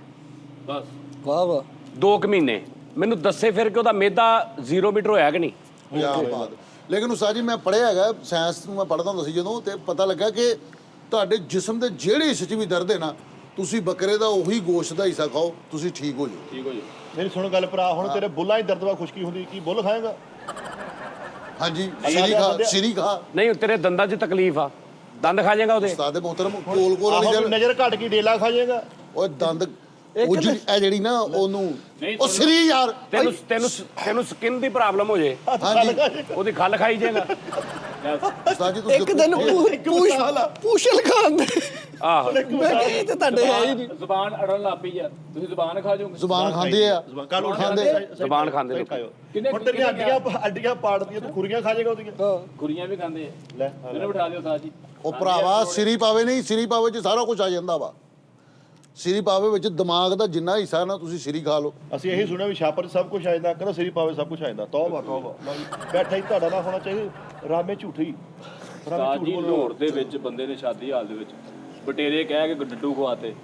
ਬਸ ਵਾਹ ਵਾਹ 2 ਮਹੀਨੇ ਮੈਨੂੰ ਦੱਸੇ ਫਿਰ ਕਿ ਉਹਦਾ ਮੇਦਾ 0 ਮੀਟਰ ਹੋਇਆ ਕਿ ਨਹੀਂ ਕਿਆ ਬਾਤ ਲੇਕਿਨ ਉਸਤਾਦ ਜੀ ਮੈਂ ਪੜ੍ਹਿਆ ਹੈਗਾ ਸਾਇੰਸ ਨੂੰ ਮੈਂ ਪੜ੍ਹਦਾ ਹੁੰਦਾ ਸੀ ਜਦੋਂ ਤੇ ਪਤਾ ਲੱਗਾ ਕਿ ਤੁਹਾਡੇ ਜਿਸਮ ਦੇ ਜਿਹੜੇ ਹਿੱਸੇ 'ਚ ਵੀ ਦਰਦ ਹੈ ਨਾ ਤੁਸੀਂ ਬੱਕਰੇ ਦਾ ਉਹੀ ਗੋਸ਼ਤ ਦਾ ਹਿੱਸਾ ਖਾਓ ਤੁਸੀਂ ਠੀਕ ਹੋ ਜਾਓ ਠੀਕ ਹੋ ਜੀ ਮੇਰੀ ਸੁਣ ਗੱਲ ਭਰਾ ਹੁਣ ਤੇਰੇ ਬੁੱਲਾਂ 'ਚ ਦਰਦ ਵਾ ਖੁਸ਼ਕੀ ਹੁੰਦੀ ਕੀ ਬੁੱਲ ਖਾਏਗਾ ਹਾਂਜੀ ਅੱਲਾ ਦੇ ਬੰਦੇ- ਸਿਰੀ ਖਾ ਨਹੀਂ ਤੇਰੇ ਦੰਦਾਂ 'ਚ ਤਕਲੀਫ ਆ ਦੰਦ ਖਾ ਜਾਏਗਾ ਉਹਦੇ ਉਸਤਾਦ ਦੇ ਮੁਹਤਰਮ ਕੋਲ ਕੋਲ ਵਾਲੀ ਆਹੋ ਜਗ੍ਹਾ ਨਜ਼ਰ ਘਟ ਗਈ ਡੇਲਾ ਖਾ ਜਾਏਗਾ ਉਹ ਦੰਦ ਉਹ ਜਿਹੜੀ ਨਾ ਉਹਨੂੰ ਉਹ ਸਰੀ ਯਾਰ ਤੈਨੂੰ ਤੈਨੂੰ ਤੈਨੂੰ ਸਕਿਨ ਦੀ ਪ੍ਰੋਬਲਮ ਹੋ ਜੇ ਹਾਂਜੀ ਉਹਦੀ ਖੱਲ ਖਾਈ ਜਾਏਗਾ ਉਸਤਾਦ ਜੀ ਤੁਸੀਂ ਇੱਕ ਦਿਨ ਪੂਸ਼ਲ ਖਾਣ ਦੇ ਆਹੋ ਮੈਂ ਕਿਹਾ ਇਹ ਤੇ ਤੁਹਾਡੇ ਹੈ ਹੀ ਨਹੀਂ ਜ਼ੁਬਾਨ ਅੜਨ ਲੱਗ ਪਈ ਯਾਰ ਤੁਸੀਂ ਜ਼ੁਬਾਨ ਖਾ ਜਾਓਗੇ ਜ਼ੁਬਾਨ ਖਾਂਦੇ ਆ ਕੱਲ ਉੱਠ ਖਾਂਦੇ ਜ਼ੁਬਾਨ ਖਾਂਦੇ ਲੋਕ। ਹੁਣ ਤੇਰੀਆਂ ਅੱਡੀਆਂ ਪਾੜਦੀਆਂ ਤੂੰ ਖੁਰੀਆਂ ਖਾ ਜਾਏਗਾ ਉਹਦੀਆਂ ਕੁੜੀਆਂ ਵੀ ਖਾਂਦੇ ਆ ਲੈ ਮੈਨੂੰ ਬਿਠਾ ਦਿਓ ਸਾਹ ਜੀ ਉਹ ਭਰਾਵਾ ਸਿਰੀ ਪਾਵੇ ਨਹੀਂ ਸਿਰੀ ਪਾਵੇ 'ਚ ਸਾਰਾ ਕੁਝ ਆ ਜਾਂਦਾ ਵਾ ਸਿਰੀ ਪਾਵੇ ਵਿੱਚ ਦਿਮਾਗ ਦਾ ਜਿੰਨਾ ਹਿੱਸਾ ਨਾ ਤੁਸੀਂ ਸਿਰੀ ਖਾ ਲਓ ਅਸੀਂ ਇਹੀ ਸੁਣਿਆ ਵੀ ਛਾਪਰ 'ਚ ਸਭ ਕੁਝ ਆ ਜਾਂਦਾ ਕਹਿੰਦਾ ਸਿਰੀ ਪਾਵੇ ਸਭ ਕੁਝ ਆ ਜਾਂਦਾ ਤੌਬਾ ਤੌਬਾ ਬੈਠਾ ਹੀ ਤੁਹਾਡਾ ਨਾ ਹੋਣਾ ਚਾਹੀਦਾ ਰਾਮੇ ਝੂਠੀ ਸਾਹ ਜੀ ਲਾਹੌਰ ਦੇ ਵਿੱਚ ਬੰਦੇ ਨੇ ਸ਼ਾਦੀ ਹਾਲ ਦੇ ਵਿੱਚ ਬਟੇਰੇ ਕਹਿ ਕੇ ਡੱਡੂ ਖਵਾਤੇ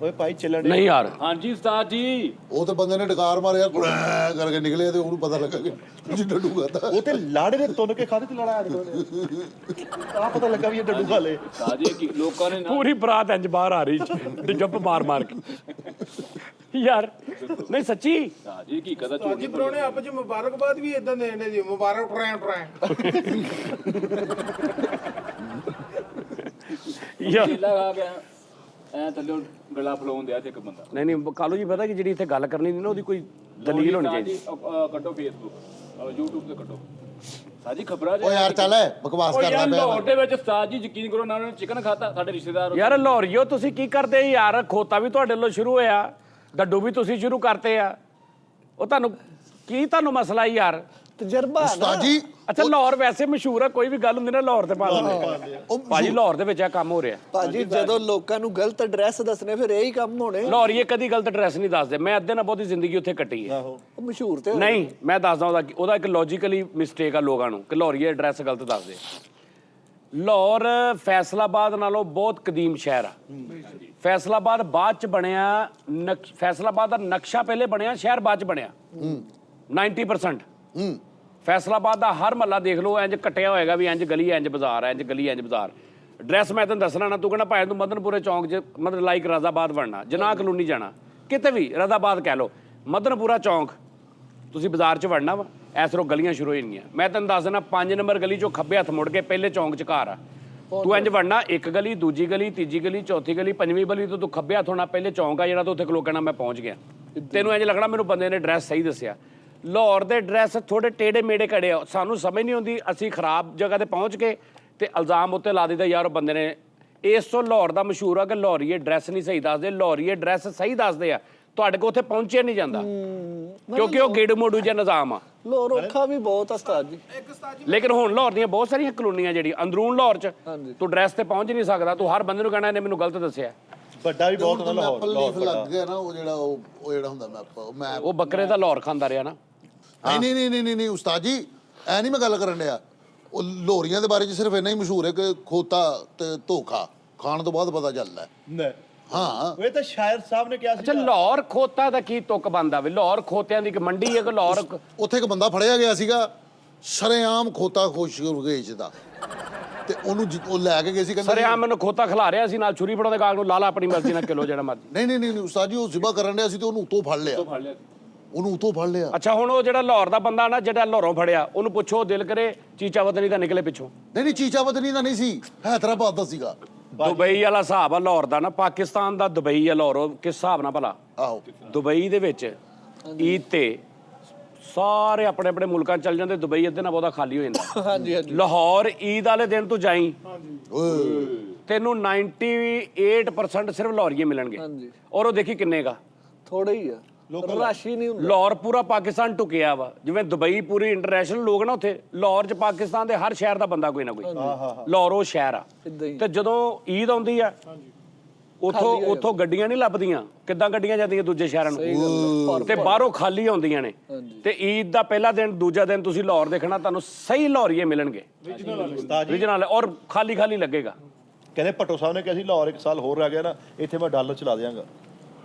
ਓਏ ਭਾਈ ਚੱਲਣ ਨਹੀਂ ਯਾਰ ਹਾਂਜੀ ਉਸਤਾਦ ਜੀ ਉਹ ਤੇ ਬੰਦੇ ਨੇ ਡਕਾਰ ਮਾਰਿਆ ਗੁੜੈਂ ਕਰਕੇ ਨਿਕਲੇ ਤੇ ਉਹਨੂੰ ਪਤਾ ਲੱਗਾ ਕਿ ਜੀ ਡੱਡੂ ਖਾਦਾ ਉਹ ਤੇ ਲਾੜੇ ਦੇ ਤੁੰਨ ਕੇ ਖਾਦੇ ਤੇ ਲੜਾ ਆ ਪਤਾ ਲੱਗਾ ਵੀ ਇਹ ਡੱਡੂ ਖਾ ਲੇ ਸਾਹ ਜੀ ਕੀ ਲੋਕਾਂ ਨੇ ਨਾ ਪੂਰੀ ਬਰਾਤ ਇੰਜ ਬਾਹਰ ਆ ਰਹੀ ਤੇ ਜੱਪ ਮਾਰ ਮਾਰ ਕੇ ਯਾਰ ਨਹੀਂ ਸੱਚੀ ਸਾਹ ਜੀ ਕੀ ਕਦਾ ਜੀ ਪਰੋਣੇ ਆਪ ਚ ਮੁਬਾਰਕਬਾਦ ਵੀ ਇਦਾਂ ਦੇ ਨੇ ਜੀ ਮੁਬਾਰਕ ਫਰੈਂਡ ਯਾਰ ਚੇਲਾ ਖਾ ਗਿਆ ਐ ਥੱਲੇ ਗਲਾ ਫਲਾਉਣ ਦਿਆ ਤੇ ਇੱਕ ਬੰਦਾ ਨਹੀਂ ਨਹੀਂ ਕਾਲੂ ਜੀ ਪਤਾ ਕਿ ਜਿਹੜੀ ਇੱਥੇ ਗੱਲ ਕਰਨੀ ਨਹੀਂ ਨਾ ਉਹਦੀ ਕੋਈ ਦਲੀਲ ਹੋਣੀ ਚਾਹੀਦੀ ਕੱਟੋ ਫੇਸਬੁੱਕ YouTube ਤੇ ਕੱਟੋ ਸਾਹ ਜੀ ਖਬਰਾਂ ਓ ਯਾਰ ਚੱਲ ਬਕਵਾਸ ਉਹ ਕਰਦਾ ਯਾਰ ਪਿਆ ਲਾਹੌਰ ਦੇ ਵਿੱਚ ਉਸਤਾਦ ਜੀ ਯਕੀਨ ਕਰੋ ਨਾ ਉਹਨਾਂ ਨੇ ਚਿਕਨ ਖਾਤਾ ਸਾਡੇ ਰਿਸ਼ਤੇਦਾਰ ਯਾਰ ਲਾਹੌਰੀਓ ਤੁਸੀਂ ਕੀ ਕਰਦੇ ਯਾਰ ਖੋਤਾ ਵੀ ਤੁਹਾਡੇ ਵੱਲੋਂ ਸ਼ੁਰੂ ਹੋਇਆ ਡੱਡੂ ਵੀ ਤੁਸੀਂ ਸ਼ੁਰੂ ਕਰਤੇ ਆ ਉਹ ਤੁਹਾਨੂੰ ਮਸਲਾ ਹੀ ਯਾਰ ਤਜਰਬਾ ਨਾ ਉਸਤਾਦ ਜੀ ਅੱਛਾ ਲਾਹੌਰ ਵੈਸੇ ਮਸ਼ਹੂਰ ਆ ਕੋਈ ਵੀ ਗੱਲ ਹੁੰਦੀ ਨਾ ਲਾਹੌਰ ਤੇ ਪਾ ਲੈਂਦੇ ਉਹ ਭਾਜੀ ਲਾਹੌਰ ਦੇ ਵਿੱਚ ਇਹ ਕੰਮ ਹੋ ਰਿਹਾ ਭਾਜੀ ਜਦੋਂ ਲੋਕਾਂ ਨੂੰ ਗਲਤ ਐਡਰੈਸ ਦੱਸਣੇ ਫਿਰ ਇਹੀ ਕੰਮ ਹੋਣੇ ਲਾਹੌਰੀਏ ਕਦੀ ਗਲਤ ਐਡਰੈਸ ਨਹੀਂ ਦੱਸਦੇ ਮੈਂ ਅੱਧੇ ਨਾਲ ਬਹੁਤੀ ਜ਼ਿੰਦਗੀ ਉੱਥੇ ਕੱਟੀ ਹੈ ਉਹ ਮਸ਼ਹੂਰ ਤੇ ਨਹੀਂ ਮੈਂ ਦੱਸਦਾ ਉਹਦਾ ਇੱਕ ਲੌਜੀਕਲੀ ਮਿਸਟੇਕ ਆ ਲੋਕਾਂ ਨੂੰ ਕਿ ਲਾਹੌਰੀਏ ਐਡਰੈਸ ਗਲਤ ਦੱਸਦੇ ਲਾਹੌਰ ਫੈਸਲਾਬਾਦ ਨਾਲੋਂ ਬਹੁਤ ਕਦੀਮ ਸ਼ਹਿਰ ਆ ਫੈਸਲਾਬਾਦ ਬਾਅਦ ਚ ਬਣਿਆ ਫੈਸਲਾਬਾਦ ਦਾ ਨਕਸ਼ਾ ਪਹਿਲੇ ਬਣਿਆ ਸ਼ਹਿਰ ਬਾਅਦ ਚ ਬਣਿਆ 90% ਫੈਸਲਾਬਾਦ ਦਾ ਹਰ ਮਹੱਲਾ ਦੇਖ ਲਓ ਇੰਜ ਕੱਟਿਆ ਹੋਏਗਾ ਵੀ ਇੰਜ ਗਲੀ ਇੰਜ ਬਾਜ਼ਾਰ ਹੈ ਇੰਜ ਗਲੀ ਇੰਜ ਬਾਜ਼ਾਰ ਐਡਰੈਸ ਮੈਂ ਤੈਨੂੰ ਦੱਸਣਾ ਨਾ ਤੂੰ ਕਹਿੰਦਾ ਭਾਵੇਂ ਤੂੰ ਮਦਨਪੁਰੇ ਚੌਂਕ 'ਚ ਮਤਲਬ ਲਾਈਕ ਰਾਜ਼ਾਬਾਦ ਬਣਨਾ ਜਨਾਹ ਕਲੋਨੀ ਜਾਣਾ ਕਿਤੇ ਵੀ ਰਾਜ਼ਾਬਾਦ ਕਹਿ ਲਓ ਮਦਨਪੁਰਾ ਚੌਂਕ ਤੁਸੀਂ ਬਾਜ਼ਾਰ 'ਚ ਵੜਨਾ ਵਾ ਐਸਰੋਂ ਗਲੀਆਂ ਸ਼ੁਰੂ ਹੋ ਜਾਣਗੀਆਂ ਮੈਂ ਤੈਨੂੰ ਦੱਸ ਦਿੰਦਾ 5 ਨੰਬਰ ਗਲੀ 'ਚੋਂ ਖੱਬੇ ਹੱਥ ਮੁੜ ਕੇ ਪਹਿਲੇ ਚੌਂਕ 'ਚ ਘਰ ਆ ਤੂੰ ਇੰਜ ਵੜਨਾ ਇੱਕ ਗਲੀ ਦੂਜੀ ਗਲੀ ਤੀਜੀ ਗਲੀ ਚੌਥੀ ਗਲੀ ਪੰਜਵੀਂ ਗਲੀ ਤੋਂ ਤੂੰ ਖੱਬੇ ਹੱਥ ਹੋਣਾ ਪਹਿਲੇ ਚੌਂਕ ਆ ਜਿਹੜਾ ਤੂੰ ਉੱਥੇ ਖਲੋ ਕੇ ਨਾ ਮੈਂ ਪਹੁੰਚ ਗਿਆ ਤੈਨੂੰ ਇੰਜ ਲੱਗਣਾ ਮੈਨੂੰ ਬੰਦੇ ਨੇ ਐਡਰੈਸ ਸਹੀ ਦੱਸਿਆ ਲਾਹੌਰ ਦੇ ਐਡਰੈਸ ਥੋੜੇ ਟੇੜੇ ਮੇੜੇ ਕੜੇ ਆ ਸਾਨੂੰ ਸਮਝ ਨਹੀਂ ਆਉਂਦੀ ਅਸੀਂ ਖਰਾਬ ਜਗ੍ਹਾ ਤੇ ਪਹੁੰਚ ਕੇ ਤੇ ਇਲਜ਼ਾਮ ਉੱਤੇ ਲਾ ਦਿੱਤਾ ਯਾਰ ਉਹ ਬੰਦੇ ਨੇ ਇਸ ਤੋਂ ਲਾਹੌਰ ਦਾ ਮਸ਼ਹੂਰ ਆ ਕਿ ਲਾਹੌਰੀ ਐਡਰੈਸ ਨਹੀਂ ਸਹੀ ਦੱਸਦੇ ਲਾਹੌਰੀ ਐਡਰੈਸ ਸਹੀ ਦੱਸਦੇ ਆ ਤੁਹਾਡੇ ਕੋਲ ਉੱਥੇ ਪਹੁੰਚਿਆ ਨਹੀਂ ਜਾਂਦਾ ਕਿਉਂਕਿ ਉਹ ਗੇੜੂ ਮੋੜੂ ਜਿਹਾ ਨਿਜ਼ਾਮ ਆ ਲਾਹੌਰ ਔਖਾ ਵੀ ਬਹੁਤ ਆ ਉਸਤਾਦ ਜੀ ਲੇਕਿਨ ਹੁਣ ਲਾਹੌਰ ਦੀਆਂ ਬਹੁਤ ਸਾਰੀਆਂ ਕਲੋਨੀਆਂ ਜਿਹੜੀ ਅੰਦਰੂਨ ਲਾਹੌਰ 'ਚ ਤੂੰ ਐਡਰੈਸ ਤੇ ਪਹੁੰਚ ਨਹੀਂ ਸਕਦਾ ਤੂੰ ਹਰ ਬੰਦੇ ਨੂੰ ਕਹਿਣਾ ਇਹਨੇ ਮੈਨੂੰ ਗਲਤ ਦੱਸਿਆ ਵੱਡਾ ਵੀ ਬਹੁਤ ਹੁੰਦਾ ਮੈਪ ਲੀਫ ਲੱਗ ਗਿਆ ਨਾ ਉਹ ਜਿਹੜਾ ਹੁੰਦਾ ਮੈਪ ਉਹ ਬੱਕਰੇ ਦਾ ਲਾਹੌਰ ਖਾਂਦਾ ਰਿਹਾ ਨਾ ਨਹੀਂ ਉਸਤਾਦ ਜੀ ਐ ਨਹੀਂ ਮੈਂ ਗੱਲ ਕਰਨ ਡਿਆ ਉਹ ਲੋਰੀਆਂ ਦੇ ਬਾਰੇ 'ਚ ਸਿਰਫ ਇੰਨਾ ਹੀ ਮਸ਼ਹੂਰ ਹੈ ਕਿ ਖੋਤਾ ਤੇ ਧੋਖਾ ਖਾਣ ਤੋਂ ਬਾਅਦ ਪਤਾ ਚੱਲਦਾ ਨਹੀਂ ਹਾਂ ਉਹ ਤਾਂ ਸ਼ਾਇਰ ਸਾਹਿਬ ਨੇ ਕਿਹਾ ਸੀ ਅੱਛਾ ਲਾਹੌਰ ਖੋਤਾ ਦਾ ਕੀ ਤੁੱਕ ਬੰਦਾ ਵੇ ਲਾਹੌਰ ਖੋਤਿਆਂ ਦੀ ਇੱਕ ਮੰਡੀ ਹੈ ਕਿ ਲਾਹੌਰ ਉੱਥੇ ਇੱਕ ਬੰਦਾ ਫੜਿਆ ਗਿਆ ਸੀਗਾ ਸ਼ਰੇਆਮ ਖੋਤਾ ਖੁਸ਼ ਵੇਚਦਾ ਤੇ ਉਹ ਲੈ ਕੇ ਗਏ ਸੀ ਕਹਿੰਦੇ ਸਰਿਆਮ ਮੈਨੂੰ ਖੋਤਾ ਖਿਲਾ ਰਿਹਾ ਸੀ ਨਾਲ ਛੁਰੀ ਫੜਾਉਂਦੇ ਗਾਗ ਨੂੰ ਲਾਲਾ ਆਪਣੀ ਮਰਜ਼ੀ ਨਾਲ ਕਿਲੋ ਜਿਹੜਾ ਮਰਜ਼ੀ ਨਹੀਂ ਉਸਤਾਦ ਜੀ ਉਹ ਜ਼ਿਬਾ ਕਰਨ ਡਿਆ ਸੀ ਤੇ ਉਹਨੂੰ ਉਤੋਂ ਫੜ ਲਿਆ ਉਹਨੂੰ ਉਤੋਂ ਫੜ ਲਿਆ ਅੱਛਾ ਹੁਣ ਉਹ ਜਿਹੜਾ ਲਾਹੌਰ ਦਾ ਬੰਦਾ ਨਾ ਜਿਹੜਾ ਲਾਹੌਰੋਂ ਫੜਿਆ ਉਹਨੂੰ ਪੁੱਛੋ ਦਿਲ ਕਰੇ ਚੀਚਾ ਵਤਨੀ ਦਾ ਨਿਕਲੇ ਪਿੱਛੋਂ ਨਹੀਂ ਚੀਚਾ ਵਤਨੀ ਦਾ ਨਹੀਂ ਸੀ ਹੈਦਰਾਬਾਦ ਦਾ ਸੀਗਾ ਦੁਬਈ ਵਾਲਾ ਹਿਸਾਬ ਆ ਲਾਹੌਰ ਦਾ ਨਾ ਪਾਕਿਸਤਾਨ ਦਾ ਦੁਬਈ ਆ ਲਾਹੌਰ ਕਿਸ ਹਿਸਾਬ ਨਾਲ ਭਲਾ ਆਹੋ ਦੁਬਈ ਦੇ ਵਿੱਚ ਈਦ ਤੇ ਸਾਰੇ ਆਪਣੇ ਆਪਣੇ ਮੁਲਕਾਂ 'ਚ ਚੱਲ ਜਾਂਦੇ, ਦੁਬਈ ਅੱਧੇ ਨਾਲ ਬਹੁਤਾ ਖਾਲੀ ਹੋ ਜਾਂਦਾ। ਹਾਂਜੀ ਹਾਂਜੀ ਲਾਹੌਰ ਈਦ ਵਾਲੇ ਦਿਨ ਤੂੰ ਜਾਈ, ਓਏ ਤੈਨੂੰ 98% ਸਿਰਫ ਲਾਹੌਰੀਏ ਮਿਲਣਗੇ। ਹਾਂਜੀ ਔਰ ਉਹ ਦੇਖੀ ਕਿੰਨੇ ਗਾ, ਥੋੜਾ ਹੀ ਆ, ਰਸ਼ ਹੀ ਨਹੀਂ ਹੁੰਦਾ। ਲਾਹੌਰ ਪੂਰਾ ਪਾਕਿਸਤਾਨ ਟੁਕਿਆ ਵਾ, ਜਿਵੇਂ ਦੁਬਈ ਪੂਰੀ ਇੰਟਰਨੈਸ਼ਨਲ ਲੋਕ ਨਾ ਉੱਥੇ, ਲਾਹੌਰ 'ਚ ਪਾਕਿਸਤਾਨ ਦੇ ਹਰ ਸ਼ਹਿਰ ਦਾ ਬੰਦਾ ਕੋਈ ਨਾ ਕੋਈ। ਲਾਹੌਰ ਉਹ ਸ਼ਹਿਰ ਆ। ਏਦਾਂ ਹੀ ਤੇ ਜਦੋਂ ਈਦ ਆਉਂਦੀ ਆ, ਉੱਥੋਂ ਗੱਡੀਆਂ ਨਹੀਂ ਲੱਭਦੀਆਂ, ਕਿੱਦਾਂ ਗੱਡੀਆਂ ਜਾਂਦੀਆਂ ਦੂਜੇ ਸ਼ਹਿਰਾਂ ਨੂੰ, ਤੇ ਬਾਹਰੋਂ ਖਾਲੀ ਆਉਂਦੀਆਂ ਨੇ। ਤੇ ਈਦ ਦਾ ਪਹਿਲਾ ਦਿਨ ਦੂਜਾ ਦਿਨ ਤੁਸੀਂ ਲਾਹੌਰ ਦੇਖਣਾ, ਤੁਹਾਨੂੰ ਸਹੀ ਲਾਹੌਰੀਏ ਮਿਲਣਗੇ, ਰੀਜਨਲ, ਔਰ ਖਾਲੀ ਖਾਲੀ ਲੱਗੇਗਾ। ਕਹਿੰਦੇ ਭੱਟੋ ਸਾਹਿਬ ਨੇ ਕਿਹਾ ਸੀ ਲਾਹੌਰ 1 ਸਾਲ ਹੋਰ ਰਹਿ ਗਿਆ ਨਾ, ਇੱਥੇ ਮੈਂ ਡਾਲਰ ਚਲਾ ਦਿਆਂਗਾ।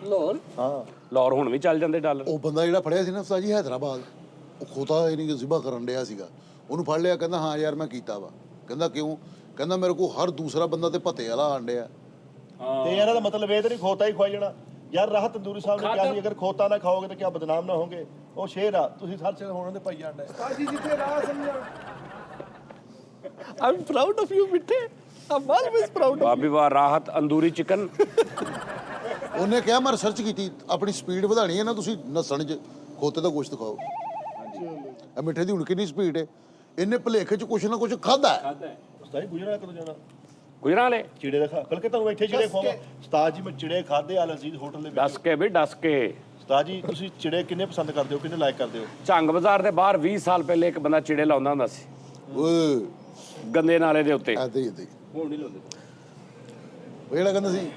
ਲਾਹੌਰ ਹਾਂ ਲਾਹੌਰ ਹੁਣ ਵੀ ਚੱਲ ਜਾਂਦੇ ਡਾਲਰ। ਉਹ ਬੰਦਾ ਜਿਹੜਾ ਫੜਿਆ ਸੀ ਨਾ ਉਸਤਾਦ ਜੀ ਹੈਦਰਾਬਾਦ, ਉਹ ਖੋਤਾ ਇਹ ਨਹੀਂ ਜ਼ਿਬਾ ਕਰਨ ਡਿਆ ਸੀਗਾ, ਉਹਨੂੰ ਫੜ ਲਿਆ, ਕਹਿੰਦਾ ਹਾਂ ਯਾਰ ਮੈਂ ਕੀਤਾ ਵਾ। ਕਹਿੰਦਾ ਕਿਉਂ? ਕਹਿੰਦਾ ਮੇਰੇ ਕੋਲ ਹਰ ਦੂਸਰਾ ਬੰਦਾ ਤੇ ਭੱਤੇ ਵਾਲਾ ਆਣ ਡਿਆ। ਤੇ ਇਹਨਾਂ ਦਾ ਮਤਲਬ ਇਹ ਤਾਂ ਨਹੀਂ ਖੋਤਾ ਹੀ ਖਵਾਈ ਜਾਣਾ ਯਾਰ। ਰਾਹ ਤੰਦੂਰੀ ਸਾਹਿਬ ਨੇ ਕਿਹਾ ਸੀ ਅਗਰ ਖੋਤਾ ਨਾ ਖਾਓਗੇ ਤਾਂ ਕਿਆ ਬਦਨਾਮ ਨਾ ਹੋਗੇ। ਉਹ ਸ਼ੇਰ ਆ, ਤੁਸੀਂ ਹਰ ਚੀਜ਼ ਹੋਣ ਦੇ ਪਾਈ ਜਾਂਦੇ। ਸਾਜੀ ਜਿੱਥੇ ਰਾਹ ਸਮਝਾ I am proud of you ਮਿੱਠੇ, ਆਮ ਆਲਵੇਸ ਪ੍ਰਾਊਡ। ਬਾਬੀ ਵਾਹ, ਰਾਹਤ ਅੰਦੂਰੀ ਚਿਕਨ। ਉਹਨੇ ਕਿਹਾ ਮੈਂ ਰਿਸਰਚ ਕੀਤੀ, ਆਪਣੀ ਸਪੀਡ ਵਧਾਣੀ ਹੈ ਨਾ ਤੁਸੀਂ ਨਸਣ 'ਚ, ਖੋਤੇ ਦਾ ਗੋਸ਼ਤ ਖਾਓ। ਇਹ ਮਿੱਠੇ ਦੀ ਹੁਣ ਕਿੰਨੀ ਸਪੀਡ ਹੈ, ਇਹਨੇ ਭੁਲੇਖੇ 'ਚ ਕੁਛ ਨਾ ਕੁਛ ਖਾਦਾ ਹੈ। ਉਸਤਾਦ ਗੁਜਰਾਂ ਕਦੋਂ ਜਾਣਾ? ਗੁਜਰਾਂ ਵਾਲੇ ਚਿੜੇ ਦਾ ਖਾ, ਬਲਕਿ ਤੁਹਾਨੂੰ ਇੱਥੇ ਚਿੜੇ ਖਵਾਵਾਂ। ਉਸਤਾਦ ਜੀ ਮੈਂ ਚਿੜੇ ਖਾਦੇ ਅਲ ਅਜ਼ੀਜ਼ ਹੋਟਲ ਦੇ ਵਿੱਚ। ਦੱਸ ਕੇ ਵੀ ਦੱਸ ਕੇ। ਉਸਤਾਦ ਜੀ ਤੁਸੀਂ ਚਿੜੇ ਕਿੰਨੇ ਪਸੰਦ ਕਰਦੇ ਹੋ, ਕਿੰਨੇ ਲਾਇਕ ਕਰਦੇ ਹੋ? ਝੰਗ ਬਾਜ਼ਾਰ ਦੇ ਬਾਹਰ 20 ਸਾਲ ਪਹਿਲੇ ਇੱਕ ਬੰਦਾ ਚਿੜੇ ਲਾਉਂਦਾ ਹੁੰਦਾ ਸੀ ਓਏ ਗੰਦੇ ਨਾਲੇ ਦੇ ਉੱਤੇ। ਐਦੇ ਹੀ ਐਦੇ ਹੁਣ ਨਹੀਂ ਲਾਉਂਦੇ। ਉਹ ਜਿਹੜਾ ਕਹਿੰਦਾ ਸੀ,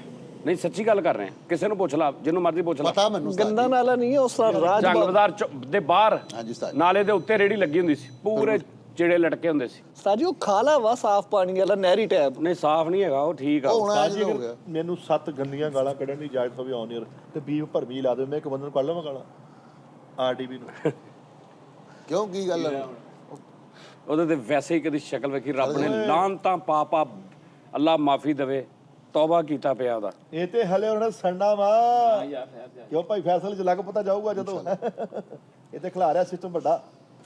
ਨਹੀਂ ਸੱਚੀ ਗੱਲ ਕਰ ਰਹੇ ਆ, ਕਿਸੇ ਨੂੰ ਪੁੱਛ ਲਾ, ਜਿਹਨੂੰ ਮਰਜ਼ੀ ਪੁੱਛ ਲਾ। ਪਤਾ ਮੈਨੂੰ ਉਸਤਾਦ ਗੰਦਾ ਨਾਲਾ ਨਹੀਂ ਹੈ ਉਸ ਦਾ ਰਾਜ ਝੰਗ ਬਾਜ਼ਾਰ ਦੇ ਬਾਹਰ ਹਾਂਜੀ ਉਸਤਾਦ ਜੀ। ਨਾਲੇ ਦੇ ਉੱਤੇ ਰੇੜੀ ਲੱਗੀ ਹੁੰਦੀ ਸੀ, ਪੂਰੇ ਚਿੜੇ ਲਟਕੇ ਹੁੰਦੇ ਸੀ। ਸਾਜੀ ਉਹ ਖਾਲਾ ਵਾ ਸਾਫ਼ ਪਾਣੀ ਵਾਲਾ ਨਹਿਰੀ ਟੈਪ। ਨਹੀਂ ਸਾਫ਼ ਨਹੀਂ ਹੈਗਾ ਉਹ, ਠੀਕ ਆ। ਉਹ ਹੁਣ ਉਸਤਾਦ ਜੀ ਹੋ ਅਗਰ ਗਿਆ। ਮੈਨੂੰ 7 ਗੰਦੀਆਂ ਗਾਲਾਂ ਕੱਢਣ ਦੀ ਇਜਾਜ਼ਤ ਹੋਵੇ ਔਨ ਏਅਰ ਤੇ ਬੀਫ ਭਰਵੀ ਲਾ ਦੇ, ਮੈਂ ਇੱਕ ਬੰਦੇ ਨੂੰ ਕੱਢ ਲਵਾਂ ਗਾਲਾਂ ਆਰਟੀਵੀ ਨੂੰ। ਕਿਉਂ ਕੀ ਗੱਲ ਹੈ? ਉਹਦੇ ਤੇ ਵੈਸੇ ਹੀ ਕਦੀ ਸ਼ਕਲ ਵੇਖੀ, ਰੱਬ ਨੇ ਲਾਨਤਾਂ ਪਾ ਅੱਲਾ ਮਾਫੀ ਦੇਵੇ, ਤੌਬਾ ਕੀਤਾ ਪਿਆ ਉਹਦਾ। ਇਹ ਤੇ ਹਲੇ ਉਹਨਾਂ ਸੰਡਾ ਵਾ ਕਿਉਂ ਭਾਈ, ਫੈਸਲੇ ਚ ਲੱਗ ਪਤਾ ਜਾਊਗਾ ਜਦੋਂ। ਇਹ ਤੇ ਖਿਲਾ ਰਿਹਾ ਸਿਸਟਮ ਵੱਡਾ।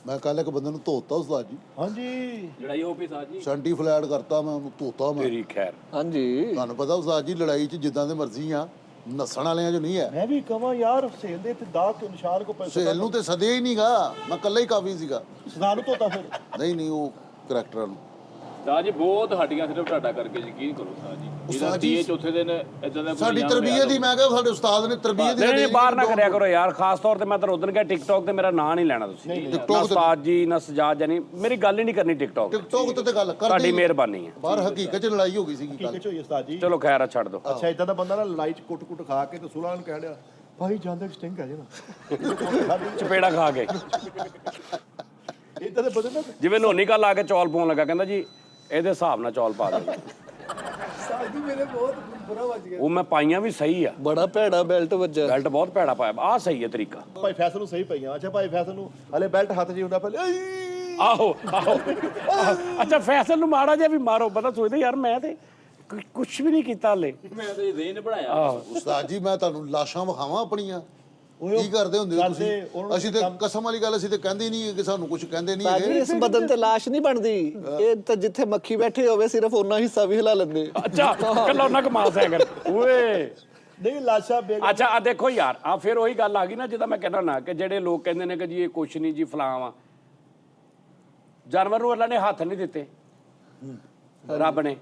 ਮੈਂ ਕੱਲ ਇੱਕ ਬੰਦੇ ਨੂੰ ਧੋਤਾ ਉਸਤਾਦ ਜੀ, ਹਾਂਜੀ ਲੜਾਈ ਹੋ ਪਈ ਸਾਜ ਜੀ, ਸੈਂਟੀ ਫਲੈਟ ਕਰਤਾ ਮੈਂ ਉਹਨੂੰ, ਧੋਤਾ ਮੈਂ। ਤੇਰੀ ਖੈਰ। ਹਾਂਜੀ ਤੁਹਾਨੂੰ ਪਤਾ ਉਸਤਾਦ ਜੀ ਲੜਾਈ 'ਚ ਜਿੱਦਾਂ ਦੇ ਮਰਜ਼ੀ ਆ, ਨੱਸਣ ਵਾਲਿਆਂ 'ਚ ਨਹੀਂ ਹੈ। ਮੈਂ ਵੀ ਕਹਾਂ ਯਾਰ ਸੇਲ ਦੇ ਤੇ ਦਾਗ ਕੇ ਨਿਸ਼ਾਨ ਕੋ ਪੈਸੇ ਸਹੇਲ ਨੂੰ ਤੇ ਸਦਿਆ ਹੀ ਨਹੀਂਗਾ, ਮੈਂ ਇਕੱਲਾ ਹੀ ਕਾਫੀ ਸੀਗਾ। ਸਦਾ ਨੂੰ ਧੋਤਾ ਫਿਰ। ਨਹੀਂ ਉਹ ਕਰੈਕਟਰਾਂ ਨੂੰ। ਸਾਜ ਜੀ ਬਹੁਤ ਹੱਡੀਆਂ ਸਿਰਫ ਤੁਹਾਡਾ ਕਰਕੇ ਯਕੀਨ ਕਰੋ ਸਾਜ ਜੀ। ਉਸਤਾਦ ਜੀ, ਇਹ ਚੌਥੇ ਦਿਨ ਇਦਾਂ ਦਾ ਸਾਡੀ ਤਰਬੀਅਤ ਹੀ, ਮੈਂ ਕਿਹਾ ਸਾਡੇ ਉਸਤਾਦ ਨੇ ਤਰਬੀਅਤ ਹੀ ਨਹੀਂ ਬਾਹਰ ਨਾ ਕਰਿਆ ਕਰੋ ਯਾਰ, ਖਾਸ ਤੌਰ ਤੇ ਮੈਂ ਤਾਂ ਉਦੋਂ ਕਿਹਾ ਟਿਕਟੌਕ ਤੇ ਮੇਰਾ ਨਾਂ ਨਹੀਂ ਲੈਣਾ ਤੁਸੀਂ। ਨਾ ਉਸਤਾਦ ਜੀ ਨਾ ਸਜਾਦ ਜਾਨੀ, ਮੇਰੀ ਗੱਲ ਹੀ ਨਹੀਂ ਕਰਨੀ ਟਿਕਟੌਕ। ਟਿਕਟੌਕ ਤੇ ਗੱਲ ਕਰਦੇ ਤੁਹਾਡੀ ਮਿਹਰਬਾਨੀ ਹੈ। ਬਾਹਰ ਹਕੀਕਤ 'ਚ ਲੜਾਈ ਹੋ ਗਈ ਸੀਗੀ ਕੀ ਕੱਲ। ਕਿਚ ਹੋਈ ਉਸਤਾਦ ਜੀ? ਚਲੋ ਖੈਰ ਆ, ਛੱਡ ਦੋ। ਅੱਛਾ ਇਦਾਂ ਦਾ ਬੰਦਾ ਨਾ ਲੜਾਈ ਚ ਕੁੱਟ ਖਾ ਕੇ ਤੇ ਸੁਲਾ ਨੂੰ ਕਹਿ ਲਿਆ ਭਾਈ ਜਾਂਦੇ ਸਟਿੰਗ ਆ ਜਾਣਾ। ਚਪੇੜਾ ਖਾ ਕੇ ਇਦਾਂ ਦੇ ਬੰਦੇ ਨਾ ਜਿਵੇਂ ਨੋਨੀ ਕੱਲ ਆ ਕੇ ਚੌਲ ਪਾਉਣ ਲੱਗਾ, ਕਹਿੰਦਾ ਜੀ ਇਹਦੇ ਹਿਸਾਬ ਨਾਲ ਚੌਲ ਪਾ ਦਿਓ। ਸਾਜੀ ਮੇਰੇ ਬਹੁਤ ਬੁਰਾ ਵੱਜ ਗਿਆ। ਉਹ ਮੈਂ ਪਾਈਆਂ ਵੀ ਸਹੀ ਆ, ਬੜਾ ਭੈੜਾ ਬੈਲਟ ਵੱਜਾ। ਬੈਲਟ ਬਹੁਤ ਭੈੜਾ ਪਾਇਆ, ਆਹ ਸਹੀ ਹੈ ਤਰੀਕਾ। ਭਾਈ ਫੈਸਲ ਨੂੰ ਸਹੀ ਪਈਆਂ। ਅੱਛਾ ਭਾਈ ਫੈਸਲ ਨੂੰ ਹਲੇ ਬੈਲਟ ਹੱਥ 'ਚ ਹੁੰਦਾ ਪਹਿਲੇ ਆਹੋ ਅੱਛਾ ਫੈਸਲ ਨੂੰ ਮਾੜਾ ਜਿਹਾ ਵੀ ਮਾਰੋ, ਪਤਾ ਸੋਚਦੇ ਯਾਰ ਮੈਂ ਤੇ ਕੁਛ ਵੀ ਨਹੀਂ ਕੀਤਾ ਹਲੇ। ਮੈਂ ਤਾਂ ਇਹ ਨੇ ਬਣਾਇਆ। ਉਸਤਾਦ ਜੀ ਮੈਂ ਤੁਹਾਨੂੰ ਲਾਸ਼ਾਂ ਵਿਖਾਵਾਂ ਆਪਣੀਆਂ, ਕੀ ਕਰਦੇ ਹੁੰਦੇ ਹੋ ਤੁਸੀਂ? ਅਸੀਂ ਤੇ ਕਸਮ ਵਾਲੀ ਗੱਲ, ਅਸੀਂ ਤੇ ਕਹਿੰਦੇ ਨਹੀਂ ਕਿ ਸਾਨੂੰ ਕੁਝ ਕਹਿੰਦੇ ਨਹੀਂ ਸਾਜੀ ਹੈਗੇ। ਇਸ ਬਦਨ ਤੇ ਲਾਸ਼ ਨਹੀਂ ਬਣਦੀ, ਇਹ ਤਾਂ ਜਿੱਥੇ ਮੱਖੀ ਬੈਠੀ ਹੋਵੇ ਸਿਰਫ ਉਹਨਾਂ ਹਿੱਸਾ ਵੀ ਹਿਲਾ ਲੈਂਦੇ। ਅੱਛਾ ਕੱਲਾ ਉਹਨਾਂ ਕਮਾਸ ਹੈ ਕਰ ਓਏ। ਨਹੀਂ ਲਾਸ਼ਾ ਬੇਗ। ਅੱਛਾ ਆ ਦੇਖੋ ਯਾਰ, ਆ ਫਿਰ ਉਹੀ ਗੱਲ ਆ ਗਈ ਨਾ, ਜਿੱਦਾਂ ਮੈਂ ਕਹਿੰਦਾ ਨਾ ਕਿ ਜਿਹੜੇ ਲੋਕ ਕਹਿੰਦੇ ਨੇ ਕਿ ਜੀ ਇਹ ਕੁਛ ਨਹੀਂ ਜੀ ਫਲਾਂ ਵਾ, ਜਾਨਵਰ ਨੂੰ ਅੱਲਾ ਨੇ ਹੱਥ ਨਹੀਂ ਦਿੱਤੇ, ਰੱਬ ਨੇ।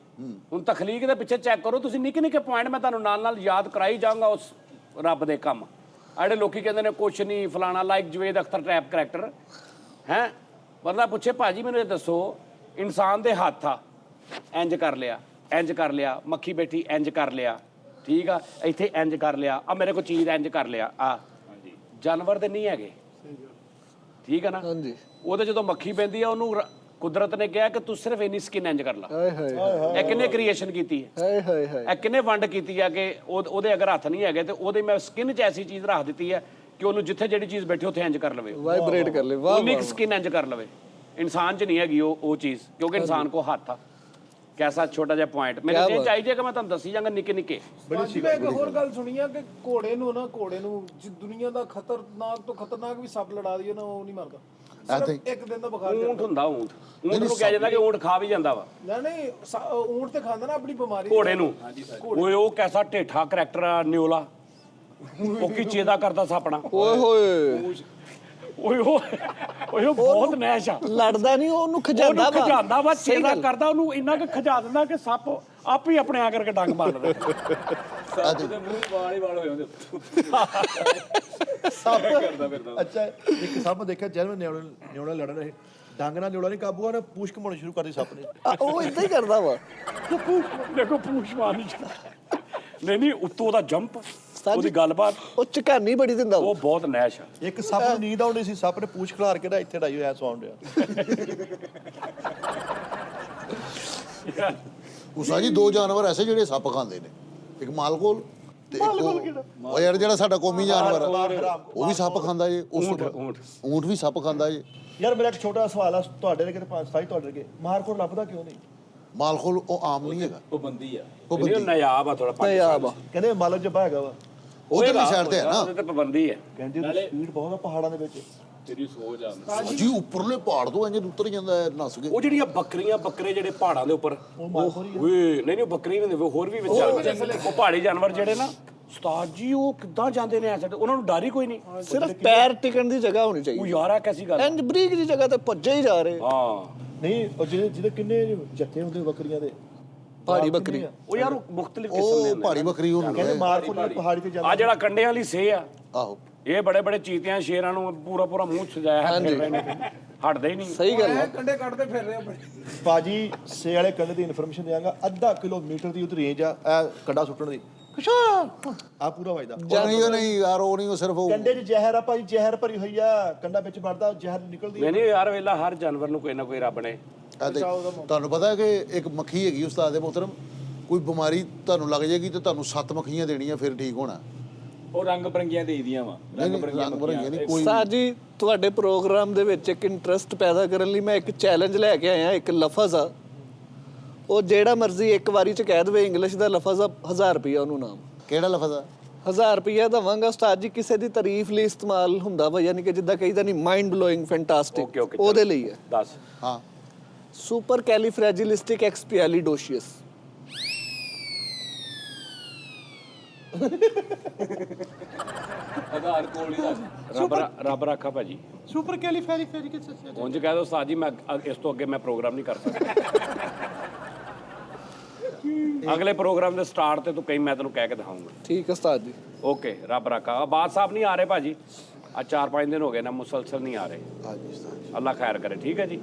ਹੁਣ ਤਖਲੀਕ ਦੇ ਪਿੱਛੇ ਚੈੱਕ ਕਰੋ ਤੁਸੀਂ, ਨਿੱਕੇ ਨਿੱਕੇ ਪੁਆਇੰਟ ਮੈਂ ਤੁਹਾਨੂੰ ਨਾਲ ਨਾਲ ਯਾਦ ਕਰਾਈ ਜਾਊਂਗਾ ਉਸ ਰੱਬ ਦੇ ਕੰਮ। ਆੜੇ ਲੋਕੀ ਕਹਿੰਦੇ ਨੇ ਕੁਛ ਨਹੀਂ ਫਲਾਣਾ, like Javed Akhtar tap character ਹੈ। ਬੰਦਾ ਪੁੱਛੇ ਭਾਜੀ ਮੈਨੂੰ ਇਹ ਦੱਸੋ, ਇਨਸਾਨ ਦੇ ਹੱਥ ਆ, ਇੰਜ ਕਰ ਲਿਆ, ਇੰਜ ਕਰ ਲਿਆ, ਮੱਖੀ ਬੈਠੀ ਇੰਜ ਕਰ ਲਿਆ, ਠੀਕ ਆ, ਇੱਥੇ ਇੰਜ ਕਰ ਲਿਆ, ਆ ਮੇਰੇ ਕੋਲ ਚੀਜ਼ ਇੰਜ ਕਰ ਲਿਆ, ਆ ਜਾਨਵਰ ਤੇ ਨਹੀਂ ਹੈਗੇ, ਠੀਕ ਆ ਨਾ। ਹਾਂਜੀ ਉਹਦੇ ਜਦੋਂ ਮੱਖੀ ਪੈਂਦੀ ਆ, ਉਹਨੂੰ ਕੁਦਰਤ ਨੇ ਕਿਹਾ ਕਿ ਤੂੰ ਸਿਰਫ ਇੰਨੀ ਸਕਿਨ ਇੰਜ ਕਰ ਲਾ। ਹਾਏ ਹਾਏ ਇਹ ਕਿੰਨੇ ਕ੍ਰੀਏਸ਼ਨ ਕੀਤੀ ਹੈ, ਹਾਏ ਹਾਏ ਹਾਏ। ਇਹ ਕਿੰਨੇ ਵੰਡ ਕੀਤੀ ਆ ਕਿ ਉਹਦੇ ਅਗਰ ਹੱਥ ਨਹੀਂ ਹੈਗੇ ਤੇ ਉਹਦੇ ਮੈਂ ਸਕਿਨ 'ਚ ਐਸੀ ਚੀਜ਼ ਰੱਖ ਦਿੱਤੀ ਹੈ ਕਿ ਉਹਨੂੰ ਜਿੱਥੇ ਜਿਹੜੀ ਚੀਜ਼ ਬੈਠੀ ਉੱਥੇ ਇੰਜ ਕਰ ਲਵੇ, ਵਾਈਬ੍ਰੇਟ ਕਰ ਲੈ। ਵਾਹ ਉਨੀ ਸਕਿਨ ਇੰਜ ਕਰ ਲਵੇ। ਇਨਸਾਨ 'ਚ ਨਹੀਂ ਹੈਗੀ ਉਹ ਚੀਜ਼, ਕਿਉਂਕਿ ਇਨਸਾਨ ਕੋ ਹੱਥ ਆ। ਕੈਸਾ ਛੋਟਾ ਜਿਹਾ ਪੁਆਇੰਟ ਮੈਨੂੰ ਇਹ ਚਾਹੀਦਾ ਕਿ ਮੈਂ ਤੁਹਾਨੂੰ ਦੱਸੀ ਜਾਂਗਾ ਨਿੱਕੇ ਨਿੱਕੇ। ਸਾਜੀ ਮੈਂ ਇੱਕ ਹੋਰ ਗੱਲ ਸੁਣੀ ਆ ਕਿ ਘੋੜੇ ਨੂੰ ਦੁਨੀਆ ਦਾ ਖਤਰਨਾਕ ਤੋਂ ਖਤਰਨਾਕ ਵੀ ਸੱਪ ਲੜਾ ਦਈਏ ਨਾ, ਉਹ ਨਹੀਂ ਮਰਦਾ। ਸਿਰਫ ਇੱਕ ਦਿਨ ਦਾ ਬੁਖਾਰ ਊਂਠ ਹੁੰਦਾ, ਊਂਠ ਨੂੰ ਕਿਹਾ ਜਾਂਦਾ ਕਿ ਊਂਠ ਖਾ ਵੀ ਜਾਂਦਾ ਵਾ। ਨਹੀਂ ਊਂਠ ਤੇ ਖਾਂਦਾ ਨਾ ਆਪਣੀ ਬਿਮਾਰੀ। ਘੋੜੇ ਨੂੰ ਓਏ ਉਹ ਕੈਸਾ ਢੇਠਾ ਕਰੈਕਟਰ ਆ ਨਿਓਲਾ, ਉਹ ਕੀ ਚੇਦਾ ਕਰਦਾ ਸਾ ਆਪਣਾ। ਓਏ ਹੋਏ ਉਹ ਬਹੁਤ ਨੈਸ਼ ਆ। ਲੜਦਾ ਨਹੀਂ, ਉਹਨੂੰ ਖਜਾਂਦਾ ਉਹਨੂੰ ਖਜਾਂਦਾ ਵਾ, ਸਹੀ ਚੇਲਾ ਗੱਲ। ਕਰਦਾ ਉਹਨੂੰ ਇੰਨਾ ਕਿ ਖਜਾ ਦਿੰਦਾ ਕਿ ਸੱਪ ਆਪ ਹੀ ਆਪਣੇ ਆ ਕਰਕੇ ਡੰਗ ਮਾਰਦਾ। ਸੱਪ ਦੇ ਮੂੰਹ ਵਾਲ ਹੀ ਵਾਲ ਹੋਏ ਹੁੰਦੇ। ਅੱਛਾ ਇੱਕ ਸੱਪ ਦੇਖਿਆ ਜਦ ਨਿਉਣਾ ਲੜ ਰਹੇ ਡੰਗ ਨਾਲ ਨਿਉਣਾ ਨਹੀਂ ਕਾਬੂ ਉਹਨੇ ਪੂਛ ਘਮਾਉਣੀ ਸ਼ੁਰੂ ਕਰਦੀ ਸੱਪ ਨੇ। ਉਹ ਇਦਾਂ ਹੀ ਕਰਦਾ ਵਾ। ਦੇਖੋ ਪੂਛ ਮਾਰਨੀ ਨਹੀਂ ਉੱਤੋਂ ਉਹਦਾ ਜੰਪ, ਉਹਦੀ ਗੱਲਬਾਤ, ਉਹ ਝਕਾਨੀ ਬੜੀ ਦਿੰਦਾ ਉਹ ਬਹੁਤ ਨੈਸ਼ ਆ। ਇੱਕ ਸੱਪ ਨੂੰ ਨੀਂਦ ਆਉਂਦੀ ਸੀ, ਸੱਪ ਨੇ ਪੂਛ ਖਿਲਾਰ ਕੇ ਨਾ ਇੱਥੇ ਡਾਈ ਹੋਇਆ ਸੌਣ ਡਿਆ। ਉਸਾ ਜੀ ਦੋ ਜਾਨਵਰ ਐਸੇ ਜਿਹੜੇ ਸੱਪ ਖਾਂਦੇ ਨੇ, ਇੱਕ ਮਾਲਕੋਲ ਤੇ ਇੱਕ ਉਹ ਯਾਰ ਜਿਹੜਾ ਸਾਡਾ ਕੌਮੀ ਜਾਨਵਰ ਆ, ਉਹ ਵੀ ਸੱਪ ਖਾਂਦਾ ਜੇ। ਊਂਠ ਵੀ ਸੱਪ ਖਾਂਦਾ ਜੇ। ਯਾਰ ਮੇਰਾ ਇੱਕ ਛੋਟਾ ਸਵਾਲ ਆ, ਤੁਹਾਡੇ ਦੇ ਕਿਤੇ 5-7 ਤੁਹਾਡੇ ਦੇ ਮਾਰਕੋਟ ਲੱਭਦਾ ਕਿਉਂ ਨਹੀਂ? ਮਾਲਕੋਲ ਉਹ ਆਮ ਨਹੀਂ ਹੈਗਾ, ਉਹ ਬੰਦੀ ਆ। ਉਹ ਨਹੀਂ, ਉਹ ਬੰਦੀ ਨਾਯਾਬ ਆ ਥੋੜਾ। ਨਾਯਾਬ ਆ। ਕਹਿੰਦੇ ਮਾਲਕ ਜੱਬਾ ਹੈਗਾ ਵਾ, ਉਧਰਲੀ ਸਾਈਡ ਤੇ ਹੈ ਨਾ। ਉਹਦੇ ਤੇ ਪਾਬੰਦੀ ਹੈ। ਕਹਿੰਦੇ ਸਪੀਡ ਬਹੁਤ ਆ ਪਹਾੜਾਂ ਦੇ ਵਿੱਚ। ਤੇਰੀ ਸੋਚ ਆ। ਜੀ ਉੱਪਰਲੇ ਪਹਾੜ ਤੋਂ ਇੰਜ ਉਤਰ ਜਾਂਦਾ ਹੈ ਨੱਸ ਕੇ। ਉਹ ਜਿਹੜੀਆਂ ਬੱਕਰੀਆਂ ਬੱਕਰੇ ਜਿਹੜੇ ਪਹਾੜਾਂ ਦੇ ਉੱਪਰ, ਓਏ ਨਹੀਂ ਬੱਕਰੀ ਨਹੀਂ, ਹੋਰ ਵੀ ਵਿੱਚ ਉਹ ਪਹਾੜੀ ਜਾਨਵਰ ਜਿਹੜੇ ਨਾ ਉਸਤਾਦ ਜੀ, ਉਹ ਕਿੱਦਾਂ ਜਾਂਦੇ ਨੇ ਐਸੇ? ਉਹਨਾਂ ਨੂੰ ਡਰ ਹੀ ਕੋਈ ਨਹੀਂ। ਸਿਰਫ ਪੈਰ ਟਿਕਣ ਦੀ ਜਗ੍ਹਾ ਹੋਣੀ ਉਹ ਚਾਹੀਦੀ। ਯਾਰ ਆ ਕੈਸੀ ਗੱਲ ਆ? ਇੰਜ ਬਰੀਕ ਦੀ ਜਗ੍ਹਾ ਤੇ ਭੱਜੇ ਹੀ ਜਾ ਰਹੇ। ਹਾਂ ਨਹੀਂ ਉਹ ਜਿਹਦੇ ਕਿੰਨੇ ਜੱਥੇ ਹੁੰਦੇ ਬੱਕਰੀਆਂ ਦੇ, ਪਹਾੜੀ ਬੱਕਰੀ। ਉਹ ਯਾਰ ਮੁxtਲਿਫ ਕਿਸਮ ਦੇ ਉਹ ਹੁੰਦੇ ਪਹਾੜੀ ਬੱਕਰੀ ਉਹਨੂੰ ਕਹਿੰਦੇ ਹੈ। ਮਾਰਕੋਟ ਪਹਾੜੀ ਤੇ ਆ ਜਿਹੜਾ ਕੰਡੇ ਵਾਲੀ ਸੇ ਆ, ਆਹੋ ਇਹ ਬੜੇ ਬੜੇ ਚੀਤਿਆਂ ਸ਼ੇਰਾਂ ਨੂੰ ਪੂਰਾ ਮੂੰਹ ਸਜਾਇਆ ਹੈ, ਫਿਰ ਰਹੇ ਨੇ, ਹਟਦੇ ਹੀ ਨਹੀਂ। ਸਹੀ ਗੱਲ ਹੈ। ਕੰਡੇ ਕੱਢਦੇ ਫਿਰ ਰਹੇ ਆਪਣੇ। ਬਾਜੀ ਸੇ ਵਾਲੇ ਕੰਡੇ ਦੀ ਇਨਫੋਰਮੇਸ਼ਨ ਦਿਆਂਗਾ, ਅੱਧਾ ਕਿਲੋਮੀਟਰ ਦੀ ਉਹਦੀ ਰੇਂਜ ਆ ਇਹ ਕੰਡਾ ਸੁੱਟਣ ਦੀ। ਆ ਪੂਰਾ ਵਜਦਾ ਉਹ ਨਹੀਂ ਯਾਰ, ਉਹ ਨਹੀਂ, ਉਹ ਸਿਰਫ ਉਹ ਕੰਡੇ 'ਚ ਜ਼ਹਿਰ ਆ ਭਾਈ, ਜ਼ਹਿਰ ਭਰੀ ਹੋਈ ਆ, ਕੰਡਾ ਵਿੱਚ ਵੜਦਾ ਜ਼ਹਿਰ ਨਿਕਲਦੀ ਆ। ਨਹੀਂ ਯਾਰ ਵੇਲਾ ਹਰ ਜਾਨਵਰ ਨੂੰ ਕੋਈ ਨਾ ਕੋਈ ਰੱਬ ਨੇ। ਤੁਹਾਨੂੰ ਪਤਾ ਹੈ ਕਿ ਇੱਕ ਮੱਖੀ ਹੈਗੀ ਉਸਤਾਦ ਦੇ ਮੁਹਤਰਮ, ਕੋਈ ਬਿਮਾਰੀ ਤੁਹਾਨੂੰ ਲੱਗ ਜਾਏਗੀ ਤੇ ਤੁਹਾਨੂੰ 7 ਮੱਖੀਆਂ ਦੇਣੀਆਂ ਫਿਰ ਠੀਕ ਹੋਣਾ। ਉਹ ਰੰਗ ਬਰੰਗੀਆਂ ਦੇਈਆਂ ਵਾ। ਰੰਗ ਬਰੰਗੀਆਂ ਨਹੀਂ ਕੋਈ। ਸਾਹ ਜੀ, ਤੁਹਾਡੇ ਪ੍ਰੋਗਰਾਮ ਦੇ ਵਿੱਚ ਇੱਕ ਇੰਟਰਸਟ ਪੈਦਾ ਕਰਨ ਲਈ ਮੈਂ ਇੱਕ ਚੈਲੰਜ ਲੈ ਕੇ ਆਇਆ। ਇੱਕ ਲਫ਼ਜ਼ ਆ, ਉਹ ਜਿਹੜਾ ਮਰਜ਼ੀ ਇੱਕ ਵਾਰੀ ਚ ਕਹਿ ਦੇਵੇ ਇੰਗਲਿਸ਼ ਦਾ ਲਫ਼ਜ਼ ਆ, 1000 ਰੁਪਇਆ ਉਹਨੂੰ ਨਾਮ। ਕਿਹੜਾ ਲਫ਼ਜ਼ ਆ? 1000 ਰੁਪਇਆ ਦਵਾਂਗਾ ਉਸਤਾਦ ਜੀ। ਕਿਸੇ ਦੀ ਤਾਰੀਫ ਲਈ ਇਸਤੇਮਾਲ ਹੁੰਦਾ ਵਾ, ਯਾਨੀ ਕਿ ਜਿੱਦਾਂ ਕਹੀਦਾ ਨਹੀਂ ਮਾਈਂਡ ਬਲੋਇੰਗ ਫੈਂਟਾਸਟਿਕ, ਉਹਦੇ ਲਈ ਹੈ। ਦੱਸ। ਹਾਂ ਸੁਪਰ ਕੈਲੀਫਰੈਜਿਲਿਸਟਿਕ ਐਕਸਪੀਐਲੀਡੋਸ਼ੀਅਸ। ਆਧਾਰ ਕੋਲ ਹੀ ਦੱਸ। ਰੱਬ ਰੱਖਾ ਭਾਜੀ। ਸੁਪਰ ਕੈਲੀਫੈਰੀਫੈਰਿਕ ਉਂਝ ਕਹਿ ਦੋ ਉਸਤਾਦ ਜੀ, ਮੈਂ ਇਸ ਤੋਂ ਅੱਗੇ ਮੈਂ ਪ੍ਰੋਗਰਾਮ ਨਹੀਂ ਕਰ ਸਕਦਾ। ਅਗਲੇ ਪ੍ਰੋਗਰਾਮ ਦੇ ਸਟਾਰਟ ਤੇ ਤੂੰ ਕਹੀਂ, ਮੈਂ ਤੈਨੂੰ ਕਹਿ ਕੇ ਦਿਖਾਉਂਗਾ। ਠੀਕ ਹੈ ਉਸਤਾਦ ਜੀ। ਓਕੇ, ਰੱਬ ਰੱਖਾ। ਬਾਦ ਸਾਹਿਬ ਨਹੀਂ ਆ ਰਹੇ ਭਾਜੀ, ਆ 4-5 ਦਿਨ ਹੋ ਗਏ ਨਾ, ਮੁਸਲਸਲ ਨਹੀਂ ਆ ਰਹੇ। ਅੱਲਾ ਖੈਰ ਕਰੇ। ਠੀਕ ਹੈ ਜੀ।